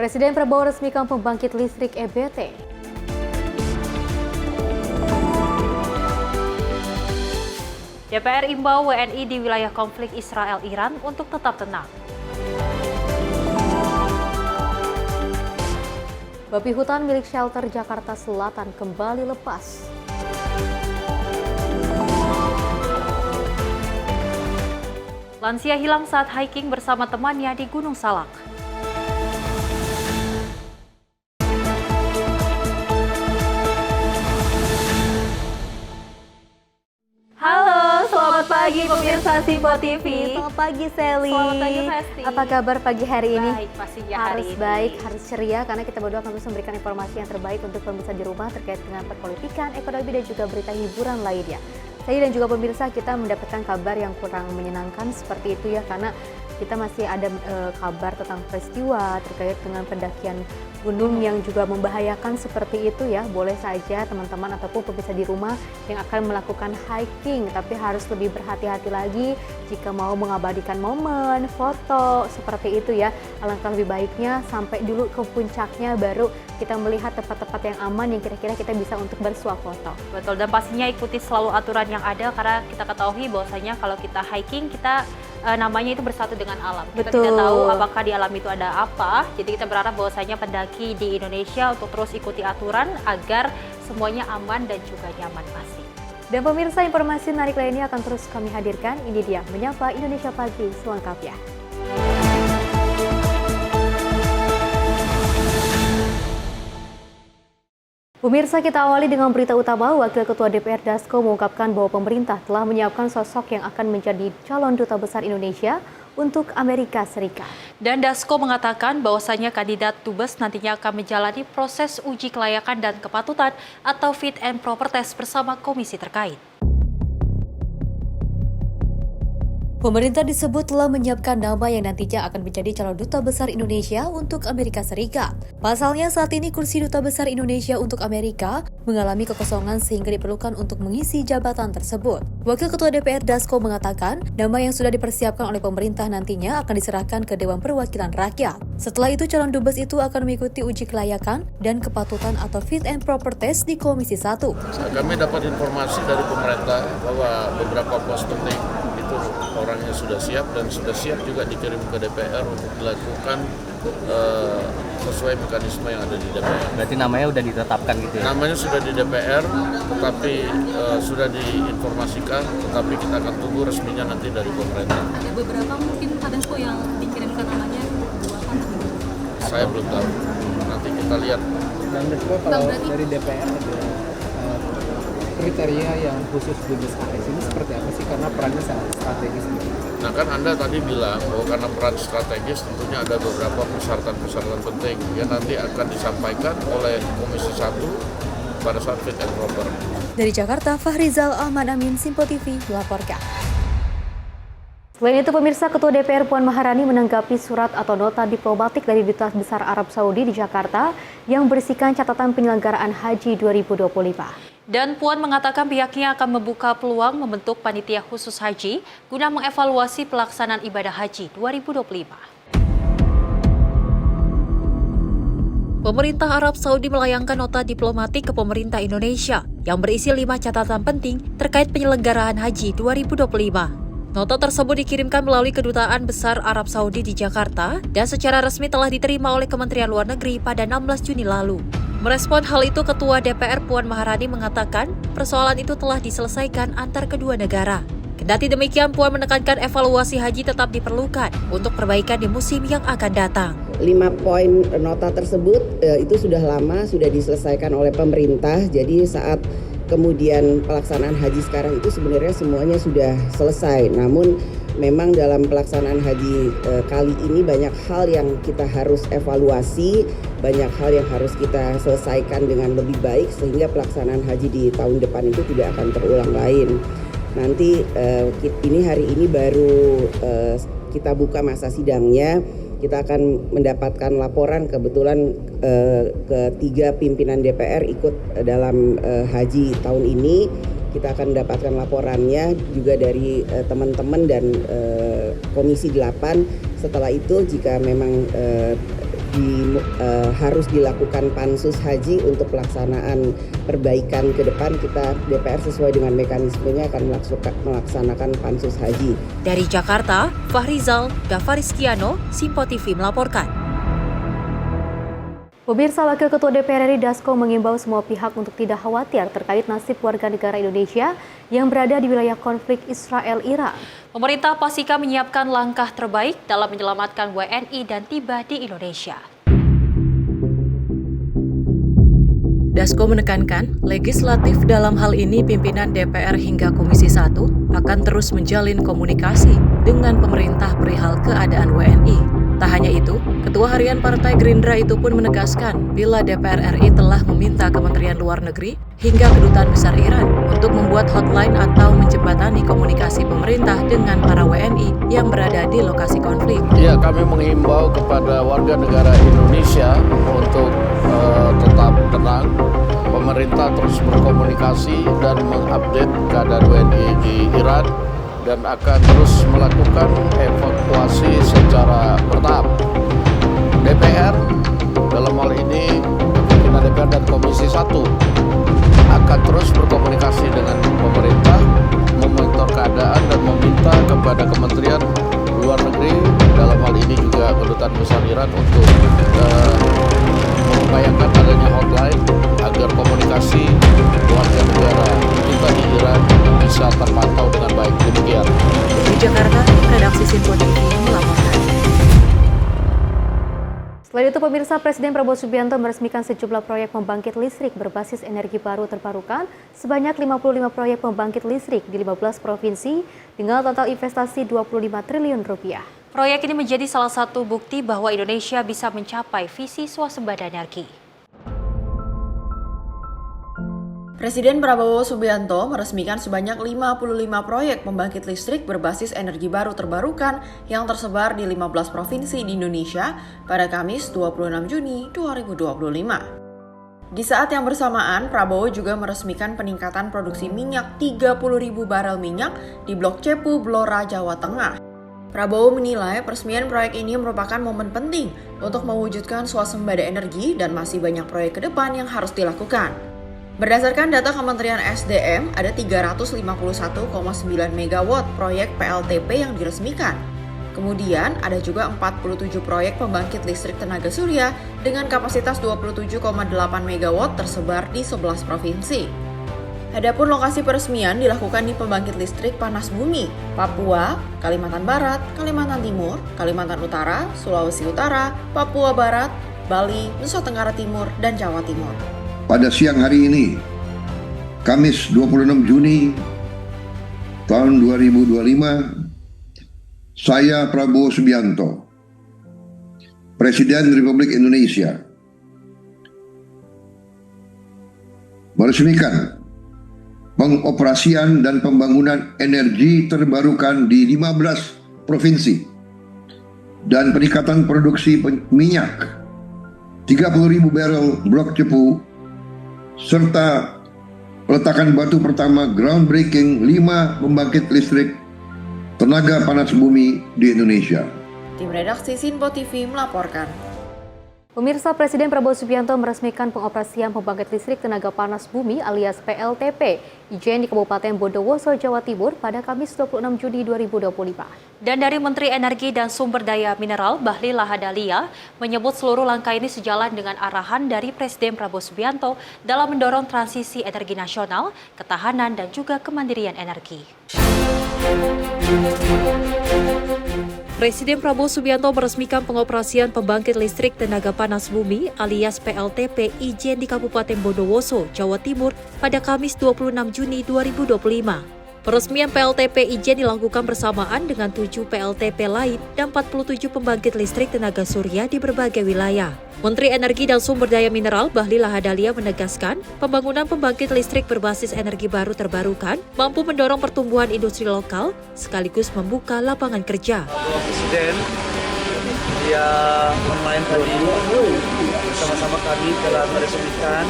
Presiden Prabowo resmikan pembangkit listrik EBT. DPR imbau WNI di wilayah konflik Israel-Iran untuk tetap tenang. Babi hutan milik shelter Jakarta Selatan kembali lepas. Lansia hilang saat hiking bersama temannya di Gunung Salak. Halo, selamat pagi pemirsa Simpo TV. Selamat pagi Sally. Selamat pagi Festi. Apa kabar pagi hari ini? Baik, pastinya hari Harus ini. baik, harus ceria karena kita berdua akan terus memberikan informasi yang terbaik untuk pemirsa di rumah terkait dengan perpolitikan, ekonomi dan juga berita hiburan lainnya. Saya dan juga pemirsa kita mendapatkan kabar yang kurang menyenangkan seperti itu ya, karena kita masih ada kabar tentang peristiwa terkait dengan pendakian gunung yang juga membahayakan seperti itu ya. Boleh saja teman-teman ataupun pemirsa di rumah yang akan melakukan hiking, tapi harus lebih berhati-hati lagi jika mau mengabadikan momen, foto seperti itu ya. Alangkah lebih baiknya sampai dulu ke puncaknya baru kita melihat tempat-tempat yang aman yang kira-kira kita bisa untuk bersuah foto. Betul, dan pastinya ikuti selalu aturan yang ada karena kita ketahui bahwasanya kalau kita hiking kita namanya itu bersatu dengan alam. Kita Betul. tidak tahu apakah di alam itu ada apa. Jadi kita berharap bahwasanya pendaki di Indonesia untuk terus ikuti aturan agar semuanya aman dan juga nyaman pasti. Dan pemirsa, informasi menarik lainnya akan terus kami hadirkan. Ini dia Menyapa Indonesia Pagi selengkapnya. Pemirsa, kita awali dengan berita utama. Wakil Ketua DPR Dasko mengungkapkan bahwa pemerintah telah menyiapkan sosok yang akan menjadi calon duta besar Indonesia untuk Amerika Serikat. Dan Dasko mengatakan bahwasanya kandidat dubes nantinya akan menjalani proses uji kelayakan dan kepatutan atau fit and proper test bersama komisi terkait. Pemerintah disebut telah menyiapkan nama yang nantinya akan menjadi calon duta besar Indonesia untuk Amerika Serikat. Pasalnya saat ini kursi duta besar Indonesia untuk Amerika mengalami kekosongan sehingga diperlukan untuk mengisi jabatan tersebut. Wakil Ketua DPR Dasko mengatakan nama yang sudah dipersiapkan oleh pemerintah nantinya akan diserahkan ke Dewan Perwakilan Rakyat. Setelah itu calon dubes itu akan mengikuti uji kelayakan dan kepatutan atau fit and proper test di Komisi 1. Kami dapat informasi dari pemerintah bahwa beberapa pos penting itu orangnya sudah siap dan sudah siap juga dikirim ke DPR untuk dilakukan sesuai mekanisme yang ada di DPR. Berarti namanya udah ditetapkan gitu ya? Namanya sudah di DPR, tetapi sudah diinformasikan, tetapi kita akan tunggu resminya nanti dari pemerintah. Ada beberapa mungkin Kadespo yang dikirimkan namanya Saya belum tahu, nanti kita lihat. Dan kalau dari DPR ada kriteria yang khusus dubes AS ini seperti apa sih, karena perannya sangat strategis. Nah kan Anda tadi bilang bahwa karena peran strategis tentunya ada beberapa persyaratan-persyaratan penting yang nanti akan disampaikan oleh Komisi 1 pada saat fit and proper. Dari Jakarta, Fahrizal Ahmad Amin, Simpo TV melaporkan. Selain itu, pemirsa, Ketua DPR Puan Maharani menanggapi surat atau nota diplomatik dari Duta Besar Arab Saudi di Jakarta yang berisikan catatan penyelenggaraan Haji 2025. Dan Puan mengatakan pihaknya akan membuka peluang membentuk panitia khusus haji guna mengevaluasi pelaksanaan ibadah haji 2025. Pemerintah Arab Saudi melayangkan nota diplomatik ke pemerintah Indonesia yang berisi 5 catatan penting terkait penyelenggaraan haji 2025. Nota tersebut dikirimkan melalui Kedutaan Besar Arab Saudi di Jakarta dan secara resmi telah diterima oleh Kementerian Luar Negeri pada 16 Juni lalu. Merespon hal itu, Ketua DPR Puan Maharani mengatakan persoalan itu telah diselesaikan antar kedua negara. Kendati demikian, Puan menekankan evaluasi haji tetap diperlukan untuk perbaikan di musim yang akan datang. 5 poin nota tersebut itu sudah lama, sudah diselesaikan oleh pemerintah. Jadi saat kemudian pelaksanaan haji sekarang itu sebenarnya semuanya sudah selesai. Namun memang dalam pelaksanaan haji kali ini banyak hal yang kita harus evaluasi, banyak hal yang harus kita selesaikan dengan lebih baik sehingga pelaksanaan haji di tahun depan itu tidak akan terulang lain. Nanti hari ini baru kita buka masa sidangnya. Kita akan mendapatkan laporan, kebetulan ketiga pimpinan DPR ikut dalam haji tahun ini. Kita akan mendapatkan laporannya juga dari teman-teman dan Komisi 8. Setelah itu jika memang harus dilakukan pansus haji untuk pelaksanaan perbaikan ke depan. Kita DPR sesuai dengan mekanismenya akan melaksanakan pansus haji. Dari Jakarta, Fahrizal Davariskiano, Simpo TV melaporkan. Pemirsa, Wakil Ketua DPR RI Dasko mengimbau semua pihak untuk tidak khawatir terkait nasib warga negara Indonesia yang berada di wilayah konflik Israel-Iran. Pemerintah pastikan menyiapkan langkah terbaik dalam menyelamatkan WNI dan tiba di Indonesia. Dasko menekankan, legislatif dalam hal ini pimpinan DPR hingga Komisi 1 akan terus menjalin komunikasi dengan pemerintah perihal keadaan WNI. Tak hanya itu, Ketua Harian Partai Gerindra itu pun menegaskan bila DPR RI telah meminta Kementerian Luar Negeri hingga Kedutaan Besar Iran untuk membuat hotline atau menjembatani komunikasi pemerintah dengan para WNI yang berada di lokasi konflik. Ya, kami menghimbau kepada warga negara Indonesia untuk tetap tenang. Pemerintah terus berkomunikasi dan mengupdate keadaan WNI di Iran dan akan terus melakukan evakuasi secara bertahap. DPR dalam hal ini pimpinan DPR dan Komisi 1 akan terus berkomunikasi dengan pemerintah, memonitor keadaan dan meminta kepada Kementerian Luar Negeri dalam hal ini juga Kedutaan Besar Iran untuk mengupayakan adanya hotline agar komunikasi warga negara kita di Iran bisa terpantau dengan baik. Demikian. Di Jakarta, redaksi Simpo TV melaporkan. Selain itu, pemirsa, Presiden Prabowo Subianto meresmikan sejumlah proyek pembangkit listrik berbasis energi baru terbarukan sebanyak 55 proyek pembangkit listrik di 15 provinsi dengan total investasi 25 triliun rupiah. Proyek ini menjadi salah satu bukti bahwa Indonesia bisa mencapai visi swasembada energi. Presiden Prabowo Subianto meresmikan sebanyak 55 proyek pembangkit listrik berbasis energi baru terbarukan yang tersebar di 15 provinsi di Indonesia pada Kamis 26 Juni 2025. Di saat yang bersamaan, Prabowo juga meresmikan peningkatan produksi minyak 30.000 barel minyak di Blok Cepu, Blora, Jawa Tengah. Prabowo menilai peresmian proyek ini merupakan momen penting untuk mewujudkan swasembada energi dan masih banyak proyek ke depan yang harus dilakukan. Berdasarkan data Kementerian SDM, ada 351,9 MW proyek PLTP yang diresmikan. Kemudian ada juga 47 proyek pembangkit listrik tenaga surya dengan kapasitas 27,8 MW tersebar di 11 provinsi. Adapun lokasi peresmian dilakukan di pembangkit listrik panas bumi, Papua, Kalimantan Barat, Kalimantan Timur, Kalimantan Utara, Sulawesi Utara, Papua Barat, Bali, Nusa Tenggara Timur, dan Jawa Timur. Pada siang hari ini, Kamis 26 Juni tahun 2025, saya Prabowo Subianto, Presiden Republik Indonesia, meresmikan pengoperasian dan pembangunan energi terbarukan di 15 provinsi dan peningkatan produksi minyak 30.000 barel Blok Cepu serta peletakan batu pertama groundbreaking 5 pembangkit listrik tenaga panas bumi di Indonesia. Tim redaksi Simpo TV melaporkan. Pemirsa, Presiden Prabowo Subianto meresmikan pengoperasian pembangkit listrik tenaga panas bumi alias PLTP Ijen di Kabupaten Bondowoso, Jawa Timur pada Kamis 26 Juni 2025. Dan dari Menteri Energi dan Sumber Daya Mineral Bahlil Lahadalia menyebut seluruh langkah ini sejalan dengan arahan dari Presiden Prabowo Subianto dalam mendorong transisi energi nasional, ketahanan dan juga kemandirian energi. Presiden Prabowo Subianto meresmikan pengoperasian pembangkit listrik tenaga panas bumi alias PLTP Ijen di Kabupaten Bondowoso, Jawa Timur pada Kamis 26 Juni 2025. Peresmian PLTP Ijen dilakukan bersamaan dengan 7 PLTP lain dan 47 pembangkit listrik tenaga surya di berbagai wilayah. Menteri Energi dan Sumber Daya Mineral Bahlil Lahadalia menegaskan, pembangunan pembangkit listrik berbasis energi baru terbarukan mampu mendorong pertumbuhan industri lokal sekaligus membuka lapangan kerja. Presiden dia online tadi bersama-sama kami telah meresmikan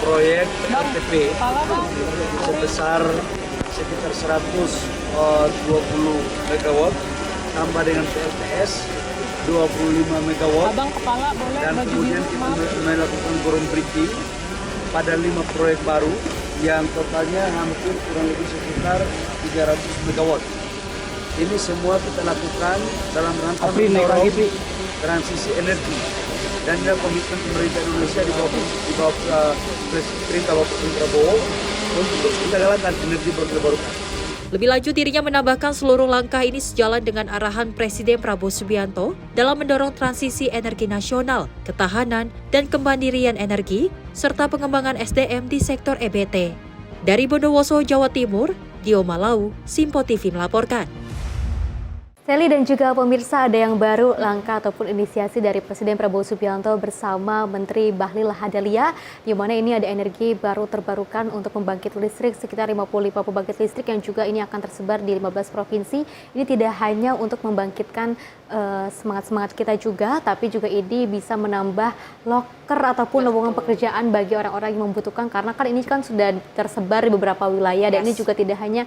proyek PLTP sebesar sekitar 120 MW tambah dengan PLTS 25 megawatt. Dan kemudian kita melakukan groundbreaking pada 5 proyek baru yang totalnya hampir kurang lebih sekitar 300 megawatt. Ini semua kita lakukan dalam rangka mendorong transisi energi. Dan ada komitmen pemerintah Indonesia di bawah perintah Bapak Prabowo untuk kita galakkan energi terbarukan. Lebih lanjut, dirinya menambahkan seluruh langkah ini sejalan dengan arahan Presiden Prabowo Subianto dalam mendorong transisi energi nasional, ketahanan, dan kemandirian energi, serta pengembangan SDM di sektor EBT. Dari Bondowoso, Jawa Timur, Dio Malau, Simpo TV melaporkan. Sally dan juga pemirsa, ada yang baru langkah ataupun inisiasi dari Presiden Prabowo Subianto bersama Menteri Bahlil Lahadalia, di mana ini ada energi baru terbarukan untuk pembangkit listrik sekitar 55 pembangkit listrik yang juga ini akan tersebar di 15 provinsi. Ini tidak hanya untuk membangkitkan semangat-semangat kita juga, tapi juga ini bisa menambah loker ataupun lowongan pekerjaan bagi orang-orang yang membutuhkan, karena kan ini kan sudah tersebar di beberapa wilayah dan ini juga tidak hanya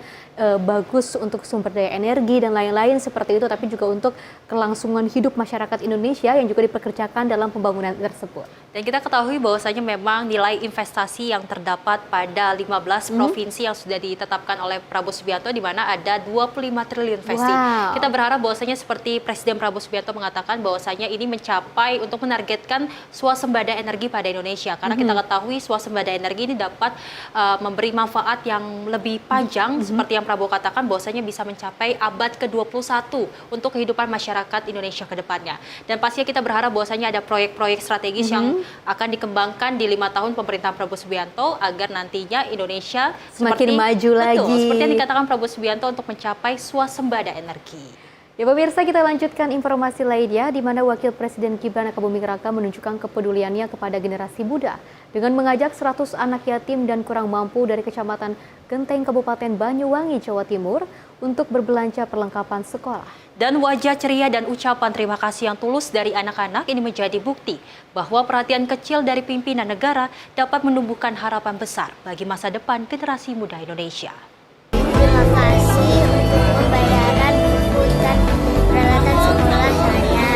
bagus untuk sumber daya energi dan lain-lain seperti itu, tapi juga untuk kelangsungan hidup masyarakat Indonesia yang juga dipekerjakan dalam pembangunan tersebut. Dan kita ketahui bahwasanya memang nilai investasi yang terdapat pada 15 provinsi yang sudah ditetapkan oleh Prabowo Subianto, di mana ada 25 triliun investasi. Wow. Kita berharap bahwasanya seperti Presiden Prabowo Subianto mengatakan bahwasanya ini mencapai untuk menargetkan swasembada energi pada Indonesia. Karena kita ketahui swasembada energi ini dapat memberi manfaat yang lebih panjang, seperti yang Prabowo katakan bahwasanya bisa mencapai abad ke-21 untuk kehidupan masyarakat Indonesia ke depannya. Dan pastinya kita berharap bahwasanya ada proyek-proyek strategis yang akan dikembangkan di 5 tahun pemerintahan Prabowo Subianto agar nantinya Indonesia Semakin maju lagi. Seperti yang dikatakan Prabowo Subianto untuk mencapai swasembada energi. Ya pemirsa, kita lanjutkan informasi lainnya, di mana Wakil Presiden Gibran Rakabuming Raka menunjukkan kepeduliannya kepada generasi muda dengan mengajak 100 anak yatim dan kurang mampu dari Kecamatan Genteng, Kabupaten Banyuwangi, Jawa Timur untuk berbelanja perlengkapan sekolah. Dan wajah ceria dan ucapan terima kasih yang tulus dari anak-anak ini menjadi bukti bahwa perhatian kecil dari pimpinan negara dapat menumbuhkan harapan besar bagi masa depan generasi muda Indonesia. Terima kasih untuk pembayaran buku dan peralatan sekolah saya.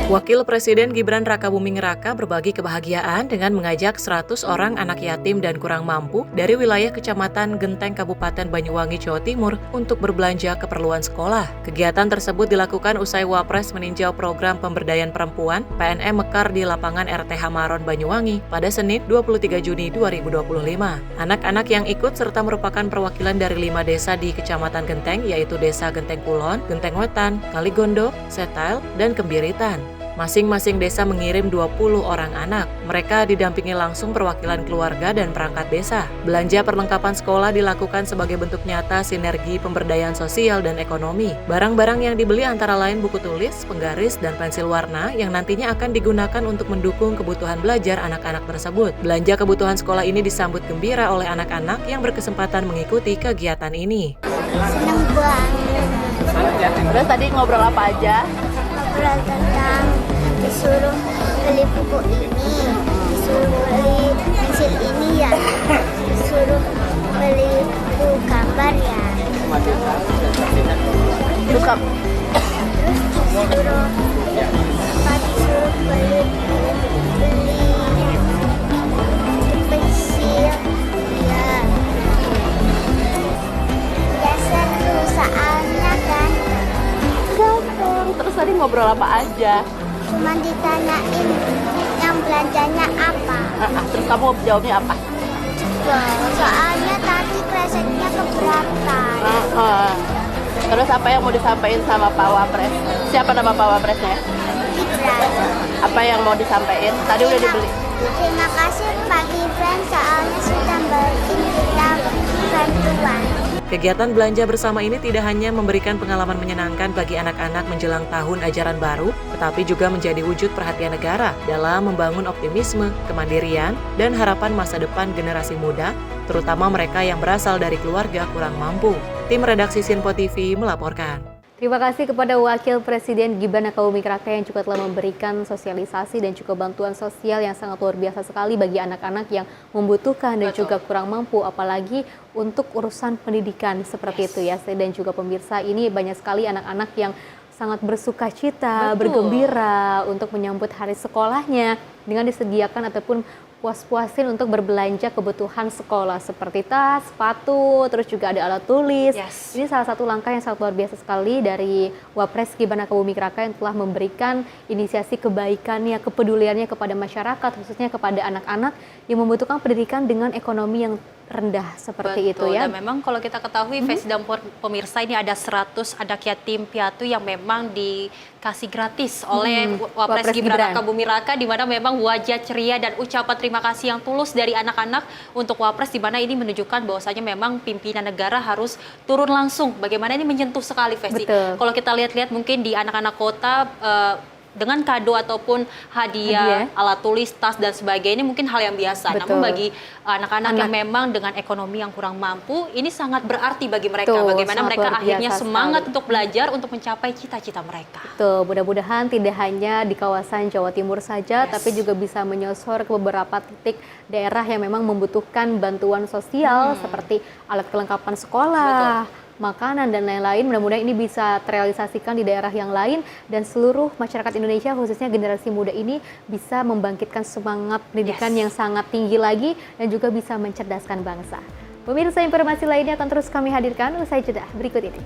Wakil Presiden Gibran Rakabuming Raka berbagi kebahagiaan dengan mengajak 100 orang anak yatim dan kurang mampu dari wilayah Kecamatan Genteng, Kabupaten Banyuwangi, Jawa Timur untuk berbelanja keperluan sekolah. Kegiatan tersebut dilakukan usai Wapres meninjau program pemberdayaan perempuan PNM Mekar di lapangan RTH Maron, Banyuwangi pada Senin 23 Juni 2025. Anak-anak yang ikut serta merupakan perwakilan dari 5 desa di Kecamatan Genteng, yaitu Desa Genteng Kulon, Genteng Wetan, Kaligondo, Setail, dan Kembiritan. Masing-masing desa mengirim 20 orang anak. Mereka didampingi langsung perwakilan keluarga dan perangkat desa. Belanja perlengkapan sekolah dilakukan sebagai bentuk nyata sinergi pemberdayaan sosial dan ekonomi. Barang-barang yang dibeli antara lain buku tulis, penggaris, dan pensil warna yang nantinya akan digunakan untuk mendukung kebutuhan belajar anak-anak tersebut. Belanja kebutuhan sekolah ini disambut gembira oleh anak-anak yang berkesempatan mengikuti kegiatan ini. Senang banget. Terus tadi ngobrol apa aja? Ngobrol tentang disuruh beli buku ini, disuruh beli pensil ini ya, disuruh beli buku gambar ya. Terus disuruh beli pensil ya. Ya seru soalnya kan. Terus tadi ngobrol apa aja? Cuma ditanyain yang belanjanya apa. Terus kamu jawabnya apa? Soalnya tadi kreseknya keberatan. Terus apa yang mau disampaikan sama Pak Wapres? Siapa nama Pak Wapresnya? Gibran. Apa yang mau disampaikan? Tadi udah dibeli. Terima kasih Pak Gibran soalnya sudah berikan kita bantuan. Kegiatan belanja bersama ini tidak hanya memberikan pengalaman menyenangkan bagi anak-anak menjelang tahun ajaran baru, tetapi juga menjadi wujud perhatian negara dalam membangun optimisme, kemandirian, dan harapan masa depan generasi muda, terutama mereka yang berasal dari keluarga kurang mampu. Tim redaksi Simpo TV melaporkan. Terima kasih kepada Wakil Presiden Gibran Rakabuming Raka yang juga telah memberikan sosialisasi dan juga bantuan sosial yang sangat luar biasa sekali bagi anak-anak yang membutuhkan dan juga kurang mampu, apalagi untuk urusan pendidikan seperti itu ya. Dan juga pemirsa, ini banyak sekali anak-anak yang sangat bersuka cita, Betul. bergembira untuk menyambut hari sekolahnya dengan disediakan ataupun puas-puasin untuk berbelanja kebutuhan sekolah seperti tas, sepatu, terus juga ada alat tulis. Yes. Ini salah satu langkah yang sangat luar biasa sekali dari Wapres Gibran Rakabuming Raka yang telah memberikan inisiasi kebaikannya, kepeduliannya kepada masyarakat, khususnya kepada anak-anak yang membutuhkan pendidikan dengan ekonomi yang rendah seperti itu ya. Dan memang kalau kita ketahui Fesdam pemirsa ini ada 100 anak yatim piatu yang memang dikasih gratis oleh Wapres Gibran Rakabuming Raka, di mana memang wajah ceria dan ucapan terima kasih yang tulus dari anak-anak untuk Wapres, di mana ini menunjukkan bahwasanya memang pimpinan negara harus turun langsung. Bagaimana ini menyentuh sekali Festi. Kalau kita lihat-lihat mungkin di anak-anak kota dengan kado ataupun hadiah, alat tulis, tas dan sebagainya mungkin hal yang biasa. Namun bagi anak-anak yang memang dengan ekonomi yang kurang mampu, ini sangat berarti bagi mereka. Bagaimana mereka akhirnya semangat untuk belajar untuk mencapai cita-cita mereka. Betul, mudah-mudahan tidak hanya di kawasan Jawa Timur saja, tapi juga bisa menyosor ke beberapa titik daerah yang memang membutuhkan bantuan sosial seperti alat kelengkapan sekolah, makanan dan lain-lain. Mudah-mudahan ini bisa terrealisasikan di daerah yang lain dan seluruh masyarakat Indonesia khususnya generasi muda ini bisa membangkitkan semangat pendidikan yang sangat tinggi lagi dan juga bisa mencerdaskan bangsa. Pemirsa, informasi lainnya akan terus kami hadirkan usai jeda berikut ini.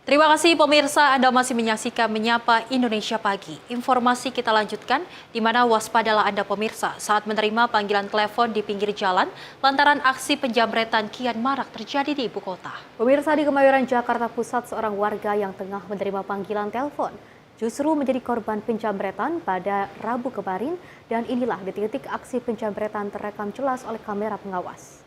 Terima kasih pemirsa, Anda masih menyaksikan Menyapa Indonesia Pagi. Informasi kita lanjutkan, di mana waspadalah Anda pemirsa saat menerima panggilan telepon di pinggir jalan lantaran aksi penjamretan kian marak terjadi di ibu kota. Pemirsa, di Kemayoran, Jakarta Pusat, seorang warga yang tengah menerima panggilan telepon justru menjadi korban penjamretan pada Rabu kemarin, dan inilah detik-detik aksi penjamretan terekam jelas oleh kamera pengawas.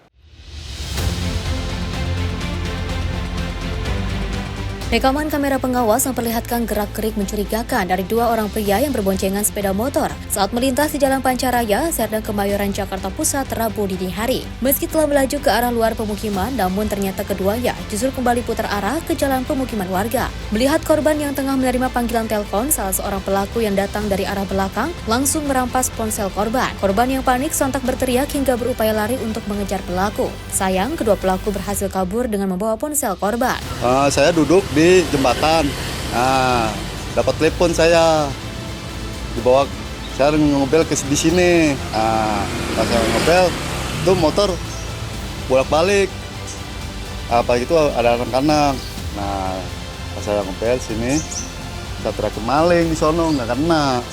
Rekaman kamera pengawas memperlihatkan gerak-gerik mencurigakan dari dua orang pria yang berboncengan sepeda motor saat melintas di Jalan Pancaraya, Serdang, Kemayoran, Jakarta Pusat, Rabu dini hari. Meski telah melaju ke arah luar pemukiman, namun ternyata keduanya justru kembali putar arah ke jalan pemukiman warga. Melihat korban yang tengah menerima panggilan telepon, salah seorang pelaku yang datang dari arah belakang langsung merampas ponsel korban. Korban yang panik sontak berteriak hingga berupaya lari untuk mengejar pelaku. Sayang, kedua pelaku berhasil kabur dengan membawa ponsel korban. Saya duduk di jembatan, dapat telepon saya, dibawa, saya ngobel di sini, pas saya ngobel, itu motor bolak-balik, apa gitu ada anak-anak, pas saya ngobel sini, saya teriak maling di sono, nggak kena.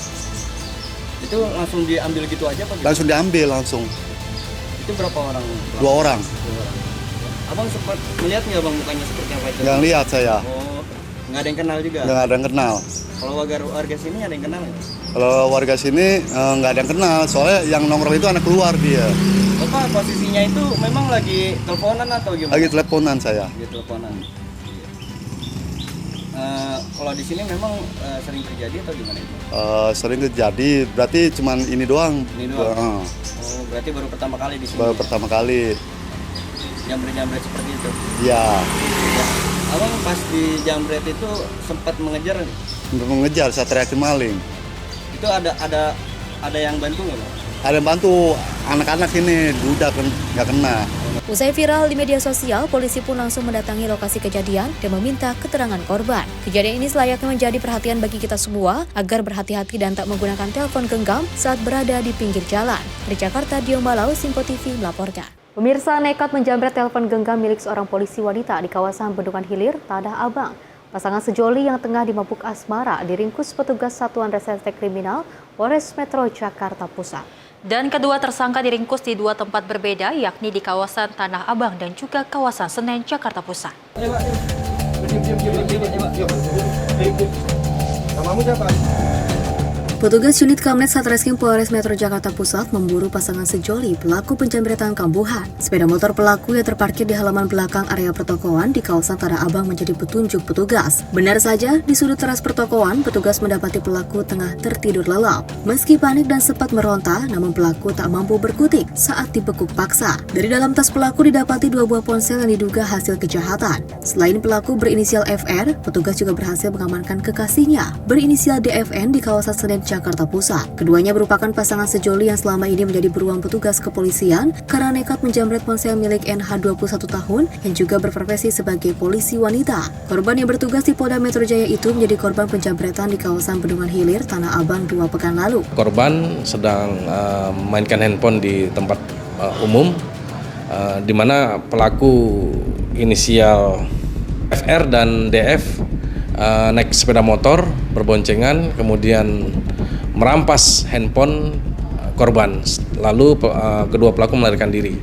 Itu langsung diambil gitu aja Pak? Langsung diambil langsung. Itu berapa orang? 2 orang. Abang sempat melihat nggak Bang mukanya seperti apa itu? Nggak lihat saya. Oh, nggak ada yang kenal juga? Nggak ada yang kenal. Kalau warga sini ada yang kenal nggak? Kalau warga sini nggak ada yang kenal, soalnya yang nomor itu anak keluar dia. Bapak posisinya itu memang lagi teleponan atau gimana? Lagi teleponan saya. Lagi teleponan. Kalau di sini memang sering terjadi atau gimana itu? Sering terjadi, berarti cuman ini doang. Ini doang? Oh, berarti baru pertama kali di sini? Baru pertama kali. Jambret-jambret seperti itu? Iya. Ya. Abang pas di jambret itu sempat mengejar? Mengejar, saya teriakin maling. Itu ada yang bantu nggak Bang? Ada yang bantu, anak-anak ini udah nggak kena. Usai viral di media sosial, polisi pun langsung mendatangi lokasi kejadian dan meminta keterangan korban. Kejadian ini selayaknya menjadi perhatian bagi kita semua agar berhati-hati dan tak menggunakan telepon genggam saat berada di pinggir jalan. Dari Jakarta, Dion Balau, Simpo TV melaporkan. Pemirsa, nekat menjamret telepon genggam milik seorang polisi wanita di kawasan Bendungan Hilir, Tanah Abang. Pasangan sejoli yang tengah dimabuk asmara diringkus petugas Satuan Reserse Kriminal Polres Metro Jakarta Pusat. Dan kedua tersangka diringkus di 2 tempat berbeda, yakni di kawasan Tanah Abang dan juga kawasan Senen, Jakarta Pusat. Namamu siapa? Petugas unit Kamnet Satreskrim Polres Metro Jakarta Pusat memburu pasangan sejoli pelaku penjamretan kambuhan. Sepeda motor pelaku yang terparkir di halaman belakang area pertokoan di kawasan Tanah Abang menjadi petunjuk petugas. Benar saja, di sudut teras pertokoan, petugas mendapati pelaku tengah tertidur lelap. Meski panik dan sempat meronta, namun pelaku tak mampu berkutik saat dibekuk paksa. Dari dalam tas pelaku didapati 2 buah ponsel yang diduga hasil kejahatan. Selain pelaku berinisial FR, petugas juga berhasil mengamankan kekasihnya berinisial DFN di kawasan Senen, Jakarta Pusat. Keduanya merupakan pasangan sejoli yang selama ini menjadi buruan petugas kepolisian karena nekat menjamret ponsel milik NH 21 tahun yang juga berprofesi sebagai polisi wanita. Korban yang bertugas di Polda Metro Jaya itu menjadi korban penjamretan di kawasan Bendungan Hilir, Tanah Abang 2 pekan lalu. Korban sedang memainkan handphone di tempat umum, di mana pelaku inisial FR dan DF naik sepeda motor berboncengan, kemudian merampas handphone korban, lalu kedua pelaku melarikan diri.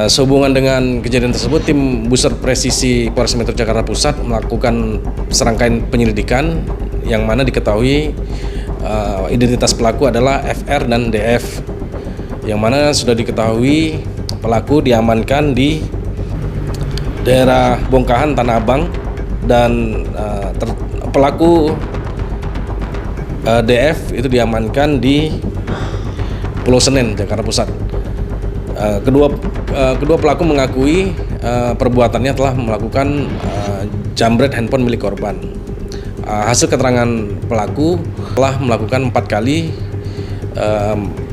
Sehubungan dengan kejadian tersebut, tim Buser Presisi Polres Metro Jakarta Pusat melakukan serangkaian penyelidikan yang mana diketahui identitas pelaku adalah FR dan DF, yang mana sudah diketahui pelaku diamankan di daerah Bongkahan, Tanah Abang, dan pelaku DF itu diamankan di Pulau Senen, Jakarta Pusat. Kedua pelaku mengakui perbuatannya telah melakukan jambret handphone milik korban. Hasil keterangan pelaku telah melakukan 4 kali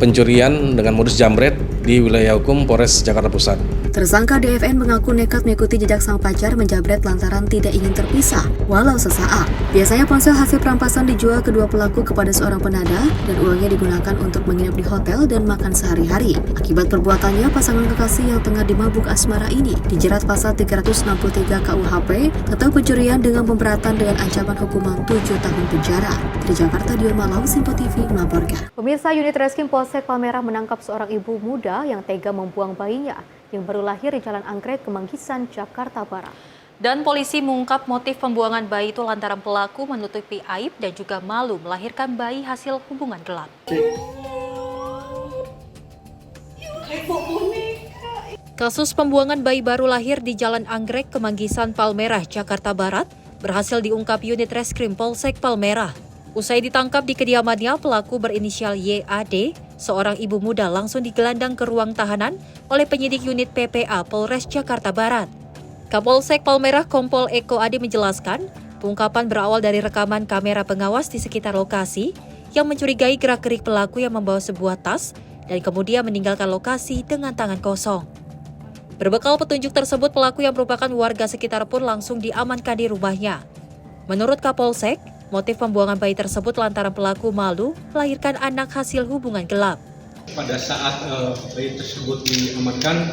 pencurian dengan modus jambret di wilayah hukum Polres Jakarta Pusat. Tersangka DFN mengaku nekat mengikuti jejak sang pacar menjamret lantaran tidak ingin terpisah, walau sesaat. Biasanya ponsel hasil perampasan dijual kedua pelaku kepada seorang penada dan uangnya digunakan untuk menginap di hotel dan makan sehari-hari. Akibat perbuatannya, pasangan kekasih yang tengah dimabuk asmara ini dijerat pasal 363 KUHP atau pencurian dengan pemberatan dengan ancaman hukuman 7 tahun penjara. Dari Jakarta, Dion Malau, Simpo TV melaporkan. Pemirsa, unit Reskrim Polsek Palmerah menangkap seorang ibu muda yang tega membuang bayinya yang baru lahir di Jalan Anggrek, Kemanggisan, Jakarta Barat. Dan polisi mengungkap motif pembuangan bayi itu lantaran pelaku menutupi aib dan juga malu melahirkan bayi hasil hubungan gelap. Kasus pembuangan bayi baru lahir di Jalan Anggrek, Kemanggisan, Palmerah, Jakarta Barat berhasil diungkap unit Reskrim Polsek Palmerah. Usai ditangkap di kediamannya, pelaku berinisial YAD, seorang ibu muda langsung digelandang ke ruang tahanan oleh penyidik unit PPA Polres Jakarta Barat. Kapolsek Palmerah Kompol Eko Ade menjelaskan, pengungkapan berawal dari rekaman kamera pengawas di sekitar lokasi yang mencurigai gerak-gerik pelaku yang membawa sebuah tas dan kemudian meninggalkan lokasi dengan tangan kosong. Berbekal petunjuk tersebut, pelaku yang merupakan warga sekitar pun langsung diamankan di rumahnya. Menurut Kapolsek, motif pembuangan bayi tersebut lantaran pelaku malu melahirkan anak hasil hubungan gelap. Pada saat bayi tersebut diamankan,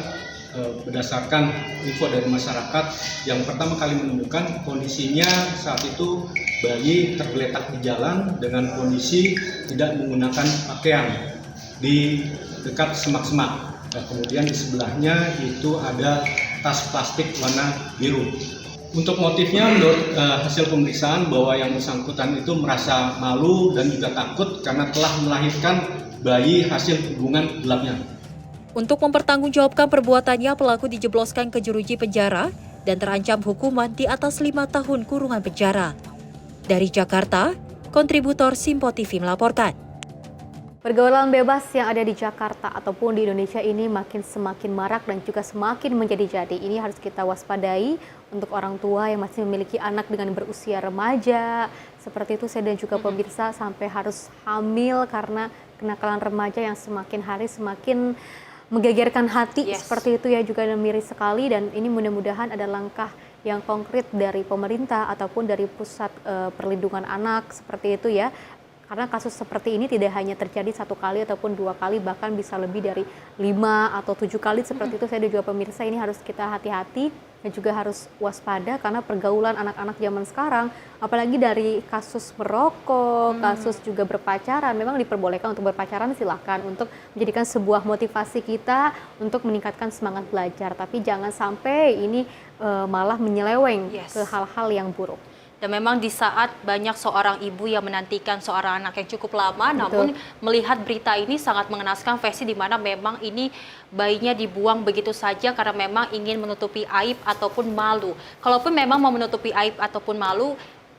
berdasarkan info dari masyarakat yang pertama kali menemukan kondisinya saat itu bayi tergeletak di jalan dengan kondisi tidak menggunakan pakaian di dekat semak-semak. Kemudian di sebelahnya itu ada tas plastik warna biru. Untuk motifnya, menurut hasil pemeriksaan bahwa yang bersangkutan itu merasa malu dan juga takut karena telah melahirkan bayi hasil hubungan gelapnya. Untuk mempertanggungjawabkan perbuatannya, pelaku dijebloskan ke jeruji penjara dan terancam hukuman di atas 5 tahun kurungan penjara. Dari Jakarta, kontributor Simpo TV melaporkan. Pergaulan bebas yang ada di Jakarta ataupun di Indonesia ini semakin marak dan juga semakin menjadi-jadi. Ini harus kita waspadai untuk orang tua yang masih memiliki anak dengan berusia remaja. Seperti itu saya dan juga pemirsa sampai harus hamil karena kenakalan remaja yang semakin hari semakin menggegerkan hati. Seperti itu ya, juga miris sekali, dan ini mudah-mudahan ada langkah yang konkret dari pemerintah ataupun dari pusat perlindungan anak seperti itu ya. Karena kasus seperti ini tidak hanya terjadi 1 kali ataupun 2 kali, bahkan bisa lebih dari 5 atau 7 kali seperti itu. Saya dan juga pemirsa ini harus kita hati-hati dan juga harus waspada karena pergaulan anak-anak zaman sekarang, apalagi dari kasus merokok, kasus juga berpacaran, memang diperbolehkan untuk berpacaran, silahkan untuk menjadikan sebuah motivasi kita untuk meningkatkan semangat belajar. Tapi jangan sampai ini malah menyeleweng ke hal-hal yang buruk. Dan memang di saat banyak seorang ibu yang menantikan seorang anak yang cukup lama, namun melihat berita ini sangat mengenaskan, versi di mana memang ini bayinya dibuang begitu saja karena memang ingin menutupi aib ataupun malu. Kalaupun memang mau menutupi aib ataupun malu,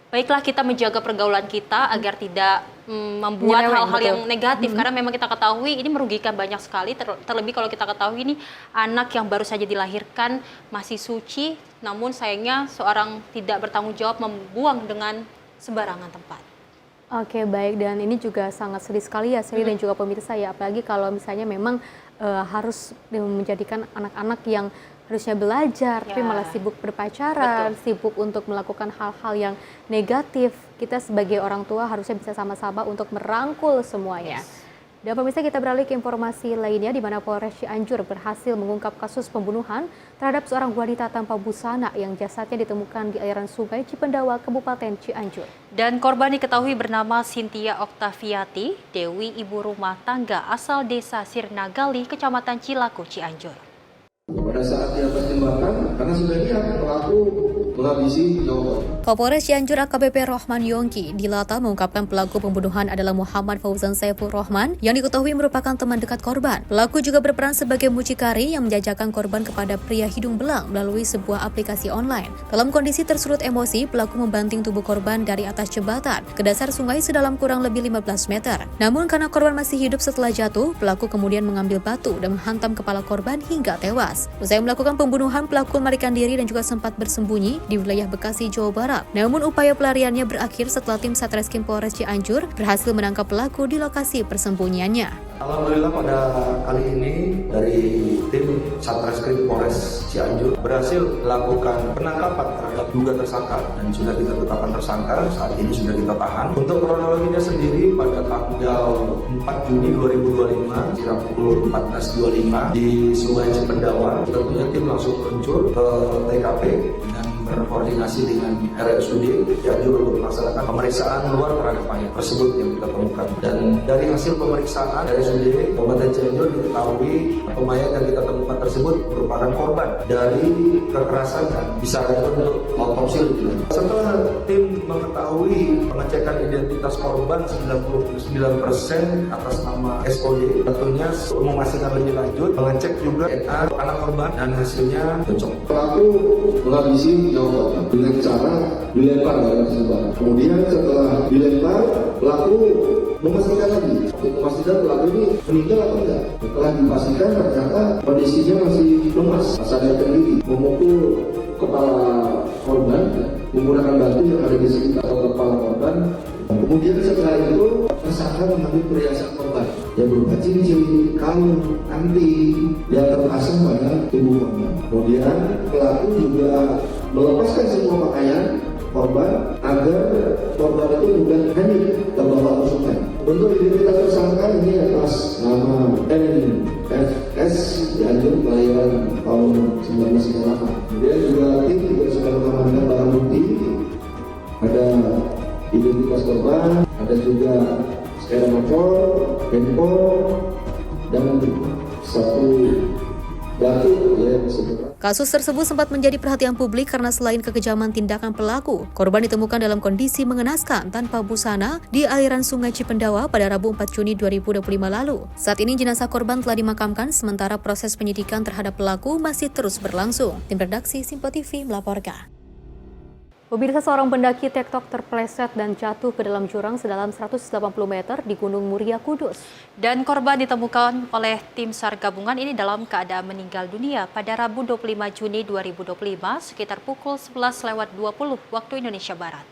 baiklah kita menjaga pergaulan kita agar tidak membuat hal-hal yang negatif, karena memang kita ketahui ini merugikan banyak sekali, terlebih kalau kita ketahui ini anak yang baru saja dilahirkan masih suci, namun sayangnya seorang tidak bertanggung jawab membuang dengan sembarangan tempat. Oke, baik, dan ini juga sangat sedih sekali ya Sri dan juga pemirsa ya, apalagi kalau misalnya memang harus menjadikan anak-anak yang harusnya belajar, tapi malah sibuk berpacaran, sibuk untuk melakukan hal-hal yang negatif. Kita sebagai orang tua harusnya bisa sama-sama untuk merangkul semuanya. Dan pemirsa, kita beralih ke informasi lainnya di mana Polres Cianjur berhasil mengungkap kasus pembunuhan terhadap seorang wanita tanpa busana yang jasadnya ditemukan di aliran Sungai Cipendawa, Kabupaten Cianjur. Dan korban diketahui bernama Cynthia Oktaviati Dewi, ibu rumah tangga asal desa Sirnagali, Kecamatan Cilaku, Cianjur. Pada saat dia pertimbangkan, karena sudah lihat pelaku menghabisi nyawa. Kapolres Cianjur AKBP Rohman Yongki dilata mengungkapkan pelaku pembunuhan adalah Muhammad Fauzan Saiful Rohman yang diketahui merupakan teman dekat korban. Pelaku juga berperan sebagai mucikari yang menjajakan korban kepada pria hidung belang melalui sebuah aplikasi online. Dalam kondisi tersulut emosi, pelaku membanting tubuh korban dari atas jembatan ke dasar sungai sedalam kurang lebih 15 meter. Namun karena korban masih hidup setelah jatuh, pelaku kemudian mengambil batu dan menghantam kepala korban hingga tewas. Usai melakukan pembunuhan, pelaku melarikan diri dan juga sempat bersembunyi di wilayah Bekasi, Jawa Barat. Namun upaya pelariannya berakhir setelah tim Satreskrim Polres Cianjur berhasil menangkap pelaku di lokasi persembunyiannya. Alhamdulillah pada kali ini dari tim Satreskrim Polres Cianjur berhasil melakukan penangkapan terhadap duga tersangka dan sudah kita tetapkan tersangka, saat ini sudah kita tahan. Untuk kronologinya sendiri pada tanggal 4 Juni 2025 kira pukul 14.25 di Sungai Cipendawa, tentunya tim langsung meluncur ke TKP dengan berkoordinasi dengan RSUD Cianjur untuk melaksanakan pemeriksaan luar terhadap mayat tersebut yang kita temukan. Dan dari hasil pemeriksaan RSUD Kabupaten Cianjur diketahui mayat yang kita temukan tersebut merupakan korban dari kekerasan dan bisa untuk otopsi. Setelah tim mengetahui pengecekan identitas korban 99% atas nama SOD, tentunya memastikan lebih lanjut mengecek juga DNA anak korban dan hasilnya cocok. Pelaku menghabisi nyawa dengan cara dilempar dalam keseluruhan. Kemudian setelah dilempar, pelaku memastikan lagi untuk memastikan pelaku ini meninggal atau enggak. Setelah dipastikan ternyata kondisinya masih lemas, sadarkan diri, memukul kepala korban menggunakan batu yang ada di sekitar kepala korban. Kemudian setelah itu tersangka mengambil perhiasan korban yang berupa cincin, kalung, anting yang terpasang pada tubuh korban. Kemudian pelaku juga melepaskan semua pakaian korban agar korban itu mudah hanyut terbawa ke sungai. Untuk identitas tersangka ini atas nama NFS Cianjur kelahiran tahun 1998. Kemudian juga tim juga sudah mengamankan barang bukti, ada identitas korban, ada juga sepeda motor, handphone, dan satu batu yang disebut. Kasus tersebut sempat menjadi perhatian publik karena selain kekejaman tindakan pelaku, korban ditemukan dalam kondisi mengenaskan tanpa busana di aliran Sungai Cipendawa pada Rabu 4 Juni 2025 lalu. Saat ini jenazah korban telah dimakamkan, sementara proses penyidikan terhadap pelaku masih terus berlangsung. Tim redaksi Simpo TV melaporkan. Pemirsa, seorang pendaki TikTok terpleset dan jatuh ke dalam jurang sedalam 180 meter di Gunung Muria, Kudus. Dan korban ditemukan oleh tim SAR gabungan ini dalam keadaan meninggal dunia pada Rabu 25 Juni 2025 sekitar pukul 11.20 waktu Indonesia Barat.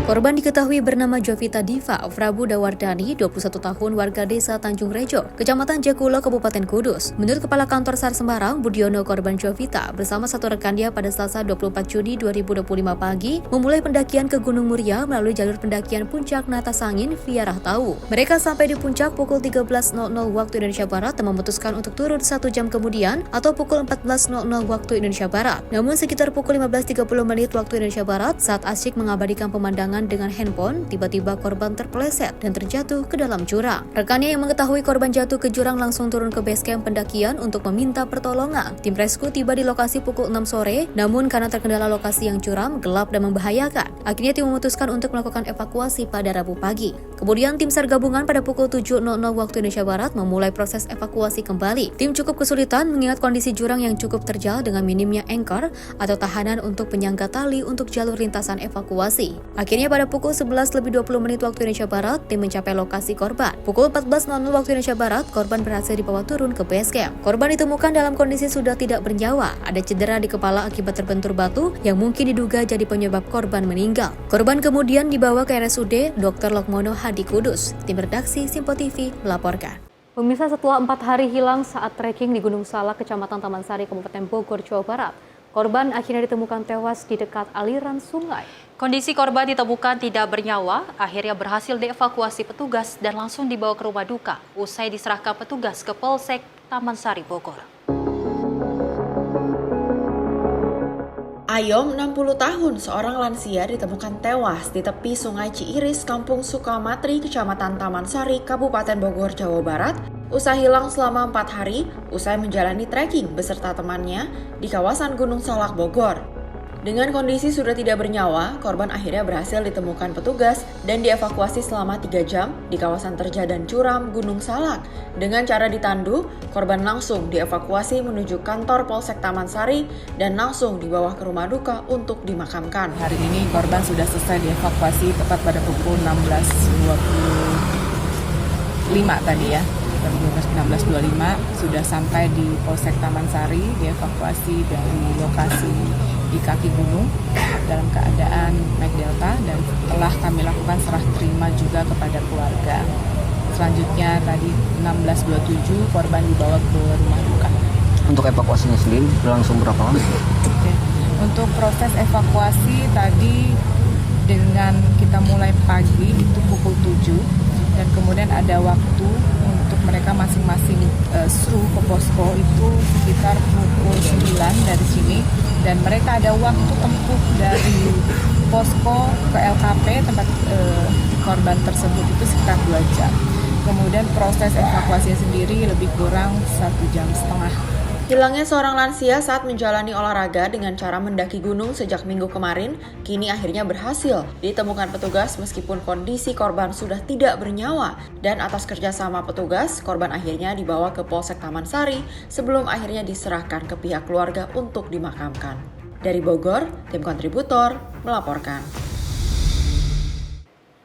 Korban diketahui bernama Jovita Diva Prabu Dawardani, 21 tahun, warga desa Tanjung Rejo, Kecamatan Jakulo, Kabupaten Kudus. Menurut Kepala Kantor SAR Semarang, Budiono, korban Jovita bersama satu rekannya pada Selasa 24 Juni 2025 pagi memulai pendakian ke Gunung Muria melalui jalur pendakian Puncak Natasangin via Rahtawu. Mereka sampai di puncak pukul 13.00 waktu Indonesia Barat dan memutuskan untuk turun 1 jam kemudian atau pukul 14.00 waktu Indonesia Barat. Namun sekitar pukul 15.30 menit waktu Indonesia Barat saat asyik mengabadikan pemandangan berdagangan dengan handphone, tiba-tiba korban terpeleset dan terjatuh ke dalam jurang. Rekannya yang mengetahui korban jatuh ke jurang langsung turun ke base camp pendakian untuk meminta pertolongan. Tim rescue tiba di lokasi pukul 6 sore, namun karena terkendala lokasi yang curam, gelap dan membahayakan, akhirnya tim memutuskan untuk melakukan evakuasi pada Rabu pagi. Kemudian tim SAR gabungan pada pukul 7.00 waktu Indonesia Barat memulai proses evakuasi kembali. Tim cukup kesulitan mengingat kondisi jurang yang cukup terjal dengan minimnya anchor atau tahanan untuk penyangga tali untuk jalur lintasan evakuasi. Akhirnya pada pukul 11:20 waktu Indonesia Barat, tim mencapai lokasi korban. Pukul 14.00 waktu Indonesia Barat, korban berhasil dibawa turun ke base camp. Korban ditemukan dalam kondisi sudah tidak bernyawa, ada cedera di kepala akibat terbentur batu yang mungkin diduga jadi penyebab korban meninggal. Korban kemudian dibawa ke RSUD Dr. Lokmono Hadi Kudus. Tim redaksi Simpo TV melaporkan. Pemirsa, setelah 4 hari hilang saat trekking di Gunung Salak, Kecamatan Taman Sari, Kabupaten Bogor, Jawa Barat, korban akhirnya ditemukan tewas di dekat aliran sungai. Kondisi korban ditemukan tidak bernyawa, akhirnya berhasil dievakuasi petugas dan langsung dibawa ke rumah duka usai diserahkan petugas ke Polsek Taman Sari, Bogor. Ayom, 60 tahun, seorang lansia ditemukan tewas di tepi Sungai Ciiris, Kampung Sukamatri, Kecamatan Taman Sari, Kabupaten Bogor, Jawa Barat, usai hilang selama 4 hari usai menjalani trekking beserta temannya di kawasan Gunung Salak, Bogor. Dengan kondisi sudah tidak bernyawa, korban akhirnya berhasil ditemukan petugas dan dievakuasi selama 3 jam di kawasan terjal dan curam Gunung Salak. Dengan cara ditandu, korban langsung dievakuasi menuju kantor Polsek Taman Sari dan langsung dibawa ke rumah duka untuk dimakamkan. Hari ini korban sudah selesai dievakuasi tepat pada pukul 16.25 tadi ya. 16.25 sudah sampai di Polsek Taman Sari, dievakuasi dari lokasi di kaki gunung dalam keadaan naik delta dan telah kami lakukan serah terima juga kepada keluarga. Selanjutnya tadi 16.27 korban dibawa ke rumah duka. Untuk evakuasinya sendiri berlangsung berapa lama? Oke. Untuk proses evakuasi tadi dengan kita mulai pagi itu pukul 7 dan kemudian ada waktu untuk mereka masing-masing seru ke posko itu sekitar pukul 9 dari sini dan mereka ada waktu tempuh dari posko ke LKP tempat korban tersebut itu sekitar 2 jam. Kemudian proses evakuasinya sendiri lebih kurang 1,5 jam. Hilangnya seorang lansia saat menjalani olahraga dengan cara mendaki gunung sejak minggu kemarin, kini akhirnya berhasil ditemukan petugas meskipun kondisi korban sudah tidak bernyawa. Dan atas kerjasama petugas, korban akhirnya dibawa ke Polsek Taman Sari sebelum akhirnya diserahkan ke pihak keluarga untuk dimakamkan. Dari Bogor, tim kontributor melaporkan.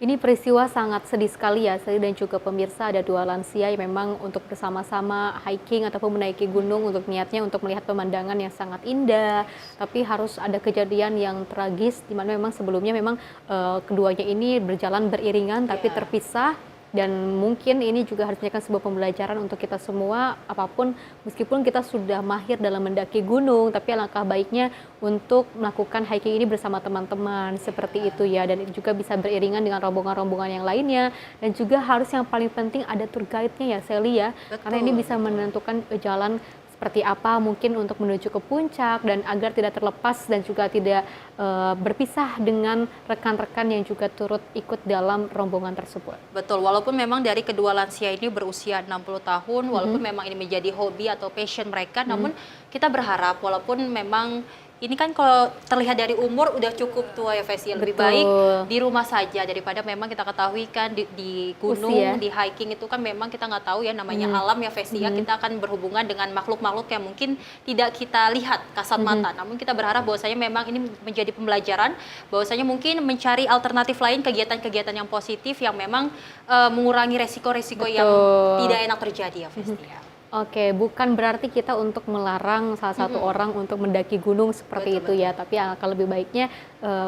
Ini peristiwa sangat sedih sekali ya, saya dan juga pemirsa, ada 2 lansia yang memang untuk bersama-sama hiking ataupun menaiki gunung untuk niatnya untuk melihat pemandangan yang sangat indah, tapi harus ada kejadian yang tragis di mana memang sebelumnya memang keduanya ini berjalan beriringan tapi terpisah. Dan mungkin ini juga harus menjadi sebuah pembelajaran untuk kita semua, apapun meskipun kita sudah mahir dalam mendaki gunung, tapi alangkah baiknya untuk melakukan hiking ini bersama teman-teman seperti itu ya, dan juga bisa beriringan dengan rombongan-rombongan yang lainnya, dan juga harus yang paling penting ada tour guide-nya ya Sally ya. Betul. Karena ini bisa menentukan jalan seperti apa mungkin untuk menuju ke puncak dan agar tidak terlepas dan juga tidak berpisah dengan rekan-rekan yang juga turut ikut dalam rombongan tersebut. Betul, walaupun memang dari kedua lansia ini berusia 60 tahun, walaupun memang ini menjadi hobi atau passion mereka, namun kita berharap walaupun memang ini kan kalau terlihat dari umur udah cukup tua ya Festi, lebih baik di rumah saja daripada memang kita ketahui kan di gunung, di hiking itu kan memang kita nggak tahu ya namanya alam ya Festi ya, kita akan berhubungan dengan makhluk-makhluk yang mungkin tidak kita lihat kasat mata, namun kita berharap bahwasanya memang ini menjadi pembelajaran, bahwasanya mungkin mencari alternatif lain, kegiatan-kegiatan yang positif yang memang mengurangi resiko-resiko yang tidak enak terjadi ya Festi ya. Oke, bukan berarti kita untuk melarang salah satu orang untuk mendaki gunung seperti itu ya, tapi alangkah lebih baiknya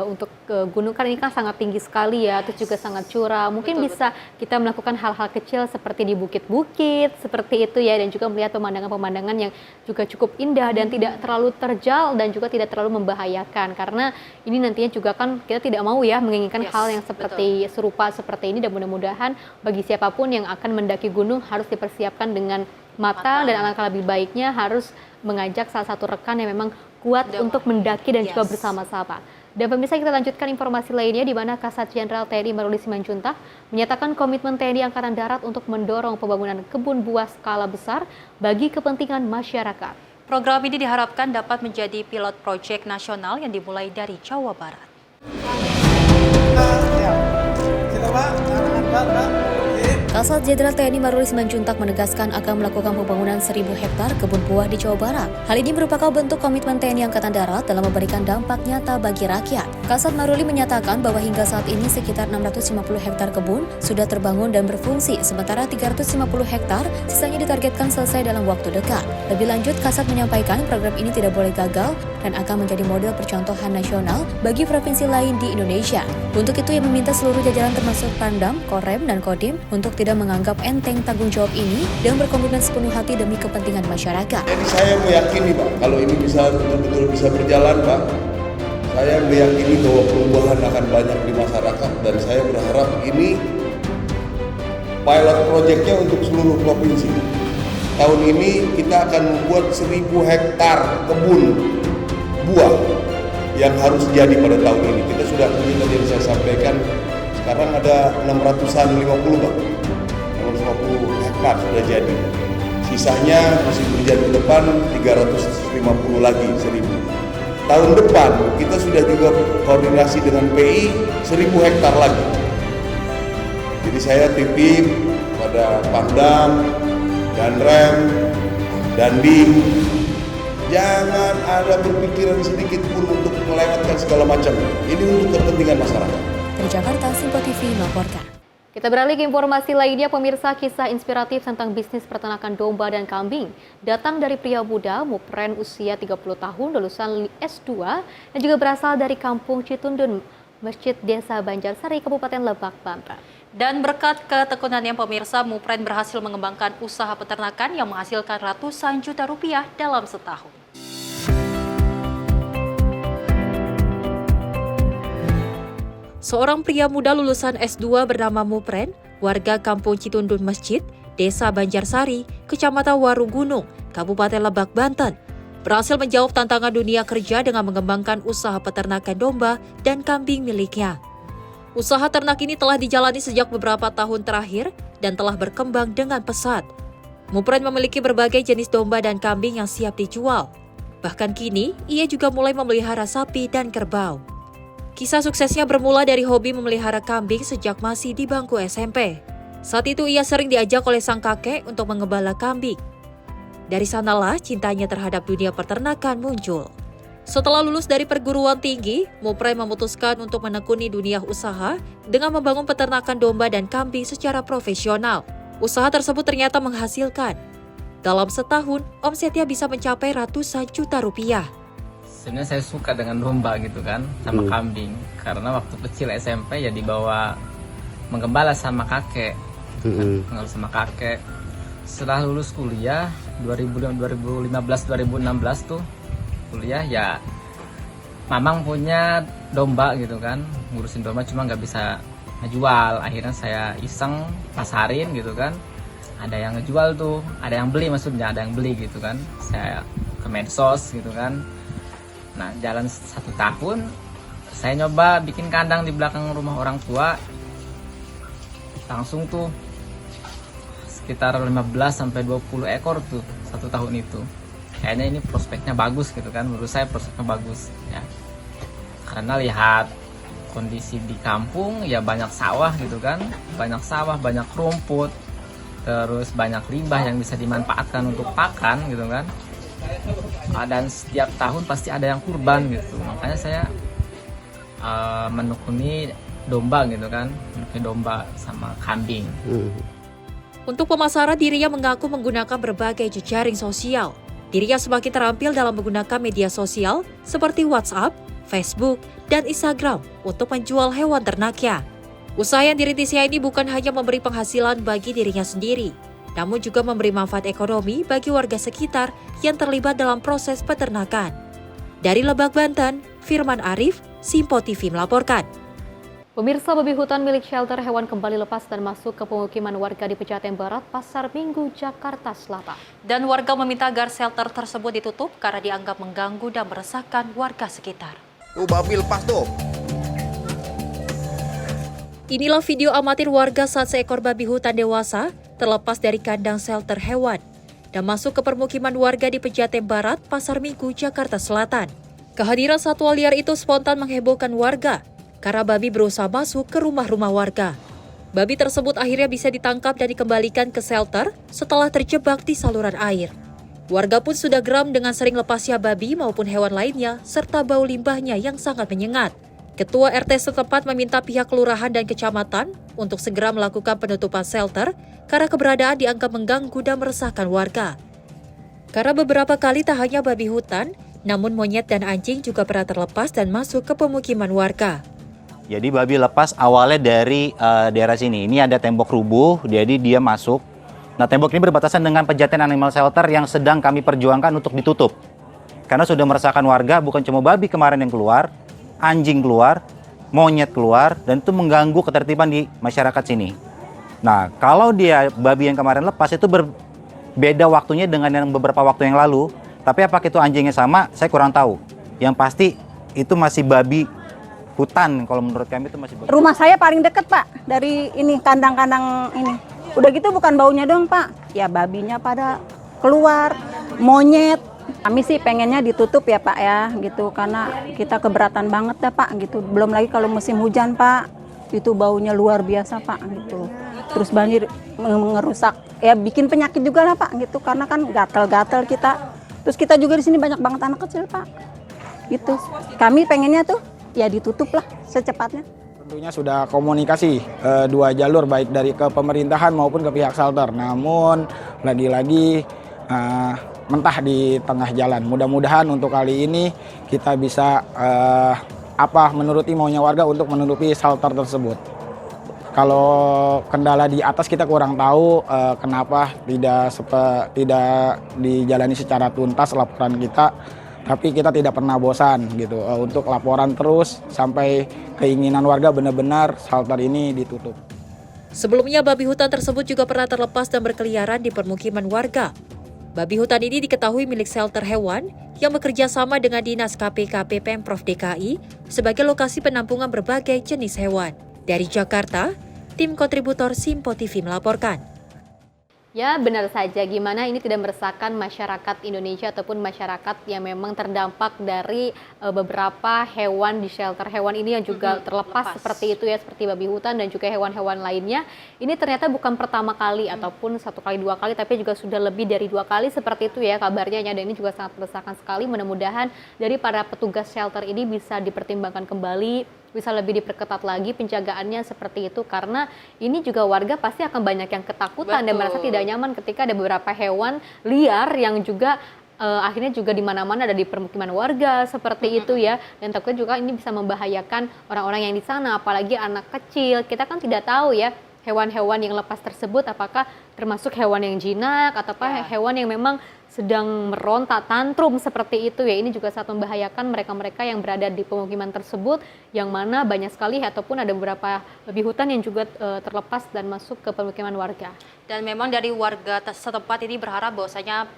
untuk gunung kan ini kan sangat tinggi sekali ya, terus juga sangat curam. Mungkin bisa kita melakukan hal-hal kecil seperti di bukit-bukit seperti itu ya, dan juga melihat pemandangan-pemandangan yang juga cukup indah dan tidak terlalu terjal dan juga tidak terlalu membahayakan, karena ini nantinya juga kan kita tidak mau ya menginginkan hal yang seperti serupa seperti ini, dan mudah-mudahan bagi siapapun yang akan mendaki gunung harus dipersiapkan dengan matang dan alangkah lebih baiknya harus mengajak salah satu rekan yang memang kuat untuk mendaki dan juga bersama-sama. Dan pemirsa, kita lanjutkan informasi lainnya di mana Kasat Jenderal TNI Maruli Simanjuntak menyatakan komitmen TNI Angkatan Darat untuk mendorong pembangunan kebun buah skala besar bagi kepentingan masyarakat. Program ini diharapkan dapat menjadi pilot proyek nasional yang dimulai dari Jawa Barat. Kasat Jenderal TNI Maruli Simanjuntak menegaskan akan melakukan pembangunan 1.000 hektar kebun buah di Jawa Barat. Hal ini merupakan bentuk komitmen TNI Angkatan Darat dalam memberikan dampak nyata bagi rakyat. Kasat Maruli menyatakan bahwa hingga saat ini sekitar 650 hektar kebun sudah terbangun dan berfungsi, sementara 350 hektar sisanya ditargetkan selesai dalam waktu dekat. Lebih lanjut, Kasat menyampaikan program ini tidak boleh gagal dan akan menjadi model percontohan nasional bagi provinsi lain di Indonesia. Untuk itu, ia meminta seluruh jajaran termasuk Pangdam, Korem, dan Kodim untuk tidak menganggap enteng tanggung jawab ini dan berkomitmen sepenuh hati demi kepentingan masyarakat. Jadi saya meyakini Pak, kalau ini bisa betul-betul bisa berjalan Pak, saya meyakini bahwa perubahan akan banyak di masyarakat dan saya berharap ini pilot projectnya untuk seluruh provinsi. Tahun ini kita akan membuat 1.000 hektar kebun buah yang harus jadi pada tahun ini. Kita sudah punya tadi yang saya sampaikan, sekarang ada 650 Pak. 650 hektar sudah jadi. Sisanya masih berjalan ke depan 350 lagi 1.000. Tahun depan kita sudah juga koordinasi dengan PI 1.000 hektar lagi. Jadi saya titip pada Pangdam, Danrem, Dandim, jangan ada berpikiran sedikit pun untuk melewatkan segala macam. Ini untuk kepentingan masyarakat. Dari Jakarta, Simpo TV melaporkan. Kita beralih ke informasi lainnya, pemirsa. Kisah inspiratif tentang bisnis peternakan domba dan kambing datang dari pria muda Mupren usia 30 tahun lulusan S2 dan juga berasal dari Kampung Citundun, Masjid Desa Banjarsari, Kabupaten Lebak, Banten. Dan berkat ketekunannya pemirsa, Mupren berhasil mengembangkan usaha peternakan yang menghasilkan ratusan juta rupiah dalam setahun. Seorang pria muda lulusan S2 bernama Mupren, warga Kampung Citundun Masjid, Desa Banjarsari, Kecamatan Warugunung, Kabupaten Lebak, Banten, berhasil menjawab tantangan dunia kerja dengan mengembangkan usaha peternakan domba dan kambing miliknya. Usaha ternak ini telah dijalani sejak beberapa tahun terakhir dan telah berkembang dengan pesat. Mupren memiliki berbagai jenis domba dan kambing yang siap dijual. Bahkan kini, ia juga mulai memelihara sapi dan kerbau. Kisah suksesnya bermula dari hobi memelihara kambing sejak masih di bangku SMP. Saat itu ia sering diajak oleh sang kakek untuk mengembala kambing. Dari sanalah cintanya terhadap dunia peternakan muncul. Setelah lulus dari perguruan tinggi, Mupren memutuskan untuk menekuni dunia usaha dengan membangun peternakan domba dan kambing secara profesional. Usaha tersebut ternyata menghasilkan. Dalam setahun, omsetnya bisa mencapai ratusan juta rupiah. Sebenarnya saya suka dengan domba gitu kan, sama kambing. Karena waktu kecil SMP ya dibawa menggembala sama kakek. Menggembala sama kakek. Setelah lulus kuliah 2015-2016 tuh kuliah ya, mamang punya domba gitu kan, ngurusin domba cuma nggak bisa ngejual. Akhirnya saya iseng pasarin gitu kan, ada yang ngejual tuh, ada yang beli, maksudnya ada yang beli gitu kan. Saya ke medsos gitu kan. Nah, jalan 1 tahun, saya nyoba bikin kandang di belakang rumah orang tua. Langsung tuh sekitar 15-20 ekor tuh 1 tahun itu. Kayaknya ini prospeknya bagus gitu kan, menurut saya prospeknya bagus ya. Karena lihat kondisi di kampung ya, banyak sawah gitu kan, banyak sawah, banyak rumput, terus banyak limbah yang bisa dimanfaatkan untuk pakan gitu kan. Dan setiap tahun pasti ada yang kurban gitu, makanya saya menekuni domba gitu kan, menekuni domba sama kambing. Untuk pemasaran, dirinya mengaku menggunakan berbagai jejaring sosial. Dirinya semakin terampil dalam menggunakan media sosial seperti WhatsApp, Facebook, dan Instagram untuk menjual hewan ternaknya. Usaha yang dirintisnya ini bukan hanya memberi penghasilan bagi dirinya sendiri, namun juga memberi manfaat ekonomi bagi warga sekitar yang terlibat dalam proses peternakan. Dari Lebak, Banten, Firman Arif, Simpo TV melaporkan. Pemirsa, babi hutan milik shelter hewan kembali lepas dan masuk ke pemukiman warga di Pejaten Barat, Pasar Minggu, Jakarta Selatan. Dan warga meminta agar shelter tersebut ditutup karena dianggap mengganggu dan meresahkan warga sekitar. Tuh babi lepas tuh. Inilah video amatir warga saat seekor babi hutan dewasa terlepas dari kandang shelter hewan dan masuk ke permukiman warga di Pejaten Barat, Pasar Minggu, Jakarta Selatan. Kehadiran satwa liar itu spontan menghebohkan warga karena babi berusaha masuk ke rumah-rumah warga. Babi tersebut akhirnya bisa ditangkap dan dikembalikan ke shelter setelah terjebak di saluran air. Warga pun sudah geram dengan sering lepasnya babi maupun hewan lainnya serta bau limbahnya yang sangat menyengat. Ketua RT setempat meminta pihak kelurahan dan kecamatan untuk segera melakukan penutupan shelter karena keberadaan dianggap mengganggu dan meresahkan warga. Karena beberapa kali tak hanya babi hutan, namun monyet dan anjing juga pernah terlepas dan masuk ke pemukiman warga. Jadi babi lepas awalnya dari daerah sini. Ini ada tembok rubuh, jadi dia masuk. Nah, tembok ini berbatasan dengan Pejaten Animal Shelter yang sedang kami perjuangkan untuk ditutup. Karena sudah meresahkan warga, bukan cuma babi kemarin yang keluar, anjing keluar, monyet keluar, dan itu mengganggu ketertiban di masyarakat sini. Nah, kalau dia babi yang kemarin lepas itu berbeda waktunya dengan yang beberapa waktu yang lalu. Tapi apakah itu anjingnya sama, saya kurang tahu. Yang pasti itu masih babi hutan, kalau menurut kami itu masih babi. Rumah saya paling dekat, Pak, dari ini kandang-kandang ini. Udah gitu bukan baunya dong, Pak. Ya babinya pada keluar, monyet. Kami sih pengennya ditutup ya Pak ya gitu, karena kita keberatan banget ya Pak gitu. Belum lagi kalau musim hujan Pak, itu baunya luar biasa Pak gitu. Terus banjir ngerusak, ya bikin penyakit juga lah Pak gitu, karena kan gatel-gatel kita. Terus kita juga di sini banyak banget anak kecil Pak gitu. Kami pengennya tuh ya ditutup lah secepatnya. Tentunya sudah komunikasi dua jalur, baik dari ke pemerintahan maupun ke pihak shelter. Namun lagi-lagi mentah di tengah jalan. Mudah-mudahan untuk kali ini kita bisa menuruti maunya warga untuk menutupi shelter tersebut. Kalau kendala di atas kita kurang tahu kenapa tidak dijalani secara tuntas laporan kita. Tapi kita tidak pernah bosan gitu untuk laporan terus sampai keinginan warga benar-benar shelter ini ditutup. Sebelumnya babi hutan tersebut juga pernah terlepas dan berkeliaran di permukiman warga. Babi hutan ini diketahui milik shelter hewan yang bekerja sama dengan Dinas KPKP Pemprov DKI sebagai lokasi penampungan berbagai jenis hewan. Dari Jakarta, tim kontributor Simpo TV melaporkan. Ya benar saja, gimana ini tidak meresahkan masyarakat Indonesia ataupun masyarakat yang memang terdampak dari beberapa hewan di shelter hewan ini yang juga terlepas seperti itu ya, seperti babi hutan dan juga hewan-hewan lainnya. Ini ternyata bukan pertama kali ataupun satu kali dua kali, tapi juga sudah lebih dari 2 kali seperti itu ya kabarnya. Dan ini juga sangat meresahkan sekali. Mudah-mudahan dari para petugas shelter ini bisa dipertimbangkan kembali, bisa lebih diperketat lagi penjagaannya seperti itu, karena ini juga warga pasti akan banyak yang ketakutan dan merasa tidak nyaman ketika ada beberapa hewan liar yang juga akhirnya juga di mana-mana ada di permukiman warga seperti itu ya, dan takutnya juga ini bisa membahayakan orang-orang yang di sana, apalagi anak kecil. Kita kan tidak tahu ya hewan-hewan yang lepas tersebut apakah termasuk hewan yang jinak ataukah hewan yang memang sedang meronta tantrum seperti itu ya. Ini juga sangat membahayakan mereka-mereka yang berada di pemukiman tersebut, yang mana banyak sekali ataupun ada beberapa babi hutan yang juga terlepas dan masuk ke pemukiman warga. Dan memang dari warga setempat ini berharap bahwasanya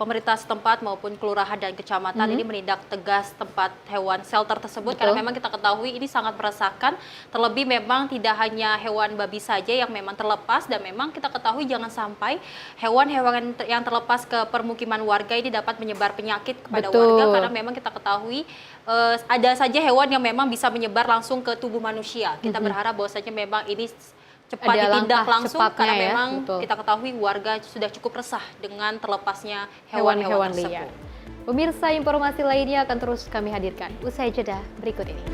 pemerintah setempat maupun kelurahan dan kecamatan ini menindak tegas tempat hewan shelter tersebut. Karena memang kita ketahui ini sangat meresahkan, terlebih memang tidak hanya hewan babi saja yang memang terlepas, dan memang kita ketahui jangan sampai hewan-hewan yang terlepas ke permukiman warga ini dapat menyebar penyakit kepada warga, karena memang kita ketahui ada saja hewan yang memang bisa menyebar langsung ke tubuh manusia. Kita berharap bahwasanya memang ini cepat ditindak langsung, karena memang kita ketahui warga sudah cukup resah dengan terlepasnya hewan-hewan tersebut. Pemirsa, informasi lainnya akan terus kami hadirkan usai jeda berikut ini.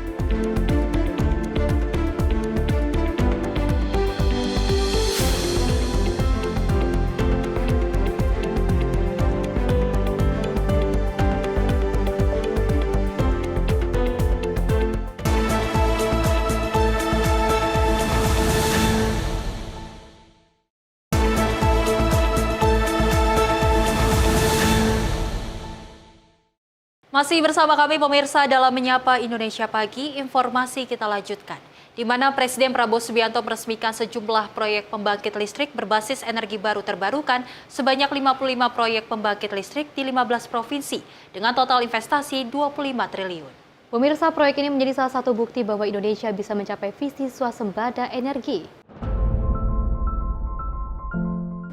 Masih bersama kami pemirsa dalam Menyapa Indonesia Pagi, informasi kita lanjutkan. Di mana Presiden Prabowo Subianto meresmikan sejumlah proyek pembangkit listrik berbasis energi baru terbarukan sebanyak 55 proyek pembangkit listrik di 15 provinsi dengan total investasi 25 triliun. Pemirsa, proyek ini menjadi salah satu bukti bahwa Indonesia bisa mencapai visi swasembada energi.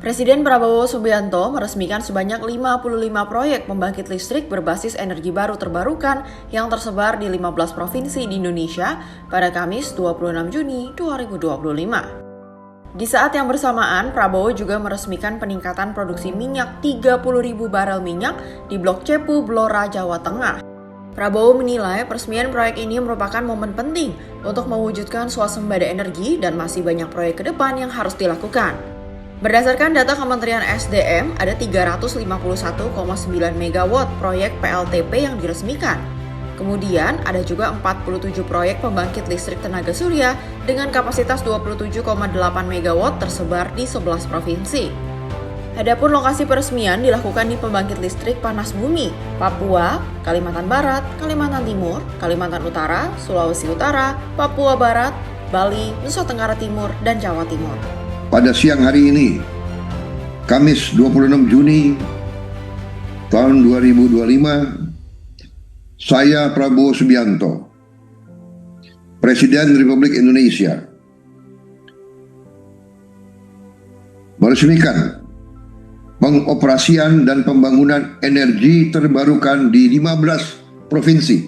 Presiden Prabowo Subianto meresmikan sebanyak 55 proyek pembangkit listrik berbasis energi baru terbarukan yang tersebar di 15 provinsi di Indonesia pada Kamis 26 Juni 2025. Di saat yang bersamaan, Prabowo juga meresmikan peningkatan produksi minyak 30.000 barel minyak di Blok Cepu, Blora, Jawa Tengah. Prabowo menilai peresmian proyek ini merupakan momen penting untuk mewujudkan swasembada energi dan masih banyak proyek ke depan yang harus dilakukan. Berdasarkan data Kementerian SDM, ada 351,9 MW proyek PLTP yang diresmikan. Kemudian ada juga 47 proyek pembangkit listrik tenaga surya dengan kapasitas 27,8 MW tersebar di 11 provinsi. Adapun lokasi peresmian dilakukan di pembangkit listrik panas bumi, Papua, Kalimantan Barat, Kalimantan Timur, Kalimantan Utara, Sulawesi Utara, Papua Barat, Bali, Nusa Tenggara Timur, dan Jawa Timur. Pada siang hari ini, Kamis 26 Juni tahun 2025, saya Prabowo Subianto, Presiden Republik Indonesia, meresmikan pengoperasian dan pembangunan energi terbarukan di 15 provinsi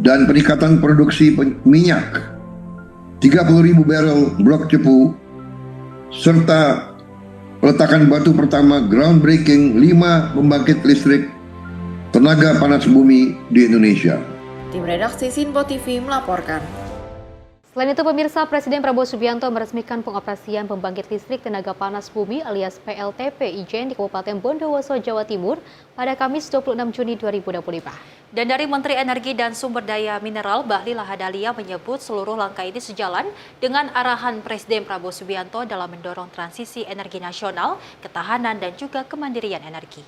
dan peningkatan produksi minyak 30.000 barel Blok Cepu serta peletakan batu pertama groundbreaking 5 pembangkit listrik tenaga panas bumi di Indonesia. Tim redaksi Sinpo TV melaporkan. Selain itu, pemirsa, Presiden Prabowo Subianto meresmikan pengoperasian pembangkit listrik tenaga panas bumi alias PLTP Ijen di Kabupaten Bondowoso, Jawa Timur pada Kamis 26 Juni 2025. Dan dari Menteri Energi dan Sumber Daya Mineral, Bahlil Lahadalia menyebut seluruh langkah ini sejalan dengan arahan Presiden Prabowo Subianto dalam mendorong transisi energi nasional, ketahanan, dan juga kemandirian energi.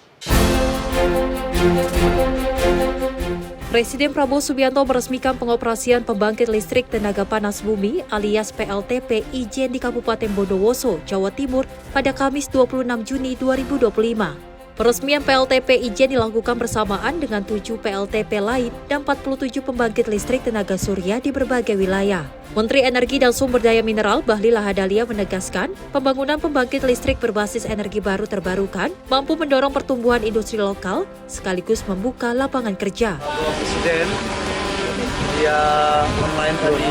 Presiden Prabowo Subianto meresmikan pengoperasian pembangkit listrik tenaga panas bumi alias PLTP Ijen di Kabupaten Bondowoso, Jawa Timur pada Kamis 26 Juni 2025. Peresmian PLTP Ijen dilakukan bersamaan dengan 7 PLTP lain dan 47 pembangkit listrik tenaga surya di berbagai wilayah. Menteri Energi dan Sumber Daya Mineral Bahlil Lahadalia menegaskan, pembangunan pembangkit listrik berbasis energi baru terbarukan mampu mendorong pertumbuhan industri lokal sekaligus membuka lapangan kerja. Presiden via online tadi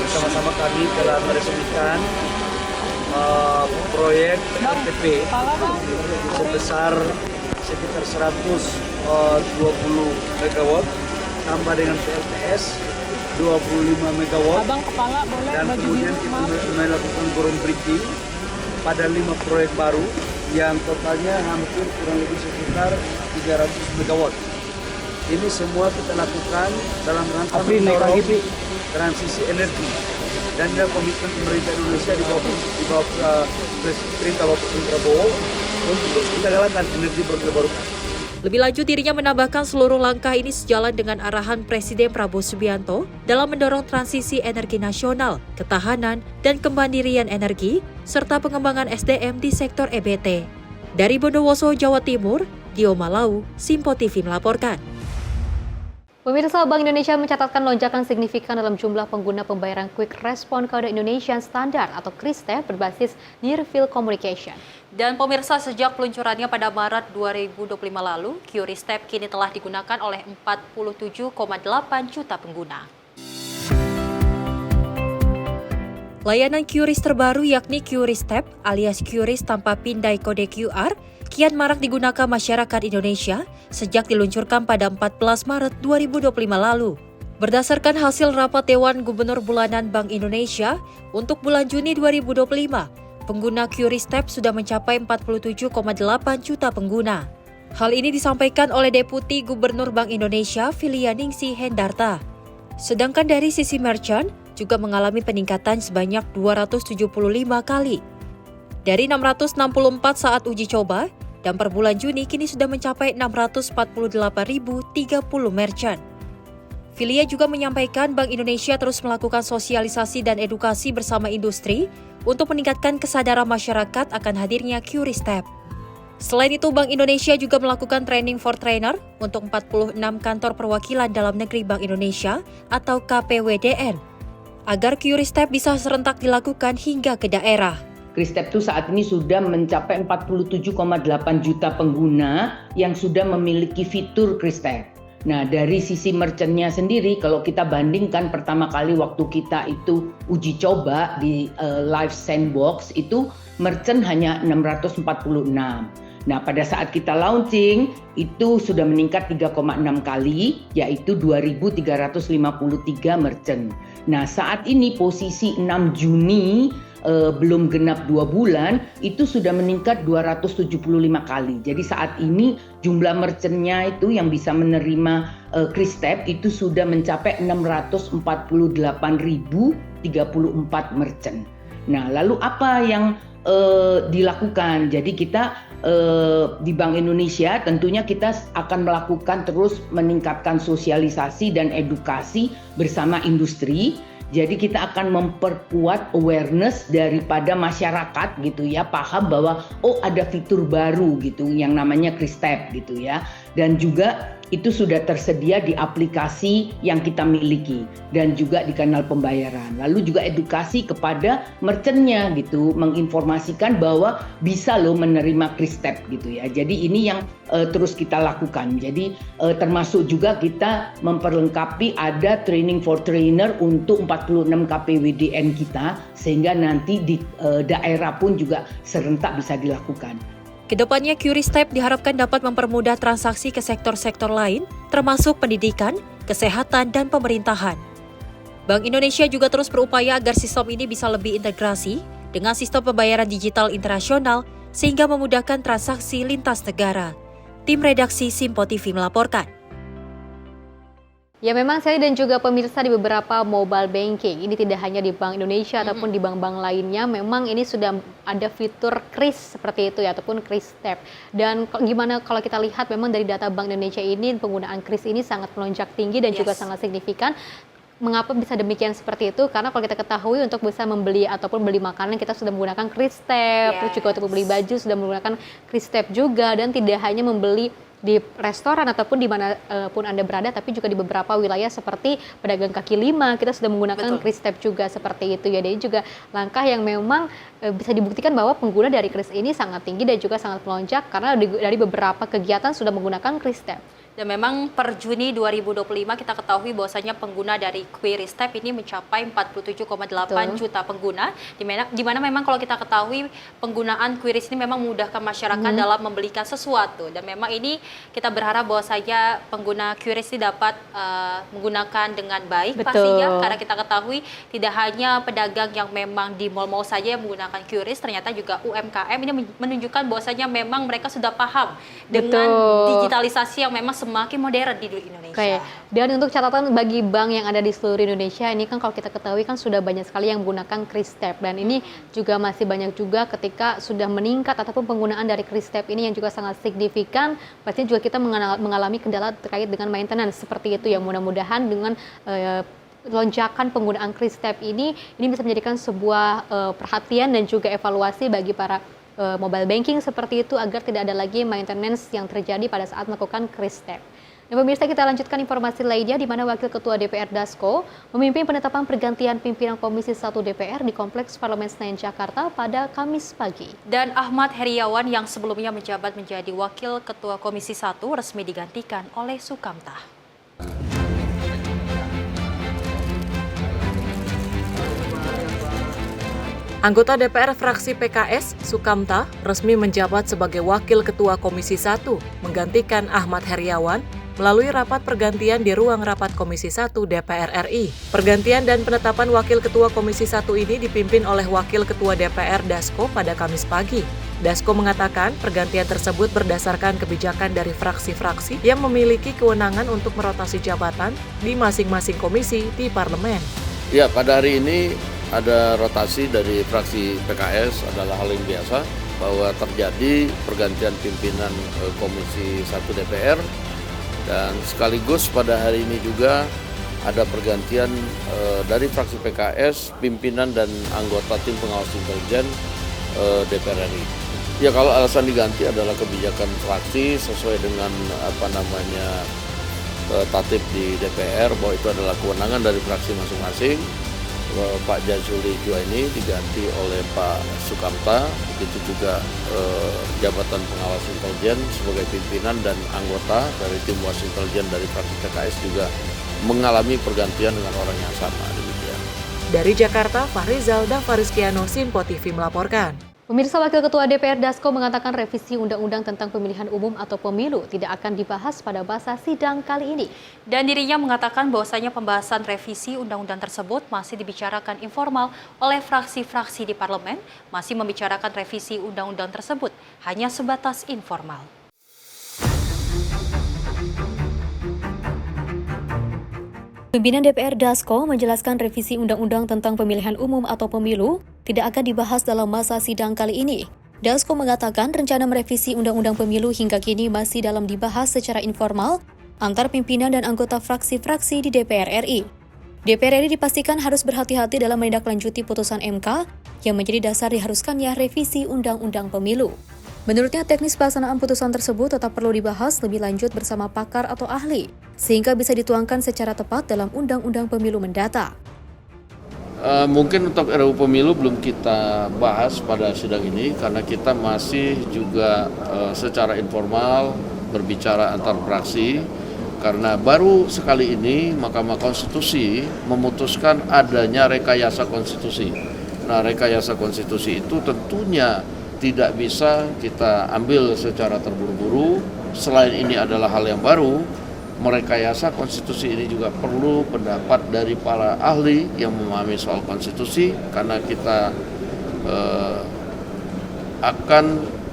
bersama-sama kami telah meresmikan proyek PLTP sebesar sekitar 120 MW tambah dengan PLTS 25 MW dan kemudian kita melakukan groundbreaking pada 5 proyek baru yang totalnya hampir kurang lebih sekitar 300 MW. Ini semua kita lakukan dalam rangka mendorong transisi energi dan komitmen pemerintah Indonesia di bawah perintah Bapak Prabowo untuk kita galakkan energi terbarukan. Lebih lanjut, dirinya menambahkan seluruh langkah ini sejalan dengan arahan Presiden Prabowo Subianto dalam mendorong transisi energi nasional, ketahanan, dan kemandirian energi, serta pengembangan SDM di sektor EBT. Dari Bondowoso, Jawa Timur, Dio Malau, Sinpo TV melaporkan. Pemirsa, Bank Indonesia mencatatkan lonjakan signifikan dalam jumlah pengguna pembayaran Quick Response Kode Indonesian Standard atau QRIS-T berbasis Near Field Communication. Dan pemirsa, sejak peluncurannya pada Maret 2025 lalu, QRIS-T kini telah digunakan oleh 47,8 juta pengguna. Layanan QRIS terbaru yakni QRIS-T alias QRIS tanpa pindai kode QR kian marak digunakan masyarakat Indonesia sejak diluncurkan pada 14 Maret 2025 lalu. Berdasarkan hasil rapat Dewan Gubernur Bulanan Bank Indonesia untuk bulan Juni 2025, pengguna QRIS-T sudah mencapai 47,8 juta pengguna. Hal ini disampaikan oleh Deputi Gubernur Bank Indonesia Filia Ningsi Hendarta. Sedangkan dari sisi merchant juga mengalami peningkatan sebanyak 275 kali. Dari 664 saat uji coba, dan per bulan Juni kini sudah mencapai 648.030 merchant. Filia juga menyampaikan Bank Indonesia terus melakukan sosialisasi dan edukasi bersama industri untuk meningkatkan kesadaran masyarakat akan hadirnya QRIS-T. Selain itu, Bank Indonesia juga melakukan training for trainer untuk 46 kantor perwakilan dalam negeri Bank Indonesia atau KPWDN, agar QRI Step bisa serentak dilakukan hingga ke daerah. QRI Step itu saat ini sudah mencapai 47,8 juta pengguna yang sudah memiliki fitur QRI Step. Nah, dari sisi merchant-nya sendiri, kalau kita bandingkan pertama kali waktu kita itu uji coba di Live Sandbox, itu merchant hanya 646. Nah, pada saat kita launching, itu sudah meningkat 3,6 kali, yaitu 2.353 merchant. Nah, saat ini posisi 6 Juni, belum genap 2 bulan, itu sudah meningkat 275 kali. Jadi saat ini jumlah merchant-nya itu yang bisa menerima QRI Step itu sudah mencapai 648.034 merchant. Nah, lalu apa yang dilakukan? Jadi kita di Bank Indonesia tentunya kita akan melakukan terus meningkatkan sosialisasi dan edukasi bersama industri. Jadi kita akan memperkuat awareness daripada masyarakat gitu ya, paham bahwa ada fitur baru gitu yang namanya QRI Step gitu ya. Dan juga itu sudah tersedia di aplikasi yang kita miliki dan juga di kanal pembayaran. Lalu juga edukasi kepada merchant-nya gitu, menginformasikan bahwa bisa loh menerima QRI Step gitu ya. Jadi ini yang terus kita lakukan. Jadi termasuk juga kita memperlengkapi ada training for trainer untuk 46 KPWDN kita, sehingga nanti di daerah pun juga serentak bisa dilakukan. Kedepannya, QRI Step diharapkan dapat mempermudah transaksi ke sektor-sektor lain, termasuk pendidikan, kesehatan, dan pemerintahan. Bank Indonesia juga terus berupaya agar sistem ini bisa lebih integrasi dengan sistem pembayaran digital internasional sehingga memudahkan transaksi lintas negara. Tim redaksi Simpo TV melaporkan. Ya, memang saya dan juga pemirsa di beberapa mobile banking, ini tidak hanya di Bank Indonesia ataupun di bank-bank lainnya, memang ini sudah ada fitur QRIS seperti itu ya, ataupun QRIS Step. Dan gimana kalau kita lihat memang dari data Bank Indonesia ini, penggunaan QRIS ini sangat melonjak tinggi dan juga sangat signifikan. Mengapa bisa demikian seperti itu? Karena kalau kita ketahui untuk bisa membeli ataupun beli makanan kita sudah menggunakan QRIS Step, terus juga untuk membeli baju sudah menggunakan QRIS Step juga, dan tidak hanya membeli di restoran ataupun di mana pun Anda berada, tapi juga di beberapa wilayah seperti pedagang kaki lima kita sudah menggunakan QRIS Step juga seperti itu ya. Jadi juga langkah yang memang bisa dibuktikan bahwa pengguna dari QRIS ini sangat tinggi dan juga sangat melonjak karena dari beberapa kegiatan sudah menggunakan QRIS Step. Dan memang per Juni 2025 kita ketahui bahwasanya pengguna dari QRIS Step ini mencapai 47,8 juta pengguna, di mana memang kalau kita ketahui penggunaan QRIS ini memang memudahkan masyarakat dalam membelikan sesuatu, dan memang ini kita berharap bahwasanya pengguna QRIS ini dapat menggunakan dengan baik pastinya, karena kita ketahui tidak hanya pedagang yang memang di mal-mal saja yang menggunakan QRIS, ternyata juga UMKM ini menunjukkan bahwasanya memang mereka sudah paham dengan digitalisasi yang memang semakin modern di Indonesia. Oke. Dan untuk catatan bagi bank yang ada di seluruh Indonesia, ini kan kalau kita ketahui kan sudah banyak sekali yang menggunakan QRIS Step, dan ini juga masih banyak juga ketika sudah meningkat ataupun penggunaan dari QRIS Step ini yang juga sangat signifikan, pastinya juga kita mengalami kendala terkait dengan maintenance seperti itu ya. Mudah-mudahan dengan lonjakan penggunaan QRIS Step ini bisa menjadikan sebuah perhatian dan juga evaluasi bagi para mobile banking seperti itu agar tidak ada lagi maintenance yang terjadi pada saat melakukan QRIS Step. Nah, pemirsa, kita lanjutkan informasi lainnya di mana Wakil Ketua DPR Dasko memimpin penetapan pergantian pimpinan Komisi 1 DPR di Kompleks Parlemen Senayan Jakarta pada Kamis pagi. Dan Ahmad Heriawan yang sebelumnya menjabat menjadi Wakil Ketua Komisi 1 resmi digantikan oleh Sukamta. Anggota DPR fraksi PKS, Sukamta, resmi menjabat sebagai Wakil Ketua Komisi 1, menggantikan Ahmad Heriawan melalui rapat pergantian di ruang rapat Komisi 1 DPR RI. Pergantian dan penetapan Wakil Ketua Komisi 1 ini dipimpin oleh Wakil Ketua DPR Dasko pada Kamis pagi. Dasko mengatakan pergantian tersebut berdasarkan kebijakan dari fraksi-fraksi yang memiliki kewenangan untuk merotasi jabatan di masing-masing komisi di parlemen. Ya, pada hari ini ada rotasi dari fraksi PKS, adalah hal yang biasa bahwa terjadi pergantian pimpinan Komisi 1 DPR, dan sekaligus pada hari ini juga ada pergantian dari fraksi PKS, pimpinan dan anggota tim pengawas intelijen DPR RI. Ya kalau alasan diganti adalah kebijakan fraksi sesuai dengan tatib di DPR bahwa itu adalah kewenangan dari fraksi masing-masing. Pak Jazuli Juwaini diganti oleh Pak Sukamta, begitu juga jabatan pengawas intelijen sebagai pimpinan dan anggota dari tim was intelijen dari fraksi PKS juga mengalami pergantian dengan orang yang sama. Demikian. Dari Jakarta, Fahrizal Dafariskiano, Sinpo TV melaporkan. Pemirsa, Wakil Ketua DPR Dasko mengatakan revisi Undang-Undang tentang Pemilihan Umum atau Pemilu tidak akan dibahas pada masa sidang kali ini. Dan dirinya mengatakan bahwasanya pembahasan revisi undang-undang tersebut masih dibicarakan informal oleh fraksi-fraksi di parlemen, masih membicarakan revisi undang-undang tersebut hanya sebatas informal. Pimpinan DPR Dasko menjelaskan revisi Undang-Undang tentang Pemilihan Umum atau Pemilu tidak akan dibahas dalam masa sidang kali ini. Dasko mengatakan rencana merevisi Undang-Undang Pemilu hingga kini masih dalam dibahas secara informal antar pimpinan dan anggota fraksi-fraksi di DPR RI. DPR RI dipastikan harus berhati-hati dalam menindaklanjuti putusan MK yang menjadi dasar diharuskannya revisi Undang-Undang Pemilu. Menurutnya, teknis pelaksanaan putusan tersebut tetap perlu dibahas lebih lanjut bersama pakar atau ahli, sehingga bisa dituangkan secara tepat dalam Undang-Undang Pemilu mendatang. Mungkin untuk RUU Pemilu belum kita bahas pada sidang ini, karena kita masih juga secara informal berbicara antar fraksi, karena baru sekali ini Mahkamah Konstitusi memutuskan adanya rekayasa konstitusi. Nah, rekayasa konstitusi itu tentunya tidak bisa kita ambil secara terburu-buru. Selain ini adalah hal yang baru, merekayasa konstitusi ini juga perlu pendapat dari para ahli yang memahami soal konstitusi, karena kita akan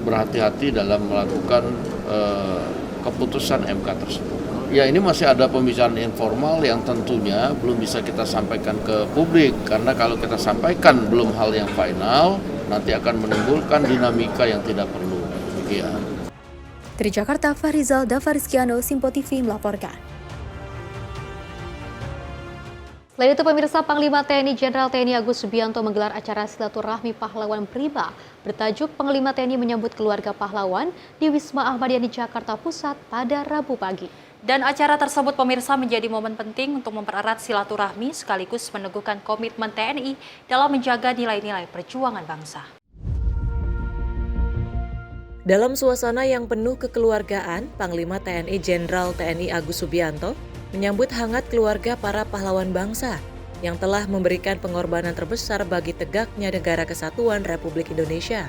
berhati-hati dalam melakukan keputusan MK tersebut. Ya, ini masih ada pembicaraan informal yang tentunya belum bisa kita sampaikan ke publik, karena kalau kita sampaikan belum hal yang final, nanti akan menimbulkan dinamika yang tidak perlu. Demikian. Dari Jakarta, Fahrizal Dafariskiano, Sinpo TV melaporkan. Selain itu, pemirsa, Panglima TNI Jenderal TNI Agus Subianto menggelar acara silaturahmi pahlawan prima bertajuk Panglima TNI menyambut keluarga pahlawan di Wisma Ahmadiyah di Jakarta Pusat pada Rabu pagi. Dan acara tersebut, pemirsa, menjadi momen penting untuk mempererat silaturahmi sekaligus meneguhkan komitmen TNI dalam menjaga nilai-nilai perjuangan bangsa. Dalam suasana yang penuh kekeluargaan, Panglima TNI Jenderal TNI Agus Subianto menyambut hangat keluarga para pahlawan bangsa yang telah memberikan pengorbanan terbesar bagi tegaknya Negara Kesatuan Republik Indonesia.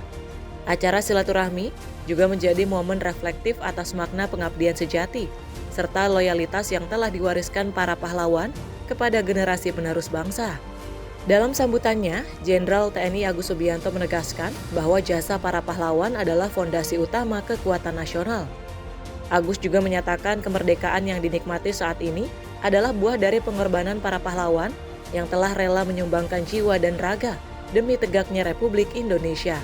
Acara silaturahmi juga menjadi momen reflektif atas makna pengabdian sejati serta loyalitas yang telah diwariskan para pahlawan kepada generasi penerus bangsa. Dalam sambutannya, Jenderal TNI Agus Subianto menegaskan bahwa jasa para pahlawan adalah fondasi utama kekuatan nasional. Agus juga menyatakan kemerdekaan yang dinikmati saat ini adalah buah dari pengorbanan para pahlawan yang telah rela menyumbangkan jiwa dan raga demi tegaknya Republik Indonesia.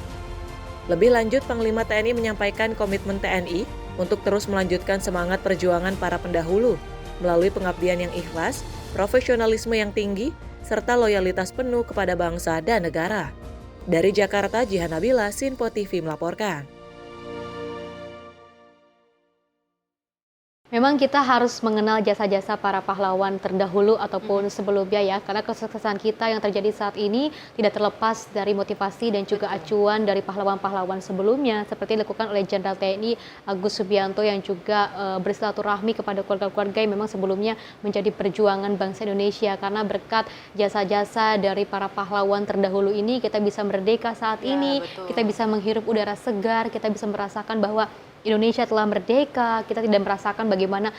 Lebih lanjut, Panglima TNI menyampaikan komitmen TNI untuk terus melanjutkan semangat perjuangan para pendahulu melalui pengabdian yang ikhlas, profesionalisme yang tinggi, serta loyalitas penuh kepada bangsa dan negara. Dari Jakarta, Jihan Nabila, Sinpo TV melaporkan. Memang kita harus mengenal jasa-jasa para pahlawan terdahulu ataupun sebelumnya ya, karena kesuksesan kita yang terjadi saat ini tidak terlepas dari motivasi dan juga acuan dari pahlawan-pahlawan sebelumnya, seperti dilakukan oleh Jenderal TNI Agus Subianto yang juga bersilaturahmi kepada keluarga-keluarga yang memang sebelumnya menjadi perjuangan bangsa Indonesia. Karena berkat jasa-jasa dari para pahlawan terdahulu ini, kita bisa merdeka saat ini, kita bisa menghirup udara segar, kita bisa merasakan bahwa Indonesia telah merdeka, kita tidak merasakan bagaimana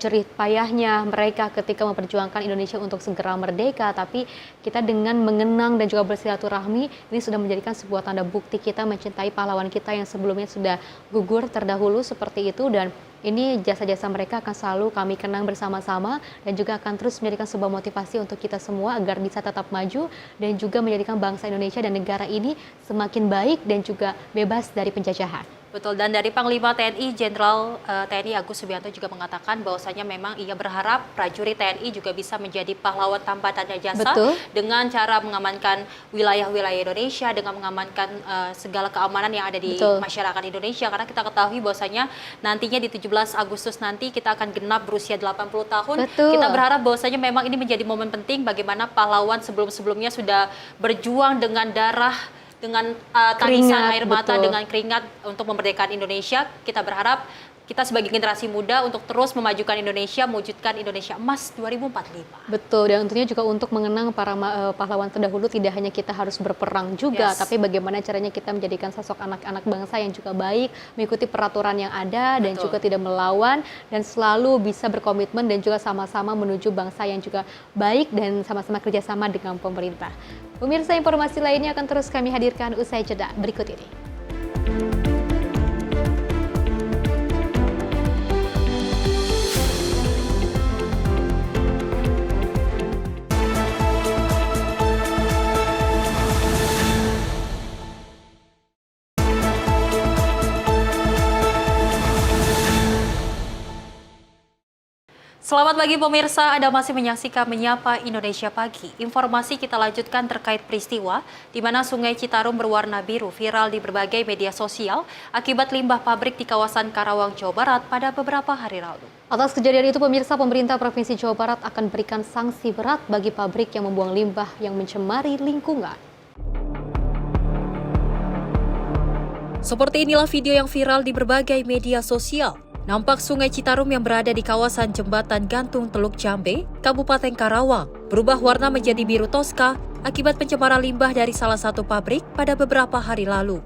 jerih payahnya mereka ketika memperjuangkan Indonesia untuk segera merdeka, tapi kita dengan mengenang dan juga bersilaturahmi, ini sudah menjadikan sebuah tanda bukti kita mencintai pahlawan kita yang sebelumnya sudah gugur terdahulu seperti itu, dan ini jasa-jasa mereka akan selalu kami kenang bersama-sama dan juga akan terus menjadikan sebuah motivasi untuk kita semua agar bisa tetap maju dan juga menjadikan bangsa Indonesia dan negara ini semakin baik dan juga bebas dari penjajahan. Betul, dan dari Panglima TNI Jenderal TNI Agus Subianto juga mengatakan bahwasanya memang ia berharap prajurit TNI juga bisa menjadi pahlawan tanpa tanda jasa. Betul. Dengan cara mengamankan wilayah-wilayah Indonesia, dengan mengamankan segala keamanan yang ada di Betul. masyarakat Indonesia. Karena kita ketahui bahwasanya nantinya di 17 Agustus nanti kita akan genap berusia 80 tahun. Betul. Kita berharap bahwasanya memang ini menjadi momen penting bagaimana pahlawan sebelum-sebelumnya sudah berjuang dengan darah, dengan tangisan Keringat, air mata, betul. dengan keringat untuk memerdekakan Indonesia. Kita berharap kita sebagai generasi muda untuk terus memajukan Indonesia, mewujudkan Indonesia Emas 2045. Betul, dan tentunya juga untuk mengenang para pahlawan terdahulu tidak hanya kita harus berperang juga, Yes. tapi bagaimana caranya kita menjadikan sosok anak-anak bangsa yang juga baik, mengikuti peraturan yang ada dan Betul. juga tidak melawan dan selalu bisa berkomitmen dan juga sama-sama menuju bangsa yang juga baik dan sama-sama kerjasama dengan pemerintah. Pemirsa, informasi lainnya akan terus kami hadirkan usai jeda berikut ini. Selamat pagi pemirsa, Anda masih menyaksikan Menyapa Indonesia Pagi. Informasi kita lanjutkan terkait peristiwa di mana Sungai Citarum berwarna biru viral di berbagai media sosial akibat limbah pabrik di kawasan Karawang, Jawa Barat pada beberapa hari lalu. Atas kejadian itu, pemirsa, pemerintah Provinsi Jawa Barat akan berikan sanksi berat bagi pabrik yang membuang limbah yang mencemari lingkungan. Seperti inilah video yang viral di berbagai media sosial. Nampak Sungai Citarum yang berada di kawasan Jembatan Gantung Teluk Jambe, Kabupaten Karawang, berubah warna menjadi biru toska akibat pencemaran limbah dari salah satu pabrik pada beberapa hari lalu.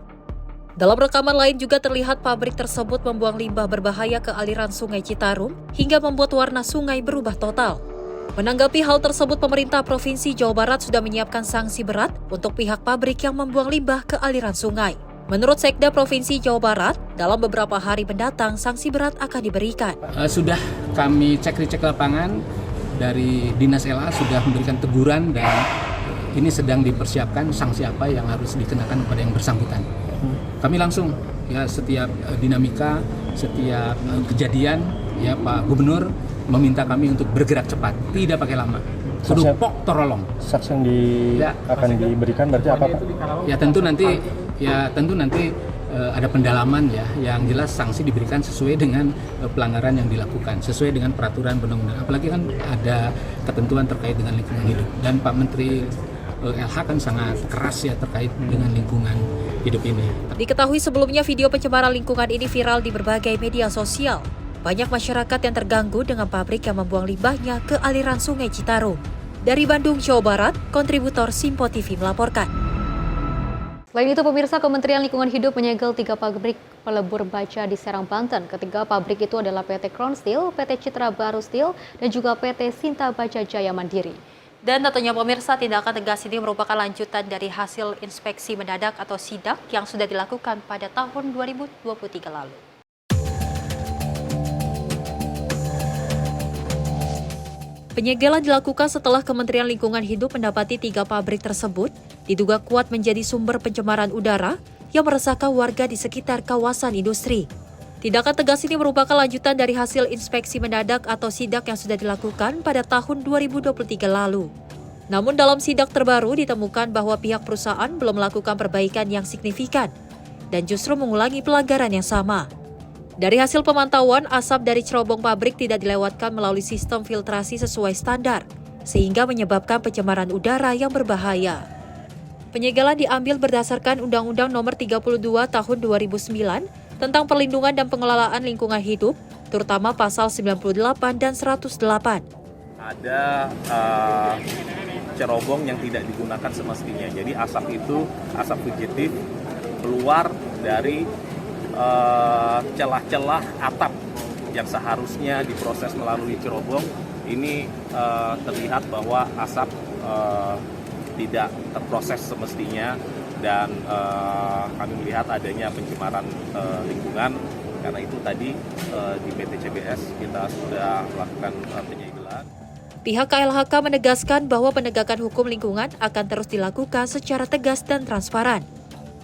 Dalam rekaman lain juga terlihat pabrik tersebut membuang limbah berbahaya ke aliran Sungai Citarum hingga membuat warna sungai berubah total. Menanggapi hal tersebut, pemerintah Provinsi Jawa Barat sudah menyiapkan sanksi berat untuk pihak pabrik yang membuang limbah ke aliran sungai. Menurut Sekda Provinsi Jawa Barat, dalam beberapa hari mendatang sanksi berat akan diberikan. Sudah kami cek lapangan dari Dinas LA sudah memberikan teguran dan ini sedang dipersiapkan sanksi apa yang harus dikenakan kepada yang bersangkutan. Kami langsung ya setiap dinamika, setiap kejadian ya Pak Gubernur meminta kami untuk bergerak cepat, tidak pakai lama. Kudu pok terolong. Sanksi yang akan diberikan berarti apa Pak? Ya tentu nanti ada pendalaman ya, yang jelas sanksi diberikan sesuai dengan pelanggaran yang dilakukan, sesuai dengan peraturan undang-undang. Apalagi kan ada ketentuan terkait dengan lingkungan hidup dan Pak Menteri LH kan sangat keras ya terkait dengan lingkungan hidup ini. Diketahui sebelumnya video pencemaran lingkungan ini viral di berbagai media sosial. Banyak masyarakat yang terganggu dengan pabrik yang membuang limbahnya ke aliran Sungai Citarum. Dari Bandung, Jawa Barat, kontributor Simpo TV melaporkan. Selain itu, pemirsa, Kementerian Lingkungan Hidup menyegel 3 pabrik pelebur baja di Serang, Banten. Ketiga pabrik itu adalah PT Crown Steel, PT Citra Baru Steel, dan juga PT Sinta Baja Jaya Mandiri. Dan tentunya pemirsa, tindakan tegas ini merupakan lanjutan dari hasil inspeksi mendadak atau sidak yang sudah dilakukan pada tahun 2023 lalu. Penyegelan dilakukan setelah Kementerian Lingkungan Hidup mendapati 3 pabrik tersebut diduga kuat menjadi sumber pencemaran udara yang meresahkan warga di sekitar kawasan industri. Tindakan tegas ini merupakan lanjutan dari hasil inspeksi mendadak atau sidak yang sudah dilakukan pada tahun 2023 lalu. Namun dalam sidak terbaru ditemukan bahwa pihak perusahaan belum melakukan perbaikan yang signifikan dan justru mengulangi pelanggaran yang sama. Dari hasil pemantauan, asap dari cerobong pabrik tidak dilewatkan melalui sistem filtrasi sesuai standar, sehingga menyebabkan pencemaran udara yang berbahaya. Penyegelan diambil berdasarkan Undang-Undang Nomor 32 Tahun 2009 tentang perlindungan dan pengelolaan lingkungan hidup, terutama pasal 98 dan 108. Ada cerobong yang tidak digunakan semestinya, jadi asap itu asap fugitif keluar dari celah-celah atap yang seharusnya diproses melalui cerobong. Ini terlihat bahwa asap tidak terproses semestinya dan kami melihat adanya pencemaran lingkungan. Karena itu tadi di PT CBS kita sudah melakukan penyegelan. Pihak KLHK menegaskan bahwa penegakan hukum lingkungan akan terus dilakukan secara tegas dan transparan.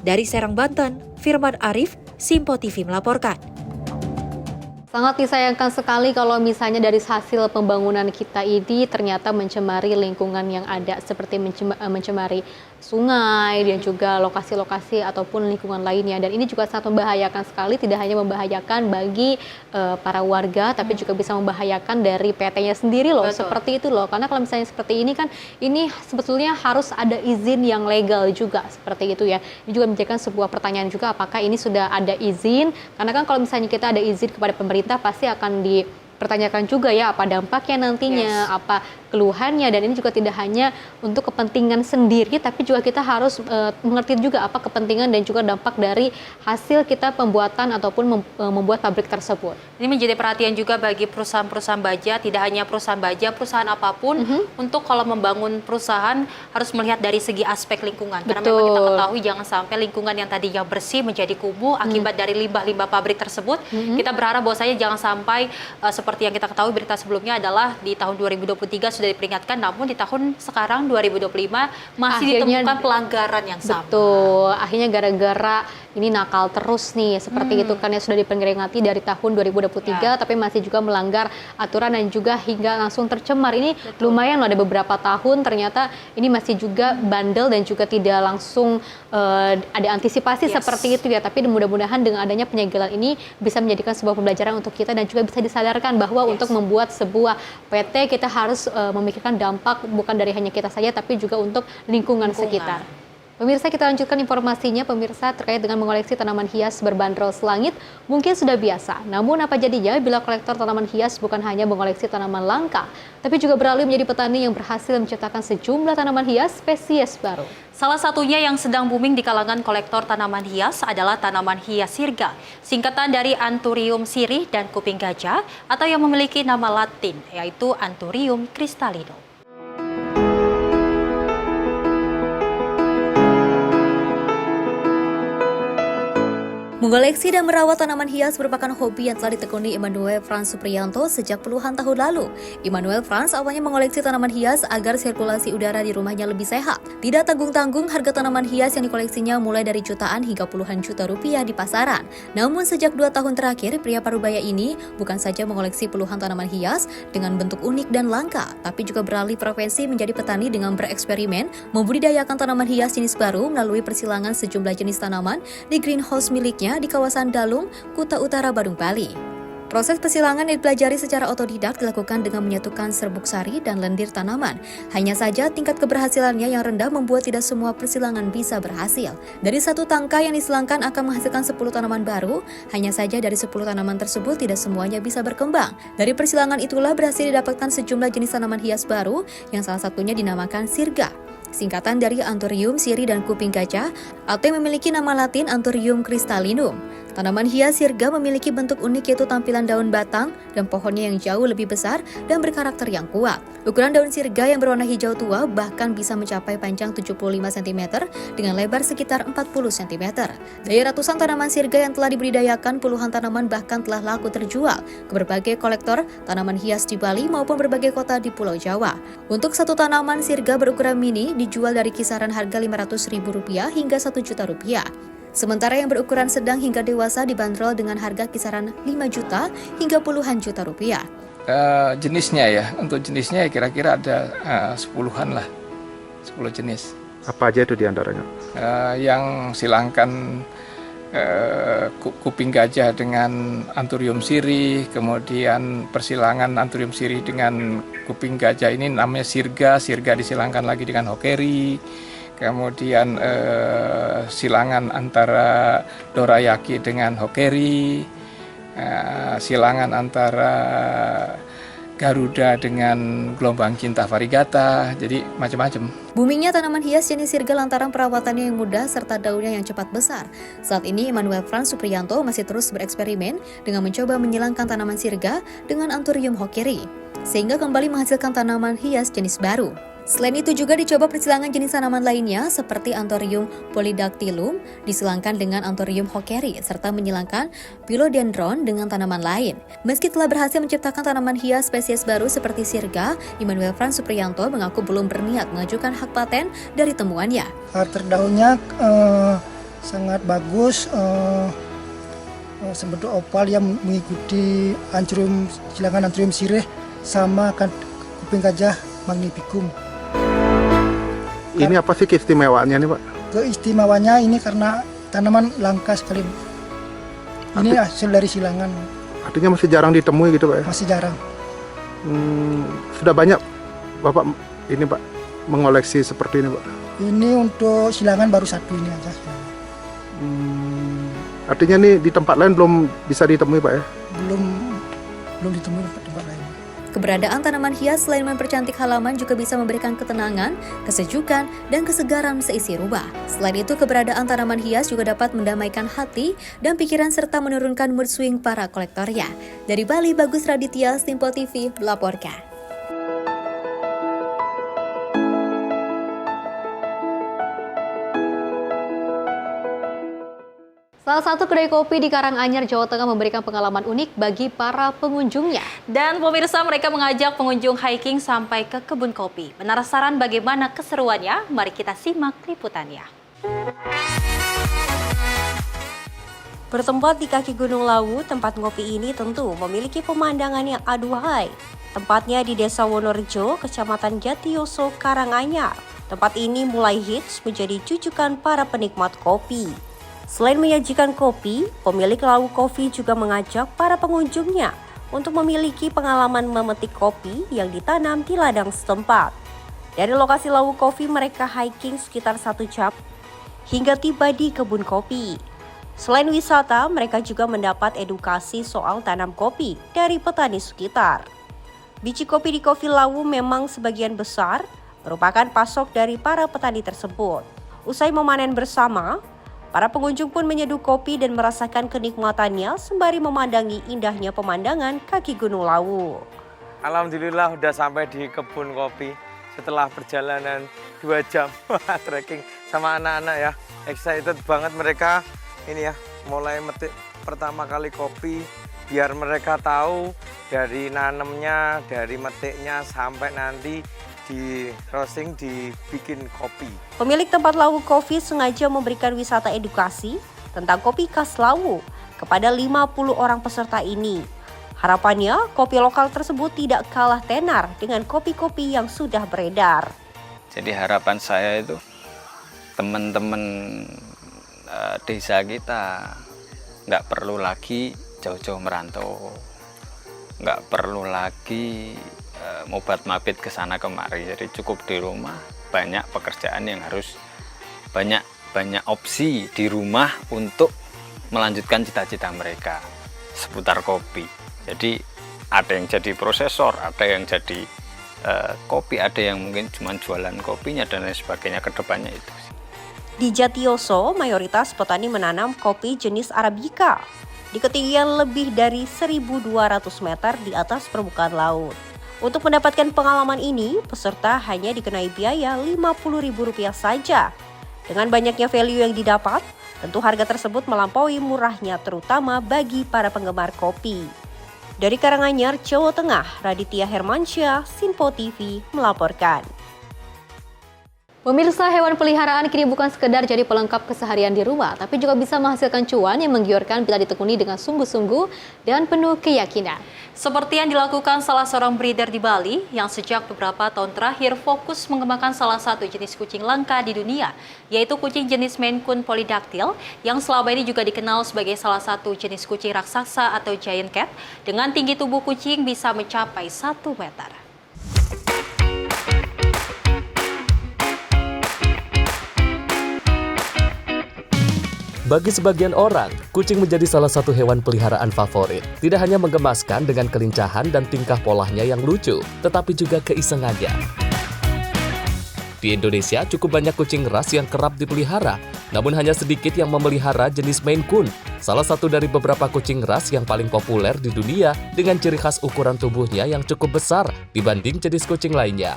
Dari Serang, Banten, Firman Arif, Simpo TV melaporkan. Sangat disayangkan sekali kalau misalnya dari hasil pembangunan kita ini ternyata mencemari lingkungan yang ada, seperti mencemari sungai dan juga lokasi-lokasi ataupun lingkungan lainnya. Dan ini juga sangat membahayakan sekali, tidak hanya membahayakan bagi para warga, tapi juga bisa membahayakan dari PT-nya sendiri loh. Betul. Seperti itu loh, karena kalau misalnya seperti ini kan, ini sebetulnya harus ada izin yang legal juga, seperti itu ya. Ini juga menjadikan sebuah pertanyaan juga, apakah ini sudah ada izin, karena kan kalau misalnya kita ada izin kepada pemerintah, pasti akan dipertanyakan juga ya apa dampaknya nantinya, apa keluhannya, dan ini juga tidak hanya untuk kepentingan sendiri, tapi juga kita harus mengerti juga apa kepentingan dan juga dampak dari hasil kita pembuatan ataupun membuat pabrik tersebut. Ini menjadi perhatian juga bagi perusahaan-perusahaan baja, tidak hanya perusahaan baja, perusahaan apapun, untuk kalau membangun perusahaan harus melihat dari segi aspek lingkungan. Karena memang kita ketahui jangan sampai lingkungan yang tadinya bersih menjadi kumuh akibat dari limbah-limbah pabrik tersebut. Kita berharap bahwasanya jangan sampai seperti yang kita ketahui berita sebelumnya adalah di tahun 2023 sudah diperingatkan, namun di tahun sekarang 2025 masih ditemukan pelanggaran yang sama. Betul, akhirnya gara-gara ini nakal terus nih, seperti itu kan, yang sudah diperingati dari tahun 2023, tapi masih juga melanggar aturan dan juga hingga langsung tercemar. Ini lumayan loh, ada beberapa tahun ternyata ini masih juga bandel dan juga tidak langsung ada antisipasi seperti itu ya. Tapi mudah-mudahan dengan adanya penyegelan ini bisa menjadikan sebuah pembelajaran untuk kita dan juga bisa disadarkan bahwa untuk membuat sebuah PT kita harus memikirkan dampak bukan dari hanya kita saja, tapi juga untuk lingkungan sekitar. Pemirsa, kita lanjutkan informasinya. Pemirsa, terkait dengan mengoleksi tanaman hias berbanderol selangit mungkin sudah biasa. Namun apa jadinya bila kolektor tanaman hias bukan hanya mengoleksi tanaman langka, tapi juga beralih menjadi petani yang berhasil menciptakan sejumlah tanaman hias spesies baru. Salah satunya yang sedang booming di kalangan kolektor tanaman hias adalah tanaman hias sirga, singkatan dari Anthurium sirih dan kuping gajah, atau yang memiliki nama Latin yaitu Anthurium cristallino. Mengoleksi dan merawat tanaman hias merupakan hobi yang telah ditekuni Immanuel Franz Supriyanto sejak puluhan tahun lalu. Immanuel Franz awalnya mengoleksi tanaman hias agar sirkulasi udara di rumahnya lebih sehat. Tidak tanggung-tanggung, harga tanaman hias yang dikoleksinya mulai dari jutaan hingga puluhan juta rupiah di pasaran. Namun sejak 2 tahun terakhir, pria parubaya ini bukan saja mengoleksi puluhan tanaman hias dengan bentuk unik dan langka, tapi juga beralih profesi menjadi petani dengan bereksperimen membudidayakan tanaman hias jenis baru melalui persilangan sejumlah jenis tanaman di greenhouse miliknya di kawasan Dalung, Kuta Utara, Badung, Bali. Proses persilangan yang dipelajari secara otodidak dilakukan dengan menyatukan serbuk sari dan lendir tanaman. Hanya saja tingkat keberhasilannya yang rendah membuat tidak semua persilangan bisa berhasil. Dari satu tangkai yang disilangkan akan menghasilkan 10 tanaman baru, hanya saja dari 10 tanaman tersebut tidak semuanya bisa berkembang. Dari persilangan itulah berhasil didapatkan sejumlah jenis tanaman hias baru yang salah satunya dinamakan sirga, singkatan dari Anthurium sirih dan kuping gajah, atau yang memiliki nama Latin Anthurium cristallino. Tanaman hias sirga memiliki bentuk unik, yaitu tampilan daun batang dan pohonnya yang jauh lebih besar dan berkarakter yang kuat. Ukuran daun sirga yang berwarna hijau tua bahkan bisa mencapai panjang 75 cm dengan lebar sekitar 40 cm. Dari ratusan tanaman sirga yang telah dibudidayakan, puluhan tanaman bahkan telah laku terjual ke berbagai kolektor tanaman hias di Bali maupun berbagai kota di Pulau Jawa. Untuk satu tanaman sirga berukuran mini dijual dari kisaran harga Rp500.000 hingga Rp1.000.000. Sementara yang berukuran sedang hingga dewasa dibanderol dengan harga kisaran 5 juta hingga puluhan juta rupiah. Jenisnya ya, untuk jenisnya ya kira-kira ada 10-an lah, 10 jenis. Apa aja itu diantaranya? Yang silangkan kuping gajah dengan Anthurium sirih, kemudian persilangan Anthurium sirih dengan kuping gajah ini namanya sirga disilangkan lagi dengan hokeri. Kemudian silangan antara dorayaki dengan hokeri, silangan antara Garuda dengan gelombang cinta variegata, jadi macam-macam. Boomingnya tanaman hias jenis sirga lantaran perawatannya yang mudah serta daunnya yang cepat besar. Saat ini Immanuel Franz Supriyanto masih terus bereksperimen dengan mencoba menyilangkan tanaman sirga dengan Anthurium hokeri, sehingga kembali menghasilkan tanaman hias jenis baru. Selain itu juga dicoba persilangan jenis tanaman lainnya seperti Anthurium polydactylum disilangkan dengan Anthurium hokeri serta menyilangkan Philodendron dengan tanaman lain. Meski telah berhasil menciptakan tanaman hias spesies baru seperti sirga, Immanuel Franz Supriyanto mengaku belum berniat mengajukan hak paten dari temuannya. Karakter daunnya sangat bagus, sebentuk opal yang mengikuti silangan Anthurium sirih sama kuping gajah magnificum. Ini apa sih keistimewaannya nih Pak? Keistimewaannya ini karena tanaman langka sekali. Ini hasil dari silangan. Artinya masih jarang ditemui gitu Pak ya? Masih jarang. Sudah banyak Bapak ini Pak mengoleksi seperti ini Pak? Ini untuk silangan baru satu ini aja. Artinya nih di tempat lain belum bisa ditemui Pak ya? Belum ditemui di tempat lain. Keberadaan tanaman hias selain mempercantik halaman juga bisa memberikan ketenangan, kesejukan, dan kesegaran seisi rumah. Selain itu, keberadaan tanaman hias juga dapat mendamaikan hati dan pikiran serta menurunkan mood swing para kolektornya. Dari Bali, Bagus Raditya, Simpo TV melaporkan. Salah satu kedai kopi di Karanganyar, Jawa Tengah memberikan pengalaman unik bagi para pengunjungnya. Dan pemirsa, mereka mengajak pengunjung hiking sampai ke kebun kopi. Penasaran bagaimana keseruannya? Mari kita simak liputannya. Bertempat di kaki Gunung Lawu, tempat ngopi ini tentu memiliki pemandangan yang aduhai. Tempatnya di Desa Wonorejo, Kecamatan Jatiyoso, Karanganyar. Tempat ini mulai hits menjadi jujukan para penikmat kopi. Selain menyajikan kopi, pemilik Lawu Coffee juga mengajak para pengunjungnya untuk memiliki pengalaman memetik kopi yang ditanam di ladang setempat. Dari lokasi Lawu Coffee, mereka hiking sekitar 1 jam hingga tiba di kebun kopi. Selain wisata, mereka juga mendapat edukasi soal tanam kopi dari petani sekitar. Biji kopi di Kopi Lawu memang sebagian besar merupakan pasok dari para petani tersebut. Usai memanen bersama, para pengunjung pun menyeduh kopi dan merasakan kenikmatannya sembari memandangi indahnya pemandangan kaki Gunung Lawu. Alhamdulillah udah sampai di kebun kopi setelah perjalanan 2 jam trekking sama anak-anak ya. Excited banget mereka ini ya, mulai metik pertama kali kopi biar mereka tahu dari nanemnya, dari metiknya sampai nanti di roasting, dibikin kopi. Pemilik tempat Lawu Coffee sengaja memberikan wisata edukasi tentang kopi khas Lawu kepada 50 orang peserta ini. Harapannya, kopi lokal tersebut tidak kalah tenar dengan kopi-kopi yang sudah beredar. Jadi harapan saya itu teman-teman desa kita nggak perlu lagi jauh-jauh merantau, nggak perlu lagi mobat-mabit ke sana kemari, jadi cukup di rumah. Banyak pekerjaan yang harus banyak opsi di rumah untuk melanjutkan cita-cita mereka seputar kopi. Jadi ada yang jadi prosesor, ada yang jadi kopi, ada yang mungkin cuma jualan kopinya dan lain sebagainya ke depannya itu. Di Jatiyoso, mayoritas petani menanam kopi jenis Arabica di ketinggian lebih dari 1.200 meter di atas permukaan laut. Untuk mendapatkan pengalaman ini, peserta hanya dikenai biaya Rp50.000 saja. Dengan banyaknya value yang didapat, tentu harga tersebut melampaui murahnya terutama bagi para penggemar kopi. Dari Karanganyar, Jawa Tengah, Raditya Hermansyah, Simpo TV melaporkan. Pemirsa, hewan peliharaan kini bukan sekedar jadi pelengkap keseharian di rumah, tapi juga bisa menghasilkan cuan yang menggiurkan bila ditekuni dengan sungguh-sungguh dan penuh keyakinan. Seperti yang dilakukan salah seorang breeder di Bali yang sejak beberapa tahun terakhir fokus mengembangkan salah satu jenis kucing langka di dunia, yaitu kucing jenis Maine Coon polydactyl yang selama ini juga dikenal sebagai salah satu jenis kucing raksasa atau giant cat dengan tinggi tubuh kucing bisa mencapai 1 meter. Bagi sebagian orang, kucing menjadi salah satu hewan peliharaan favorit. Tidak hanya menggemaskan dengan kelincahan dan tingkah polahnya yang lucu, tetapi juga keisengannya. Di Indonesia cukup banyak kucing ras yang kerap dipelihara, namun hanya sedikit yang memelihara jenis Maine Coon, salah satu dari beberapa kucing ras yang paling populer di dunia dengan ciri khas ukuran tubuhnya yang cukup besar dibanding jenis kucing lainnya.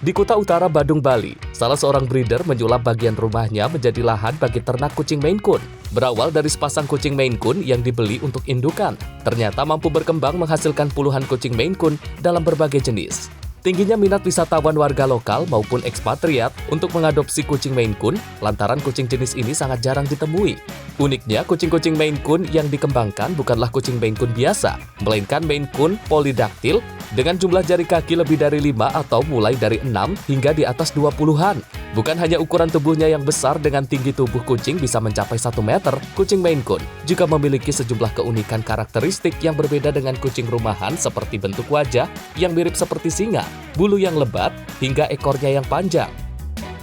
Di Kuta Utara, Badung, Bali, salah seorang breeder menyulap bagian rumahnya menjadi lahan bagi ternak kucing Maine Coon. Berawal dari sepasang kucing Maine Coon yang dibeli untuk indukan, ternyata mampu berkembang menghasilkan puluhan kucing Maine Coon dalam berbagai jenis. Tingginya minat wisatawan warga lokal maupun ekspatriat untuk mengadopsi kucing Maine Coon lantaran kucing jenis ini sangat jarang ditemui. Uniknya, kucing-kucing Maine Coon yang dikembangkan bukanlah kucing Maine Coon biasa, melainkan Maine Coon polydactyl dengan jumlah jari kaki lebih dari 5 atau mulai dari 6 hingga di atas 20-an. Bukan hanya ukuran tubuhnya yang besar dengan tinggi tubuh kucing bisa mencapai 1 meter, kucing Maine Coon juga memiliki sejumlah keunikan karakteristik yang berbeda dengan kucing rumahan seperti bentuk wajah yang mirip seperti singa, bulu yang lebat, hingga ekornya yang panjang.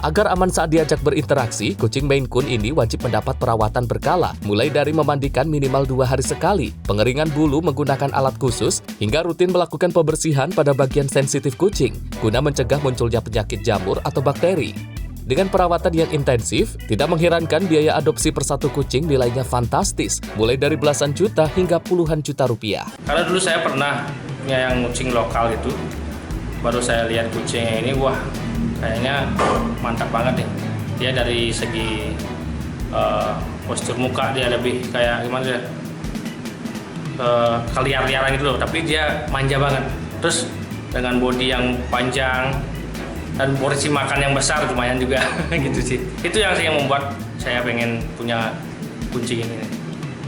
Agar aman saat diajak berinteraksi, kucing Maine Coon ini wajib mendapat perawatan berkala, mulai dari memandikan minimal 2 hari sekali, pengeringan bulu menggunakan alat khusus, hingga rutin melakukan pembersihan pada bagian sensitif kucing, guna mencegah munculnya penyakit jamur atau bakteri. Dengan perawatan yang intensif, tidak mengherankan biaya adopsi per satu kucing nilainya fantastis, mulai dari belasan juta hingga puluhan juta rupiah. Karena dulu saya pernah punya yang kucing lokal itu, baru saya lihat kucingnya ini, wah kayaknya mantap banget nih. Dia dari segi postur muka dia lebih kayak gimana ya, keliar-liaran gitu loh, tapi dia manja banget. Terus dengan bodi yang panjang dan porsi makan yang besar lumayan juga gitu sih. Itu yang membuat saya pengen punya kucing ini.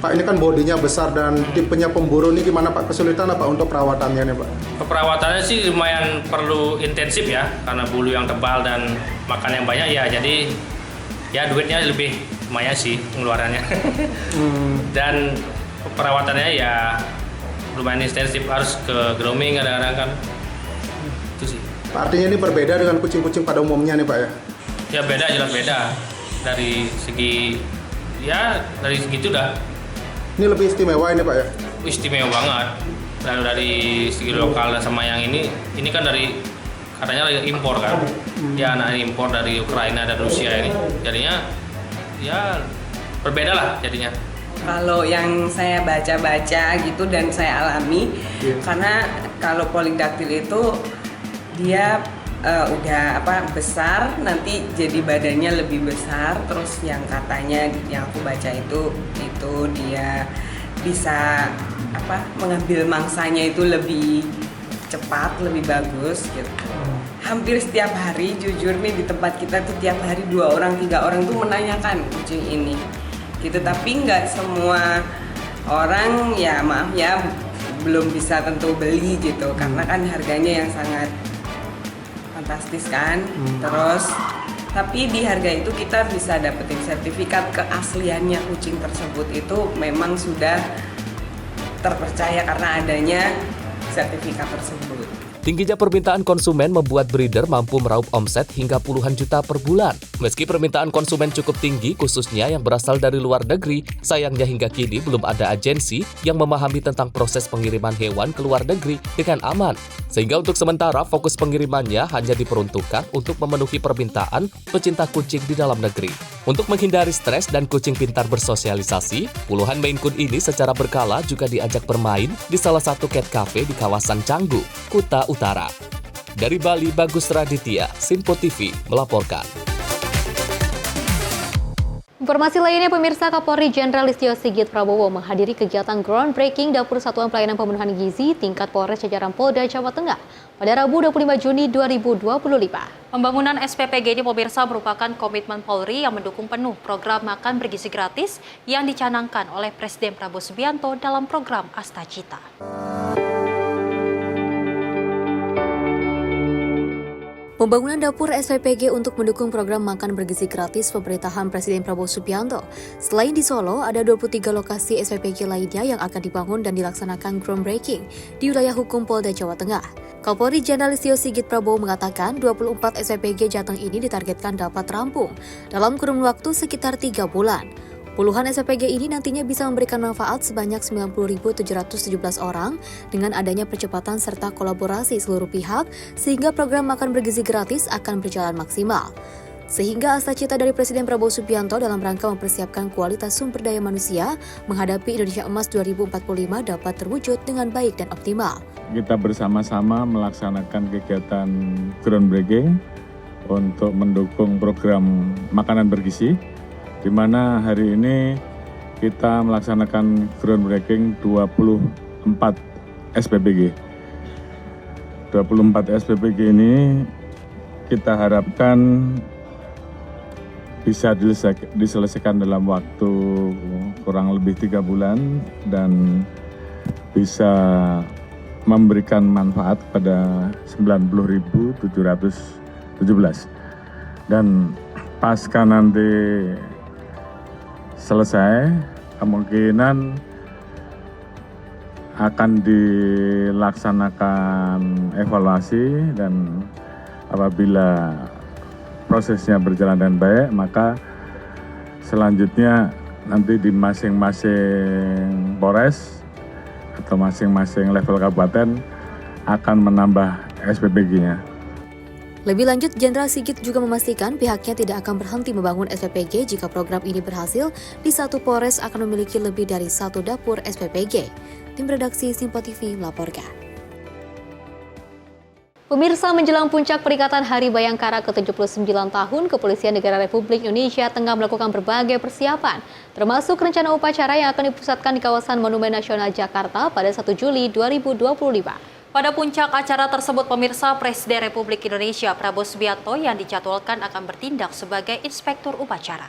Pak, ini kan bodinya besar dan tipenya pemburu ini gimana Pak? Kesulitan apa untuk perawatannya nih Pak? Perawatannya sih lumayan perlu intensif ya, karena bulu yang tebal dan makan yang banyak ya, jadi ya duitnya lebih lumayan sih pengeluarannya. Dan perawatannya ya lumayan intensif, harus ke grooming kadang-kadang kan. Itu sih. Pak, artinya ini berbeda dengan kucing-kucing pada umumnya nih Pak ya? Ya beda, jelas beda. Dari segi itu dah. Ini lebih istimewa ini Pak ya? Istimewa banget. Lalu dari segi lokal sama yang ini kan dari katanya impor kan. Ya anak impor dari Ukraina dan Rusia ini. Jadinya ya berbeda lah jadinya. Kalau yang saya baca-baca gitu dan saya alami, karena kalau polydactyl itu dia udah besar, nanti jadi badannya lebih besar. Terus yang katanya yang aku baca itu dia bisa mengambil mangsanya itu lebih cepat, lebih bagus gitu. Hampir setiap hari, jujur nih di tempat kita tuh tiap hari 2 orang 3 orang tuh menanyakan kucing ini gitu. Tapi nggak semua orang, ya maaf ya, belum bisa tentu beli gitu, karena kan harganya yang sangat fantastis kan. Terus tapi di harga itu kita bisa dapetin sertifikat keasliannya kucing tersebut, itu memang sudah terpercaya karena adanya sertifikat tersebut. Tingginya permintaan konsumen membuat breeder mampu meraup omset hingga puluhan juta per bulan. Meski permintaan konsumen cukup tinggi, khususnya yang berasal dari luar negeri, sayangnya hingga kini belum ada agensi yang memahami tentang proses pengiriman hewan ke luar negeri dengan aman. Sehingga untuk sementara fokus pengirimannya hanya diperuntukkan untuk memenuhi permintaan pecinta kucing di dalam negeri. Untuk menghindari stres dan kucing pintar bersosialisasi, puluhan Maine Coon ini secara berkala juga diajak bermain di salah satu cat cafe di kawasan Canggu, Kuta Utara. Dari Bali, Bagus Raditya, Simpo TV melaporkan. Informasi lainnya, pemirsa, Kapolri Jenderal Listio Sigit Prabowo menghadiri kegiatan groundbreaking Dapur Satuan Pelayanan Pemenuhan Gizi tingkat Polres jajaran Polda Jawa Tengah pada Rabu 25 Juni 2025. Pembangunan SPPG ini, pemirsa, merupakan komitmen Polri yang mendukung penuh program makan bergizi gratis yang dicanangkan oleh Presiden Prabowo Subianto dalam program Astacita. Pembangunan dapur SPPG untuk mendukung program makan bergizi gratis pemerintahan Presiden Prabowo Subianto. Selain di Solo, ada 23 lokasi SPPG lainnya yang akan dibangun dan dilaksanakan groundbreaking di wilayah hukum Polda Jawa Tengah. Kapolri Jenderal Listio Sigit Prabowo mengatakan 24 SPPG Jateng ini ditargetkan dapat rampung dalam kurun waktu sekitar 3 bulan. Puluhan SPPG ini nantinya bisa memberikan manfaat sebanyak 90.717 orang dengan adanya percepatan serta kolaborasi seluruh pihak sehingga program makan bergizi gratis akan berjalan maksimal. Sehingga Astacita dari Presiden Prabowo Subianto dalam rangka mempersiapkan kualitas sumber daya manusia menghadapi Indonesia Emas 2045 dapat terwujud dengan baik dan optimal. Kita bersama-sama melaksanakan kegiatan groundbreaking untuk mendukung program makanan bergizi, di mana hari ini kita melaksanakan groundbreaking 24 SPPG. 24 SPPG ini kita harapkan bisa diselesaikan dalam waktu kurang lebih 3 bulan dan bisa memberikan manfaat pada 90.717. Dan pasca nanti selesai, kemungkinan akan dilaksanakan evaluasi, dan apabila prosesnya berjalan dengan baik, maka selanjutnya nanti di masing-masing Polres atau masing-masing level kabupaten akan menambah SPPG-nya. Lebih lanjut, Jenderal Sigit juga memastikan pihaknya tidak akan berhenti membangun SPPG jika program ini berhasil. Di satu Polres akan memiliki lebih dari 1 dapur SPPG. Tim redaksi Simpo TV melaporkan. Pemirsa, menjelang puncak peringatan Hari Bayangkara ke-79 tahun, Kepolisian Negara Republik Indonesia tengah melakukan berbagai persiapan, termasuk rencana upacara yang akan dipusatkan di kawasan Monumen Nasional Jakarta pada 1 Juli 2025. Pada puncak acara tersebut, pemirsa, Presiden Republik Indonesia Prabowo Subianto yang dijadwalkan akan bertindak sebagai inspektur upacara.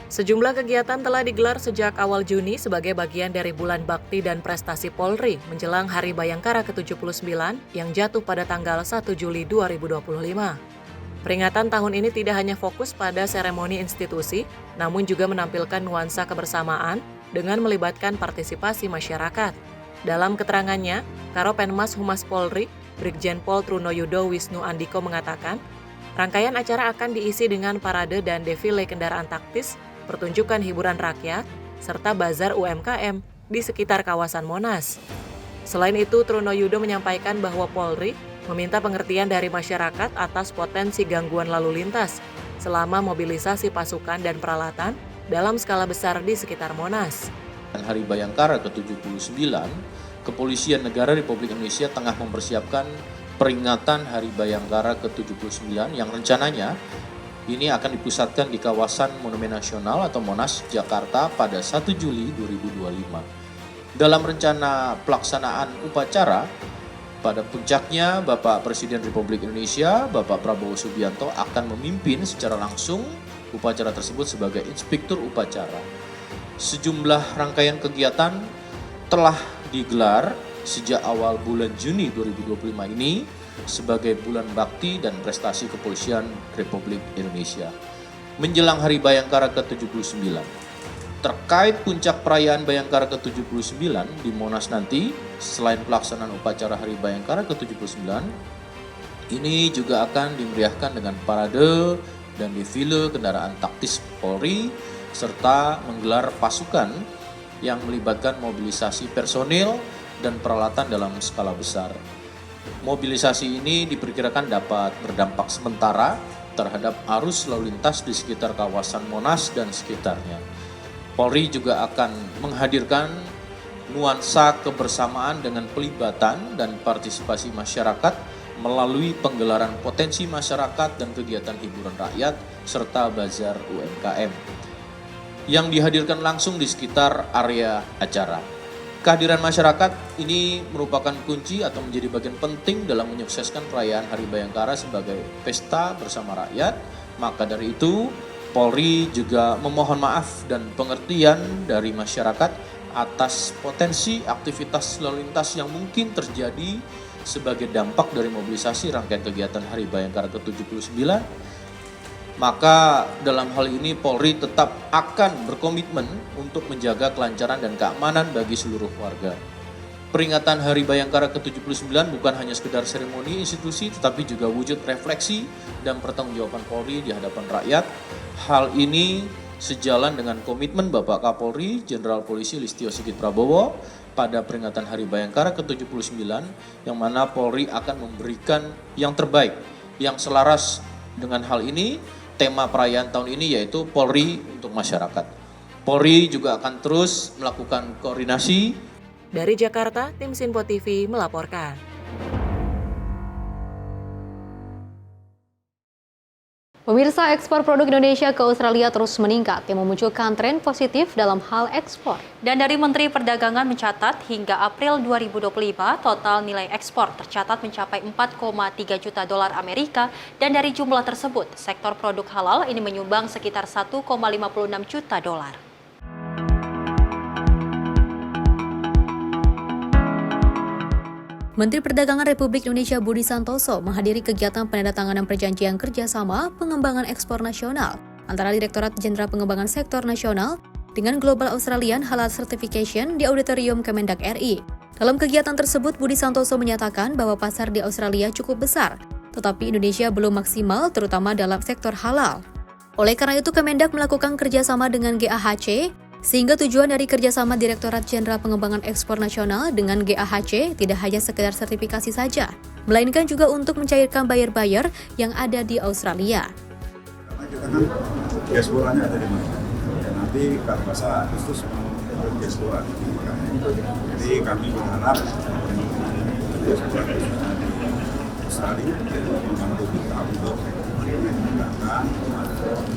Sejumlah kegiatan telah digelar sejak awal Juni sebagai bagian dari Bulan Bakti dan Prestasi Polri menjelang Hari Bayangkara ke-79 yang jatuh pada tanggal 1 Juli 2025. Peringatan tahun ini tidak hanya fokus pada seremoni institusi, namun juga menampilkan nuansa kebersamaan dengan melibatkan partisipasi masyarakat. Dalam keterangannya, Karopenmas Humas Polri, Brigjen Pol Trunoyudo Wisnu Andiko mengatakan, rangkaian acara akan diisi dengan parade dan defile kendaraan taktis, pertunjukan hiburan rakyat, serta bazar UMKM di sekitar kawasan Monas. Selain itu, Trunoyudo menyampaikan bahwa Polri meminta pengertian dari masyarakat atas potensi gangguan lalu lintas selama mobilisasi pasukan dan peralatan dalam skala besar di sekitar Monas. Hari Bayangkara ke-79, Kepolisian Negara Republik Indonesia tengah mempersiapkan peringatan Hari Bayangkara ke-79 yang rencananya ini akan dipusatkan di kawasan Monumen Nasional atau Monas, Jakarta pada 1 Juli 2025. Dalam rencana pelaksanaan upacara, pada puncaknya Bapak Presiden Republik Indonesia, Bapak Prabowo Subianto akan memimpin secara langsung upacara tersebut sebagai inspektur upacara. Sejumlah rangkaian kegiatan telah digelar sejak awal bulan Juni 2025 ini sebagai Bulan Bakti dan Prestasi Kepolisian Republik Indonesia. Menjelang Hari Bayangkara ke-79, terkait puncak perayaan Bayangkara ke-79 di Monas nanti, selain pelaksanaan upacara Hari Bayangkara ke-79, ini juga akan dimeriahkan dengan parade dan defile kendaraan taktis Polri, serta menggelar pasukan yang melibatkan mobilisasi personil dan peralatan dalam skala besar. Mobilisasi ini diperkirakan dapat berdampak sementara terhadap arus lalu lintas di sekitar kawasan Monas dan sekitarnya. Polri juga akan menghadirkan nuansa kebersamaan dengan pelibatan dan partisipasi masyarakat melalui penggelaran potensi masyarakat dan kegiatan hiburan rakyat serta bazar UMKM yang dihadirkan langsung di sekitar area acara. Kehadiran masyarakat ini merupakan kunci atau menjadi bagian penting dalam menyukseskan perayaan Hari Bayangkara sebagai pesta bersama rakyat. Maka dari itu, Polri juga memohon maaf dan pengertian dari masyarakat atas potensi aktivitas lalu lintas yang mungkin terjadi sebagai dampak dari mobilisasi rangkaian kegiatan Hari Bayangkara ke-79. Maka dalam hal ini Polri tetap akan berkomitmen untuk menjaga kelancaran dan keamanan bagi seluruh warga. Peringatan Hari Bayangkara ke-79 bukan hanya sekedar seremoni institusi, tetapi juga wujud refleksi dan pertanggungjawaban Polri di hadapan rakyat. Hal ini sejalan dengan komitmen Bapak Kapolri Jenderal Polisi Listio Sigit Prabowo pada peringatan Hari Bayangkara ke-79, yang mana Polri akan memberikan yang terbaik, yang selaras dengan hal ini. Tema perayaan tahun ini yaitu Polri untuk masyarakat. Polri juga akan terus melakukan koordinasi. Dari Jakarta, tim Simpo TV melaporkan. Pemirsa, ekspor produk Indonesia ke Australia terus meningkat yang memunculkan tren positif dalam hal ekspor. Dan dari Menteri Perdagangan mencatat hingga April 2025 total nilai ekspor tercatat mencapai 4,3 juta dolar Amerika dan dari jumlah tersebut sektor produk halal ini menyumbang sekitar 1,56 juta dolar. Menteri Perdagangan Republik Indonesia Budi Santoso menghadiri kegiatan penandatanganan perjanjian kerjasama pengembangan ekspor nasional antara Direktorat Jenderal Pengembangan Sektor Nasional dengan Global Australian Halal Certification di Auditorium Kemendak RI. Dalam kegiatan tersebut, Budi Santoso menyatakan bahwa pasar di Australia cukup besar, tetapi Indonesia belum maksimal terutama dalam sektor halal. Oleh karena itu, Kemendak melakukan kerjasama dengan GAHC, sehingga tujuan dari kerjasama Direktorat Jenderal Pengembangan Ekspor Nasional dengan GAHC tidak hanya sekedar sertifikasi saja, melainkan juga untuk mencairkan buyer-buyer yang ada di Australia. Karena kita kan diasporanya ada di mana? Ya, nanti kalau masa Agustus mau diaspora. Jadi kami berharap diaspora di Australia membantu kita untuk menggunakan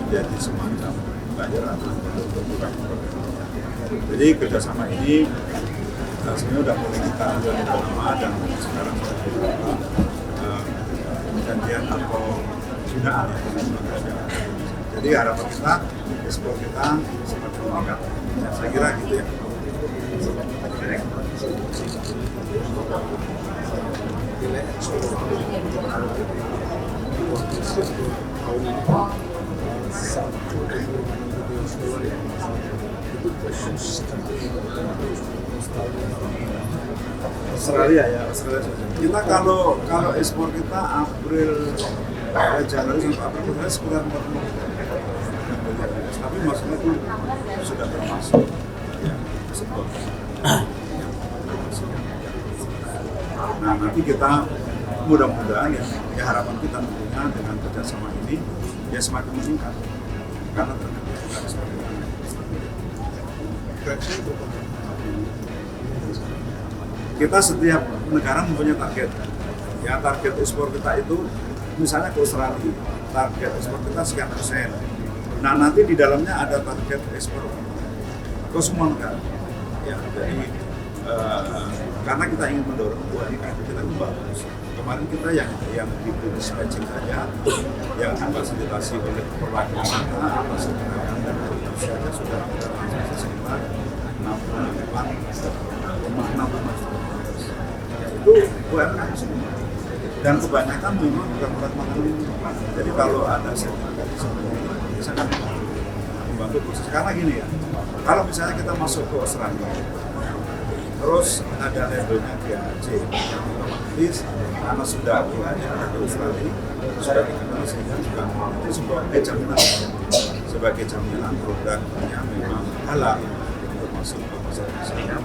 menjadi semacam pelajaran untuk jadi kerjasama ini sebenarnya sudah mulai kita jalani lama dan sekarang sudah beberapa perjanjian atau binaan ya. Jadi harapan kita ekspor kita semakin meningkat. Ya, saya kira gitu ya. Australia ya, Australia. Kita kalau ekspor kita April Januari sampai April sekitar 40. Tapi maksudnya itu sudah termasuk ya, ekspor. Nah, nanti kita mudah-mudahan ya harapan kita tentunya dengan kerjasama ini ya semakin meningkat karena ternyata ekspor kita. Kita setiap negara mempunyai target. Ya, target ekspor kita itu misalnya ke Australia, target ekspor kita sekian persen. Nah, nanti di dalamnya ada target ekspor ke semua negara. Ya, jadi karena kita ingin mendorong UMKM kita bagus. Kemarin kita yang di dispatching saja, yang difasilitasi oleh perwakilan atas keterangan dan saja sudah sekitar 68,65 itu UMKM semua. Dan kebanyakan memang bukan produk makanan. Jadi kalau ada sertifikasi seperti ini, bisa kami membantu proses. Karena gini ya, kalau misalnya kita masuk ke Australia, terus ada labelnya GAHC, otomatis karena sudah ada di Australia, sudah dikenal sehingga juga itu sebagai sebagai jaminan produknya memang halal untuk masuk ke pasar Australia.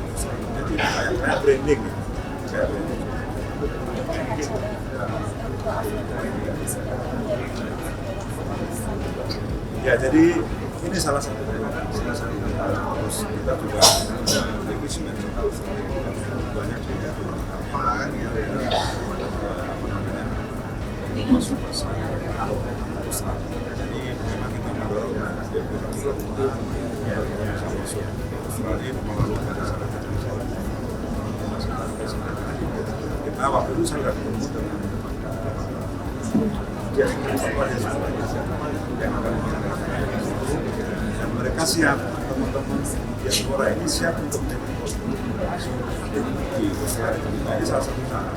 Jadi kayak branding ya, kayak branding. Ya, jadi ini salah satu terus kita juga legislamen banyak juga masuk pasar jadi memang kita mendorong masuk Australia melalui kita waktu itu saya sudah bertemu dengan dan mereka siap, teman-teman diaspora ini siap untuk menjadi di Australia. Ini salah satu cara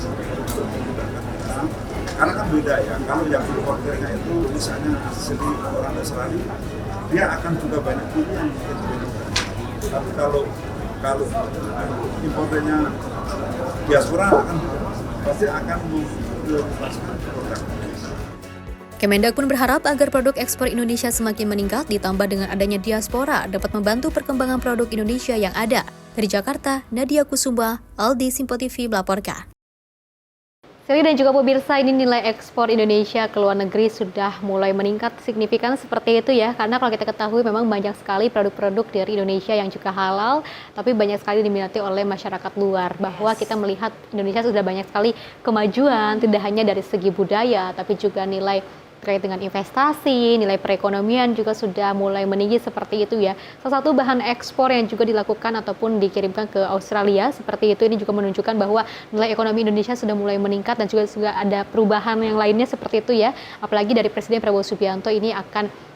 karena kan beda ya, kalau yang importernya itu misalnya asli orang Australia, dia akan juga banyak pilihan. Tapi kalau importernya diaspora pasti akan memprioritaskan produk. Kemendak pun berharap agar produk ekspor Indonesia semakin meningkat ditambah dengan adanya diaspora dapat membantu perkembangan produk Indonesia yang ada. Dari Jakarta, Nadia Kusuma, Aldi Simpo TV melaporkan. Seri dan juga pemirsa, ini nilai ekspor Indonesia ke luar negeri sudah mulai meningkat signifikan seperti itu ya. Karena kalau kita ketahui memang banyak sekali produk-produk dari Indonesia yang juga halal, tapi banyak sekali diminati oleh masyarakat luar. Bahwa kita melihat Indonesia sudah banyak sekali kemajuan, tidak hanya dari segi budaya, tapi juga nilai terkait dengan investasi, nilai perekonomian juga sudah mulai meninggi seperti itu ya. Salah satu bahan ekspor yang juga dilakukan ataupun dikirimkan ke Australia seperti itu, ini juga menunjukkan bahwa nilai ekonomi Indonesia sudah mulai meningkat dan juga ada perubahan yang lainnya seperti itu ya. Apalagi dari Presiden Prabowo Subianto ini akan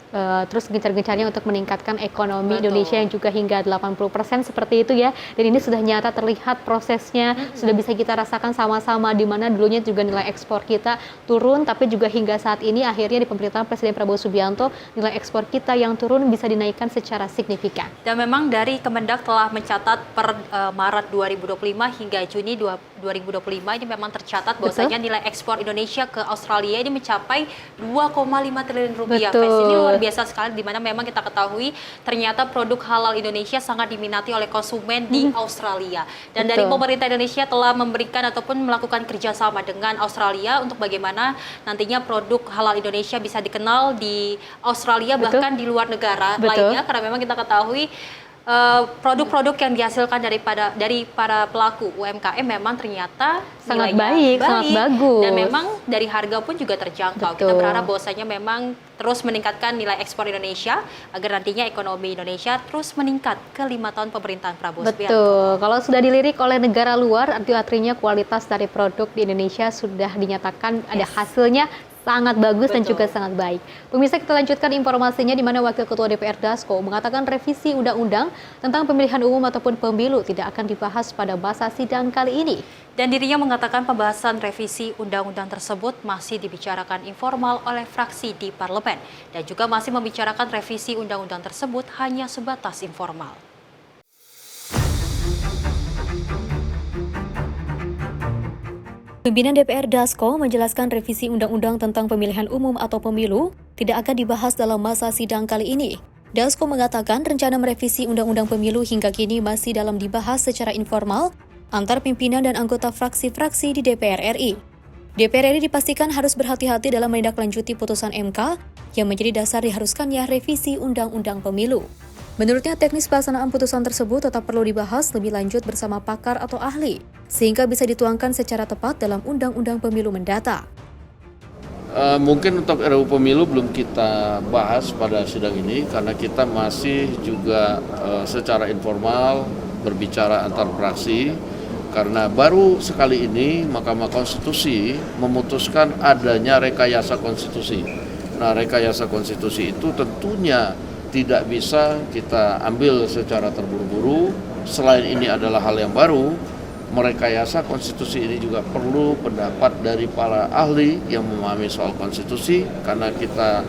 terus gencar-gencarnya untuk meningkatkan ekonomi Indonesia yang juga hingga 80% seperti itu ya. Dan ini sudah nyata terlihat prosesnya, sudah bisa kita rasakan sama-sama, di mana dulunya juga nilai ekspor kita turun, tapi juga hingga saat ini akhirnya di pemerintahan Presiden Prabowo Subianto nilai ekspor kita yang turun bisa dinaikkan secara signifikan. Dan memang dari Kemendak telah mencatat per Maret 2025 hingga Juni 2025 ini memang tercatat bahwasanya nilai ekspor Indonesia ke Australia ini mencapai 2,5 triliun rupiah. Ini luar biasa sekali, di mana memang kita ketahui ternyata produk halal Indonesia sangat diminati oleh konsumen di Australia. Dan dari pemerintah Indonesia telah memberikan ataupun melakukan kerjasama dengan Australia untuk bagaimana nantinya produk halal Indonesia bisa dikenal di Australia bahkan di luar negara lainnya, karena memang kita ketahui produk-produk yang dihasilkan dari para pelaku UMKM memang ternyata sangat baik, sangat bagus, dan memang dari harga pun juga terjangkau. Kita berharap bahwasanya memang terus meningkatkan nilai ekspor Indonesia agar nantinya ekonomi Indonesia terus meningkat ke 5 tahun pemerintahan Prabowo Subianto. Betul, kalau sudah dilirik oleh negara luar, artinya kualitas dari produk di Indonesia sudah dinyatakan ada hasilnya sangat bagus dan juga sangat baik. Pemirsa, kita lanjutkan informasinya di mana Wakil Ketua DPR Dasko mengatakan revisi undang-undang tentang pemilihan umum ataupun pemilu tidak akan dibahas pada masa sidang kali ini. Dan dirinya mengatakan pembahasan revisi undang-undang tersebut masih dibicarakan informal oleh fraksi di parlemen dan juga masih membicarakan revisi undang-undang tersebut hanya sebatas informal. Pimpinan DPR Dasko menjelaskan revisi Undang-Undang tentang Pemilihan Umum atau Pemilu tidak akan dibahas dalam masa sidang kali ini. Dasko mengatakan rencana merevisi Undang-Undang Pemilu hingga kini masih dalam dibahas secara informal antar pimpinan dan anggota fraksi-fraksi di DPR RI. DPR RI dipastikan harus berhati-hati dalam menindaklanjuti putusan MK yang menjadi dasar diharuskannya revisi Undang-Undang Pemilu. Menurutnya, teknis pelaksanaan putusan tersebut tetap perlu dibahas lebih lanjut bersama pakar atau ahli, sehingga bisa dituangkan secara tepat dalam Undang-Undang Pemilu mendatang. Mungkin untuk RUU Pemilu belum kita bahas pada sidang ini, karena kita masih juga secara informal berbicara antar fraksi, karena baru sekali ini Mahkamah Konstitusi memutuskan adanya rekayasa konstitusi. Nah, rekayasa konstitusi itu tentunya tidak bisa kita ambil secara terburu-buru. Selain ini adalah hal yang baru, merekayasa konstitusi ini juga perlu pendapat dari para ahli yang memahami soal konstitusi, karena kita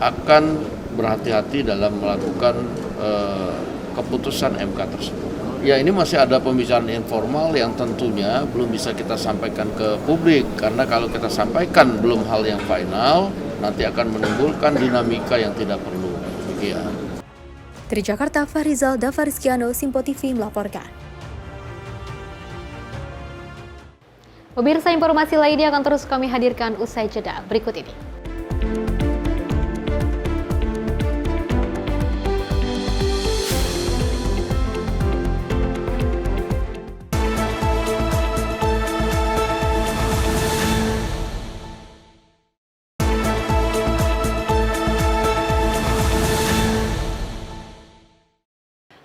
akan berhati-hati dalam melakukan keputusan MK tersebut. Ya, ini masih ada pembicaraan informal yang tentunya belum bisa kita sampaikan ke publik, karena kalau kita sampaikan belum hal yang final, nanti akan menimbulkan dinamika yang tidak perlu. Ya. Dari Jakarta, Farizal Davarizkiano, Simpo TV melaporkan. Pemirsa, informasi lainnya akan terus kami hadirkan usai jeda berikut ini.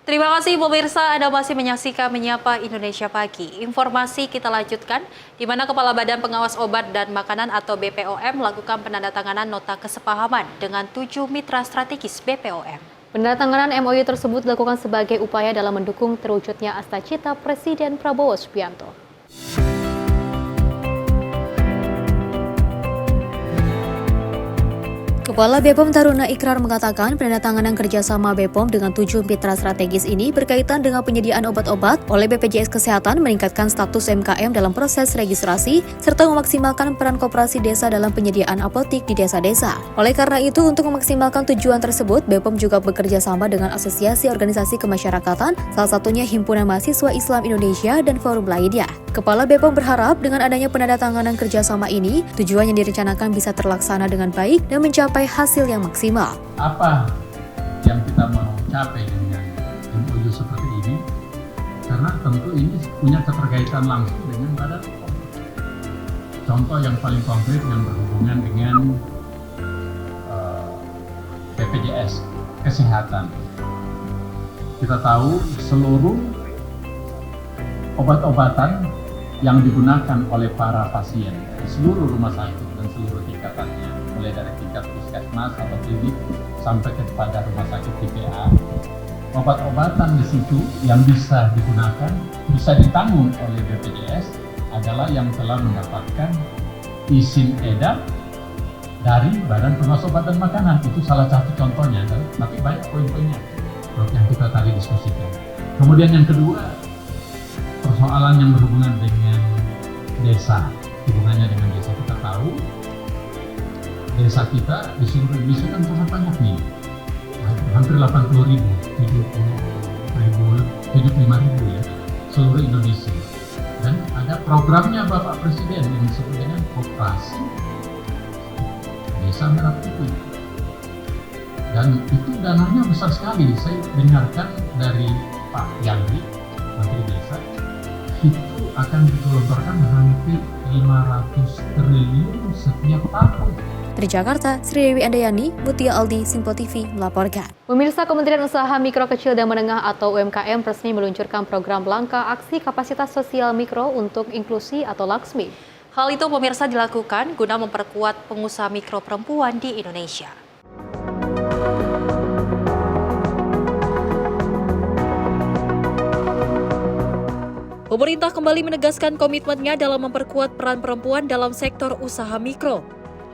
Terima kasih pemirsa, Anda masih menyaksikan Menyapa Indonesia Pagi. Informasi kita lanjutkan, di mana Kepala Badan Pengawas Obat dan Makanan atau BPOM melakukan penandatanganan nota kesepahaman dengan 7 mitra strategis BPOM. Penandatanganan MOU tersebut dilakukan sebagai upaya dalam mendukung terwujudnya Astacita Presiden Prabowo Subianto. Kepala BPOM Taruna Ikrar mengatakan penandatanganan kerjasama BPOM dengan 7 mitra strategis ini berkaitan dengan penyediaan obat-obat oleh BPJS Kesehatan, meningkatkan status MKM dalam proses registrasi, serta memaksimalkan peran koperasi desa dalam penyediaan apotik di desa-desa. Oleh karena itu, untuk memaksimalkan tujuan tersebut, BPOM juga bekerja sama dengan asosiasi organisasi kemasyarakatan, salah satunya Himpunan Mahasiswa Islam Indonesia dan forum lainnya. Kepala BPOM berharap dengan adanya penandatanganan kerjasama ini, tujuan yang direncanakan bisa terlaksana dengan baik dan mencapai hasil yang maksimal. Apa yang kita mau capai dengan MOU seperti ini? Karena tentu ini punya keterkaitan langsung dengan Badan POM. contoh yang paling konkret yang berhubungan dengan BPJS Kesehatan. Kita tahu seluruh obat-obatan yang digunakan oleh para pasien di seluruh rumah sakit dan seluruh tingkatannya, mulai dari tingkat puskesmas atau klinik sampai kepada rumah sakit TPA. Obat-obatan di situ yang bisa digunakan, bisa ditanggung oleh BPJS adalah yang telah mendapatkan izin edar dari Badan Pengawas Obat dan Makanan. Itu salah satu contohnya, tapi banyak poin-poinnya yang kita tadi diskusikan. Kemudian yang kedua, persoalan yang berhubungan dengan desa. Hubungannya dengan desa, kita tahu desa kita di seluruh Indonesia kan sangat banyak nih, hampir 80.000, 75.000 ya, seluruh Indonesia. Dan ada programnya Bapak Presiden yang disebut dengan Koperasi Desa Merah Putih. Dan itu dananya besar sekali. Saya dengarkan dari Pak Yandri, Menteri Desa, itu akan digelontorkan hampir 500 triliun setiap tahun. Dari Jakarta, Sri Dewi Andayani, Mutia Aldi, Simpo TV melaporkan. Pemirsa, Kementerian Usaha Mikro Kecil dan Menengah atau UMKM resmi meluncurkan program langkah aksi kapasitas sosial mikro untuk inklusi atau LAKSMI. Hal itu pemirsa dilakukan guna memperkuat pengusaha mikro perempuan di Indonesia. Pemerintah kembali menegaskan komitmennya dalam memperkuat peran perempuan dalam sektor usaha mikro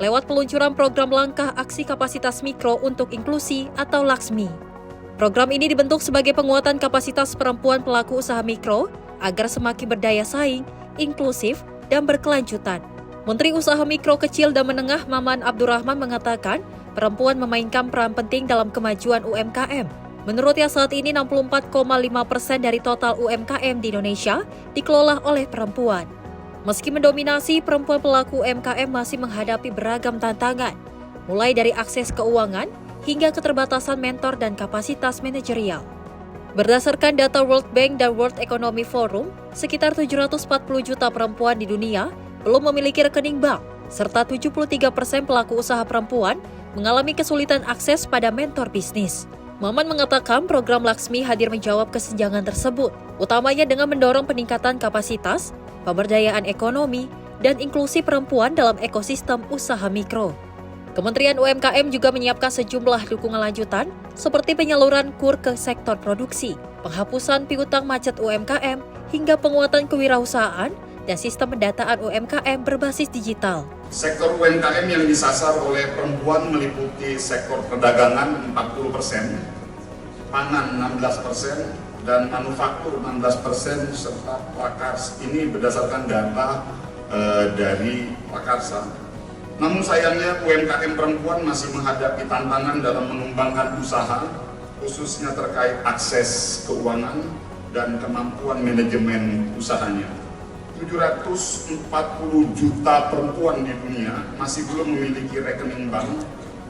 lewat peluncuran program langkah aksi kapasitas mikro untuk inklusi atau LAKSMI. Program ini dibentuk sebagai penguatan kapasitas perempuan pelaku usaha mikro agar semakin berdaya saing, inklusif, dan berkelanjutan. Menteri Usaha Mikro Kecil dan Menengah Maman Abdurrahman mengatakan perempuan memainkan peran penting dalam kemajuan UMKM. Menurutnya saat ini 64,5% dari total UMKM di Indonesia dikelola oleh perempuan. Meski mendominasi, perempuan pelaku UMKM masih menghadapi beragam tantangan, mulai dari akses keuangan hingga keterbatasan mentor dan kapasitas manajerial. Berdasarkan data World Bank dan World Economic Forum, sekitar 740 juta perempuan di dunia belum memiliki rekening bank, serta 73% pelaku usaha perempuan mengalami kesulitan akses pada mentor bisnis. Maman mengatakan program LAKSMI hadir menjawab kesenjangan tersebut, utamanya dengan mendorong peningkatan kapasitas, pemberdayaan ekonomi, dan inklusi perempuan dalam ekosistem usaha mikro. Kementerian UMKM juga menyiapkan sejumlah dukungan lanjutan seperti penyaluran KUR ke sektor produksi, penghapusan piutang macet UMKM, hingga penguatan kewirausahaan dan sistem pendataan UMKM berbasis digital. Sektor UMKM yang disasar oleh perempuan meliputi sektor perdagangan 40%, pangan 16%, dan manufaktur 16%, serta prakarsa. Ini berdasarkan data dari Prakarsa. Namun sayangnya UMKM perempuan masih menghadapi tantangan dalam mengembangkan usaha, khususnya terkait akses keuangan dan kemampuan manajemen usahanya. 740 juta perempuan di dunia masih belum memiliki rekening bank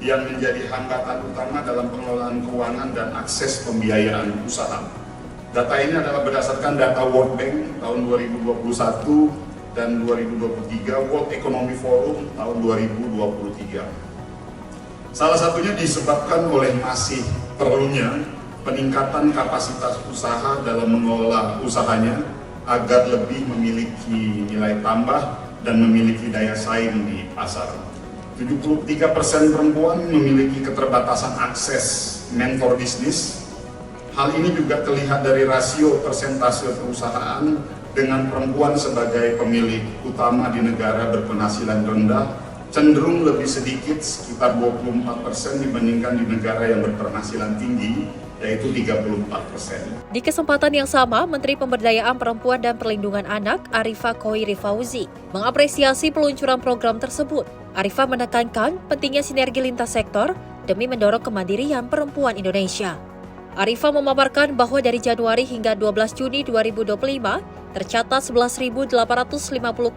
yang menjadi hambatan utama dalam pengelolaan keuangan dan akses pembiayaan usaha. Data ini adalah berdasarkan data World Bank tahun 2021 dan 2023, World Economic Forum tahun 2023. Salah satunya disebabkan oleh masih perlunya peningkatan kapasitas usaha dalam mengelola usahanya agar lebih memiliki nilai tambah dan memiliki daya saing di pasar. 73% perempuan memiliki keterbatasan akses mentor bisnis. Hal ini juga terlihat dari rasio persentase perusahaan dengan perempuan sebagai pemilik utama di negara berpenghasilan rendah cenderung lebih sedikit, sekitar 24% dibandingkan di negara yang berpenghasilan tinggi, yaitu 34%. Di kesempatan yang sama, Menteri Pemberdayaan Perempuan dan Perlindungan Anak Arifah Khoiri Fauzi mengapresiasi peluncuran program tersebut. Arifah menekankan pentingnya sinergi lintas sektor demi mendorong kemandirian perempuan Indonesia. Arifah memaparkan bahwa dari Januari hingga 12 Juni 2025, tercatat 11.850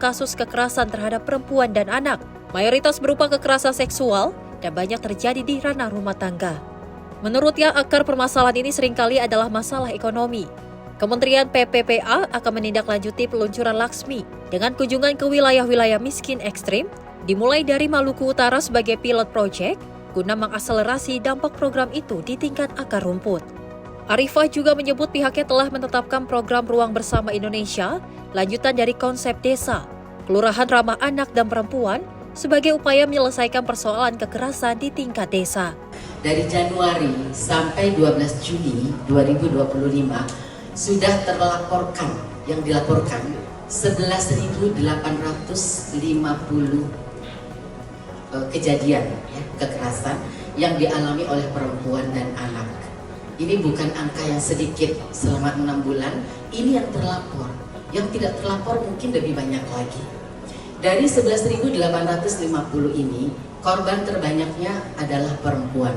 kasus kekerasan terhadap perempuan dan anak. Mayoritas berupa kekerasan seksual dan banyak terjadi di ranah rumah tangga. Menurutnya, akar permasalahan ini seringkali adalah masalah ekonomi. Kementerian PPPA akan menindaklanjuti peluncuran Laksmi dengan kunjungan ke wilayah-wilayah miskin ekstrim, dimulai dari Maluku Utara sebagai pilot project, guna mengakselerasi dampak program itu di tingkat akar rumput. Arifah juga menyebut pihaknya telah menetapkan program Ruang Bersama Indonesia, lanjutan dari konsep desa, kelurahan ramah anak dan perempuan, sebagai upaya menyelesaikan persoalan kekerasan di tingkat desa. Dari Januari sampai 12 Juni 2025, sudah terlaporkan, yang dilaporkan 11.850 kejadian kekerasan yang dialami oleh perempuan dan anak. Ini bukan angka yang sedikit selama 6 bulan, ini yang terlapor. Yang tidak terlapor mungkin lebih banyak lagi. Dari 11.850 ini, korban terbanyaknya adalah perempuan.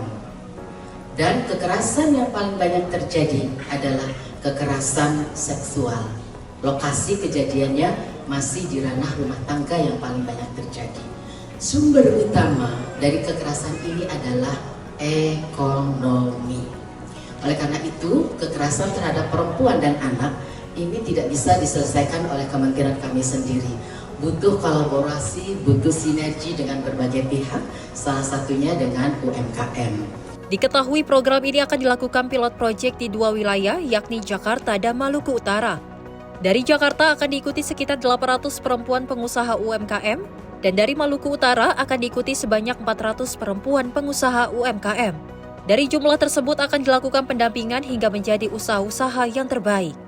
Dan kekerasan yang paling banyak terjadi adalah kekerasan seksual. Lokasi kejadiannya masih di ranah rumah tangga yang paling banyak terjadi. Sumber utama dari kekerasan ini adalah ekonomi. Oleh karena itu, kekerasan terhadap perempuan dan anak ini tidak bisa diselesaikan oleh kementerian kami sendiri. Butuh kolaborasi, butuh sinergi dengan berbagai pihak, salah satunya dengan UMKM. Diketahui program ini akan dilakukan pilot project di 2 wilayah, yakni Jakarta dan Maluku Utara. Dari Jakarta akan diikuti sekitar 800 perempuan pengusaha UMKM, dan dari Maluku Utara akan diikuti sebanyak 400 perempuan pengusaha UMKM. Dari jumlah tersebut akan dilakukan pendampingan hingga menjadi usaha-usaha yang terbaik.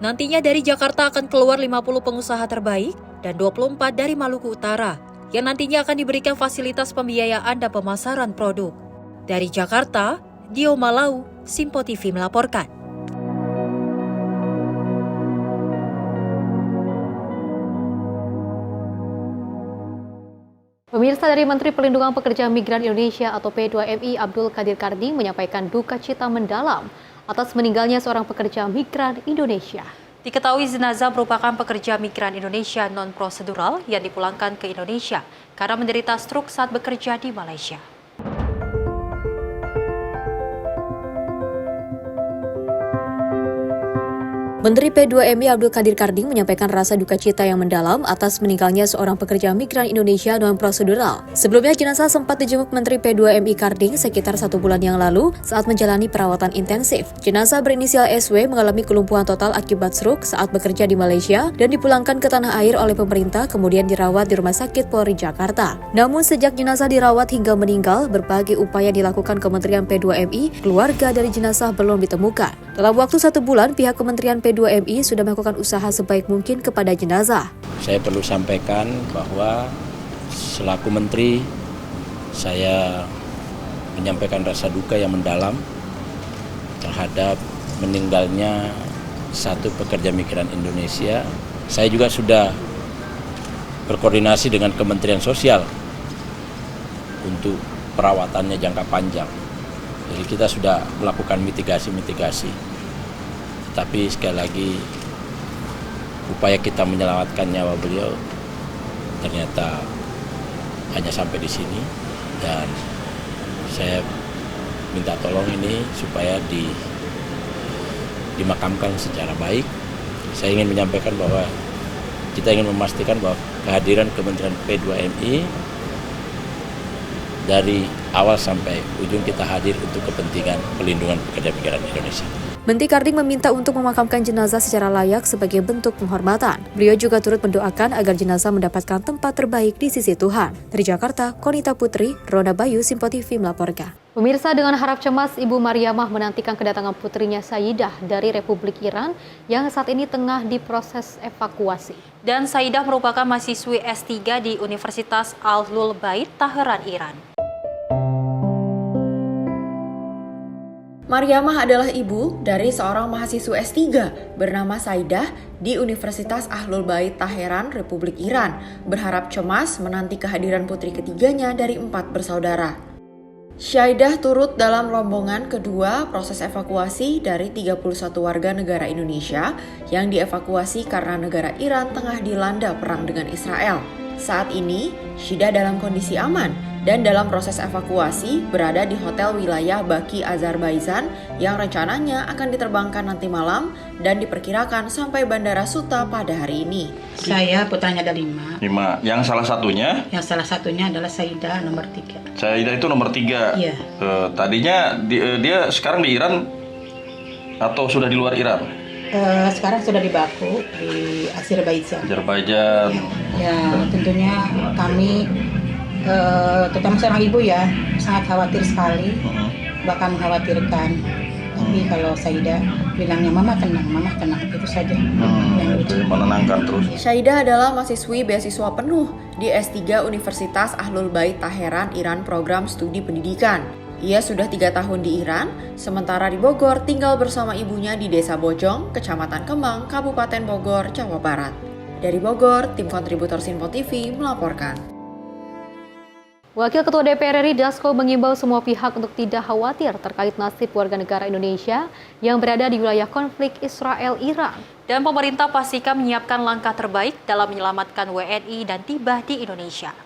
Nantinya dari Jakarta akan keluar 50 pengusaha terbaik dan 24 dari Maluku Utara, yang nantinya akan diberikan fasilitas pembiayaan dan pemasaran produk. Dari Jakarta, Dio Malau, Simpo TV melaporkan. Pemirsa, dari Menteri Perlindungan Pekerja Migran Indonesia atau P2MI Abdul Qadir Karding menyampaikan duka cita mendalam atas meninggalnya seorang pekerja migran Indonesia. Diketahui jenazah merupakan pekerja migran Indonesia non-prosedural yang dipulangkan ke Indonesia karena menderita stroke saat bekerja di Malaysia. Menteri P2MI Abdul Qadir Karding menyampaikan rasa duka cita yang mendalam atas meninggalnya seorang pekerja migran Indonesia non-prosedural. Sebelumnya, jenazah sempat dijenguk Menteri P2MI Karding sekitar 1 bulan yang lalu saat menjalani perawatan intensif. Jenazah berinisial SW mengalami kelumpuhan total akibat stroke saat bekerja di Malaysia dan dipulangkan ke tanah air oleh pemerintah, kemudian dirawat di Rumah Sakit Polri Jakarta. Namun sejak jenazah dirawat hingga meninggal, berbagai upaya dilakukan Kementerian P2MI, keluarga dari jenazah belum ditemukan. Dalam waktu 1 bulan, pihak Kementerian P2MI sudah melakukan usaha sebaik mungkin kepada jenazah. Saya perlu sampaikan bahwa selaku menteri, saya menyampaikan rasa duka yang mendalam terhadap meninggalnya satu pekerja migran Indonesia. Saya juga sudah berkoordinasi dengan Kementerian Sosial untuk perawatannya jangka panjang. Jadi kita sudah melakukan mitigasi. Tapi sekali lagi upaya kita menyelamatkan nyawa beliau ternyata hanya sampai di sini, dan saya minta tolong ini supaya dimakamkan secara baik. Saya ingin menyampaikan bahwa kita ingin memastikan bahwa kehadiran Kementerian P2MI dari awal sampai ujung kita hadir untuk kepentingan pelindungan pekerja migran Indonesia. Menteri Karding meminta untuk memakamkan jenazah secara layak sebagai bentuk penghormatan. Beliau juga turut mendoakan agar jenazah mendapatkan tempat terbaik di sisi Tuhan. Dari Jakarta, Konita Putri, Rona Bayu, Simpo TV melaporkan. Pemirsa, dengan harap cemas, Ibu Mariamah menantikan kedatangan putrinya Saidah dari Republik Iran yang saat ini tengah diproses evakuasi. Dan Saidah merupakan mahasiswi S3 di Universitas Ahlul Bait, Tehran, Iran. Mariamah adalah ibu dari seorang mahasiswa S3 bernama Saidah di Universitas Ahlul Bait Tehran, Republik Iran, berharap cemas menanti kehadiran putri ketiganya dari 4 bersaudara. Saidah turut dalam rombongan kedua proses evakuasi dari 31 warga negara Indonesia yang dievakuasi karena negara Iran tengah dilanda perang dengan Israel. Saat ini, Syida dalam kondisi aman dan dalam proses evakuasi berada di hotel wilayah Baki Azerbaijan yang rencananya akan diterbangkan nanti malam dan diperkirakan sampai Bandara Suta pada hari ini. Saya putranya ada 5. Yang salah satunya? Yang salah satunya adalah Saida nomor 3. Saida itu nomor 3. Iya. Tadinya dia sekarang di Iran atau sudah di luar Iran? Sekarang sudah di Baku, di Azerbaijan. Ya, tentunya kami, terutama seorang ibu ya, sangat khawatir sekali, bahkan mengkhawatirkan. Tapi kalau Saida bilangnya mama tenang, itu saja yang lucu. Menenangkan terus. Saida adalah mahasiswi beasiswa penuh di S3 Universitas Ahlul Bait Taheran, Iran, program studi pendidikan. Ia sudah 3 tahun di Iran, sementara di Bogor tinggal bersama ibunya di Desa Bojong, Kecamatan Kemang, Kabupaten Bogor, Jawa Barat. Dari Bogor, tim kontributor Sinpo TV melaporkan. Wakil Ketua DPR RI Dasko mengimbau semua pihak untuk tidak khawatir terkait nasib warga negara Indonesia yang berada di wilayah konflik Israel-Iran. Dan pemerintah pastikan menyiapkan langkah terbaik dalam menyelamatkan WNI dan tiba di Indonesia.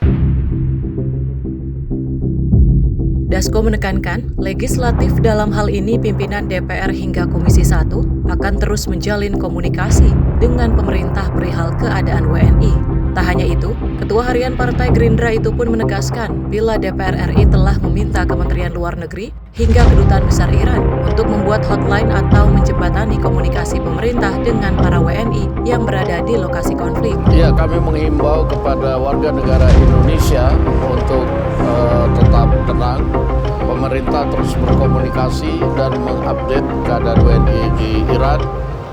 Dasko menekankan, legislatif dalam hal ini pimpinan DPR hingga Komisi 1 akan terus menjalin komunikasi dengan pemerintah perihal keadaan WNI. Tak hanya itu, Ketua Harian Partai Gerindra itu pun menegaskan bila DPR RI telah meminta Kementerian Luar Negeri hingga Kedutaan Besar Iran untuk membuat hotline atau menjembatani komunikasi pemerintah dengan para WNI yang berada di lokasi konflik. Ya, kami menghimbau kepada warga negara Indonesia untuk tetap tenang. Pemerintah terus berkomunikasi dan mengupdate keadaan WNI di Iran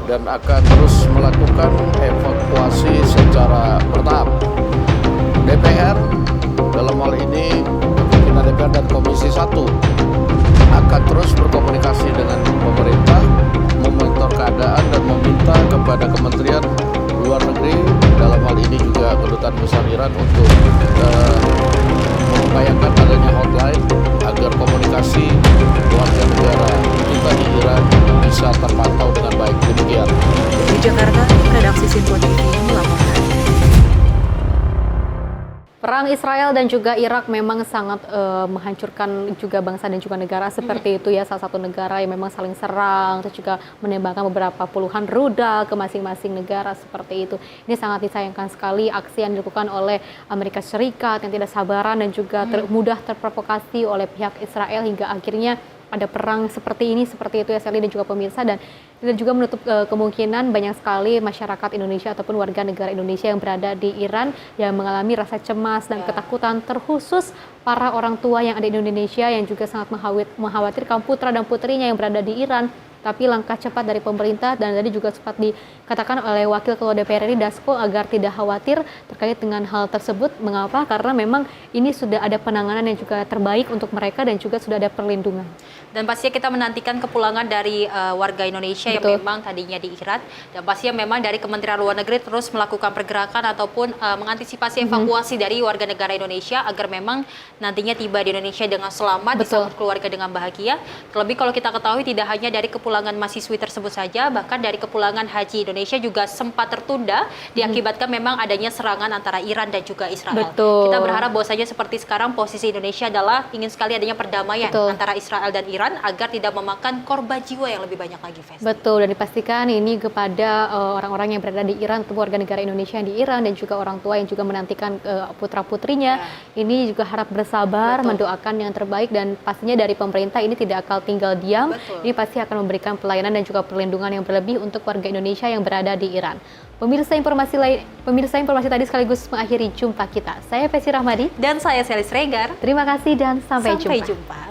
dan akan terus melakukan evakuasi secara bertahap. DPR dalam hal ini pimpinan DPR dan Komisi 1 akan terus berkomunikasi dengan pemerintah, memonitor keadaan dan meminta kepada Kementerian Luar Negeri dalam hal ini juga Kedutaan Besar Iran untuk mengupayakan adanya hotline agar komunikasi warga negara kita di Iran bisa terpantau dengan baik. Demikian. Di Jakarta, redaksi Sinpo TV melaporkan. Perang Israel dan juga Irak memang sangat menghancurkan juga bangsa dan juga negara seperti itu ya. Salah satu negara yang memang saling serang, terus juga menembakkan beberapa puluhan rudal ke masing-masing negara seperti itu. Ini sangat disayangkan sekali aksi yang dilakukan oleh Amerika Serikat yang tidak sabaran dan juga mudah terprovokasi oleh pihak Israel hingga akhirnya ada perang seperti itu ya Sally dan juga pemirsa, dan tidak juga menutup kemungkinan banyak sekali masyarakat Indonesia ataupun warga negara Indonesia yang berada di Iran yang mengalami rasa cemas dan ketakutan, terkhusus para orang tua yang ada di Indonesia yang juga sangat mengkhawatirkan putra dan putrinya yang berada di Iran. Tapi langkah cepat dari pemerintah dan tadi juga sempat dikatakan oleh Wakil Ketua DPR RI Dasko agar tidak khawatir terkait dengan hal tersebut. Mengapa? Karena memang ini sudah ada penanganan yang juga terbaik untuk mereka dan juga sudah ada perlindungan. Dan pastinya kita menantikan kepulangan dari warga Indonesia yang memang tadinya di Iran, dan pastinya memang dari Kementerian Luar Negeri terus melakukan pergerakan ataupun mengantisipasi evakuasi dari warga negara Indonesia agar memang nantinya tiba di Indonesia dengan selamat, disambut keluarga dengan bahagia. Terlebih kalau kita ketahui tidak hanya dari kepulangan mahasiswi tersebut saja, bahkan dari kepulangan haji Indonesia juga sempat tertunda diakibatkan memang adanya serangan antara Iran dan juga Israel. Kita berharap bahwasanya seperti sekarang posisi Indonesia adalah ingin sekali adanya perdamaian antara Israel dan Iran agar tidak memakan korban jiwa yang lebih banyak lagi, Festi. Betul, dan dipastikan ini kepada orang-orang yang berada di Iran, atau warga negara Indonesia yang di Iran dan juga orang tua yang juga menantikan putra-putrinya. Ini juga harap bersabar, mendoakan yang terbaik, dan pastinya dari pemerintah ini tidak akan tinggal diam. Ini pasti akan memberikan pelayanan dan juga perlindungan yang berlebih untuk warga Indonesia yang berada di Iran. Pemirsa informasi tadi sekaligus mengakhiri jumpa kita. Saya Festi Rahmadi dan saya Sally Sregar. Terima kasih dan sampai jumpa.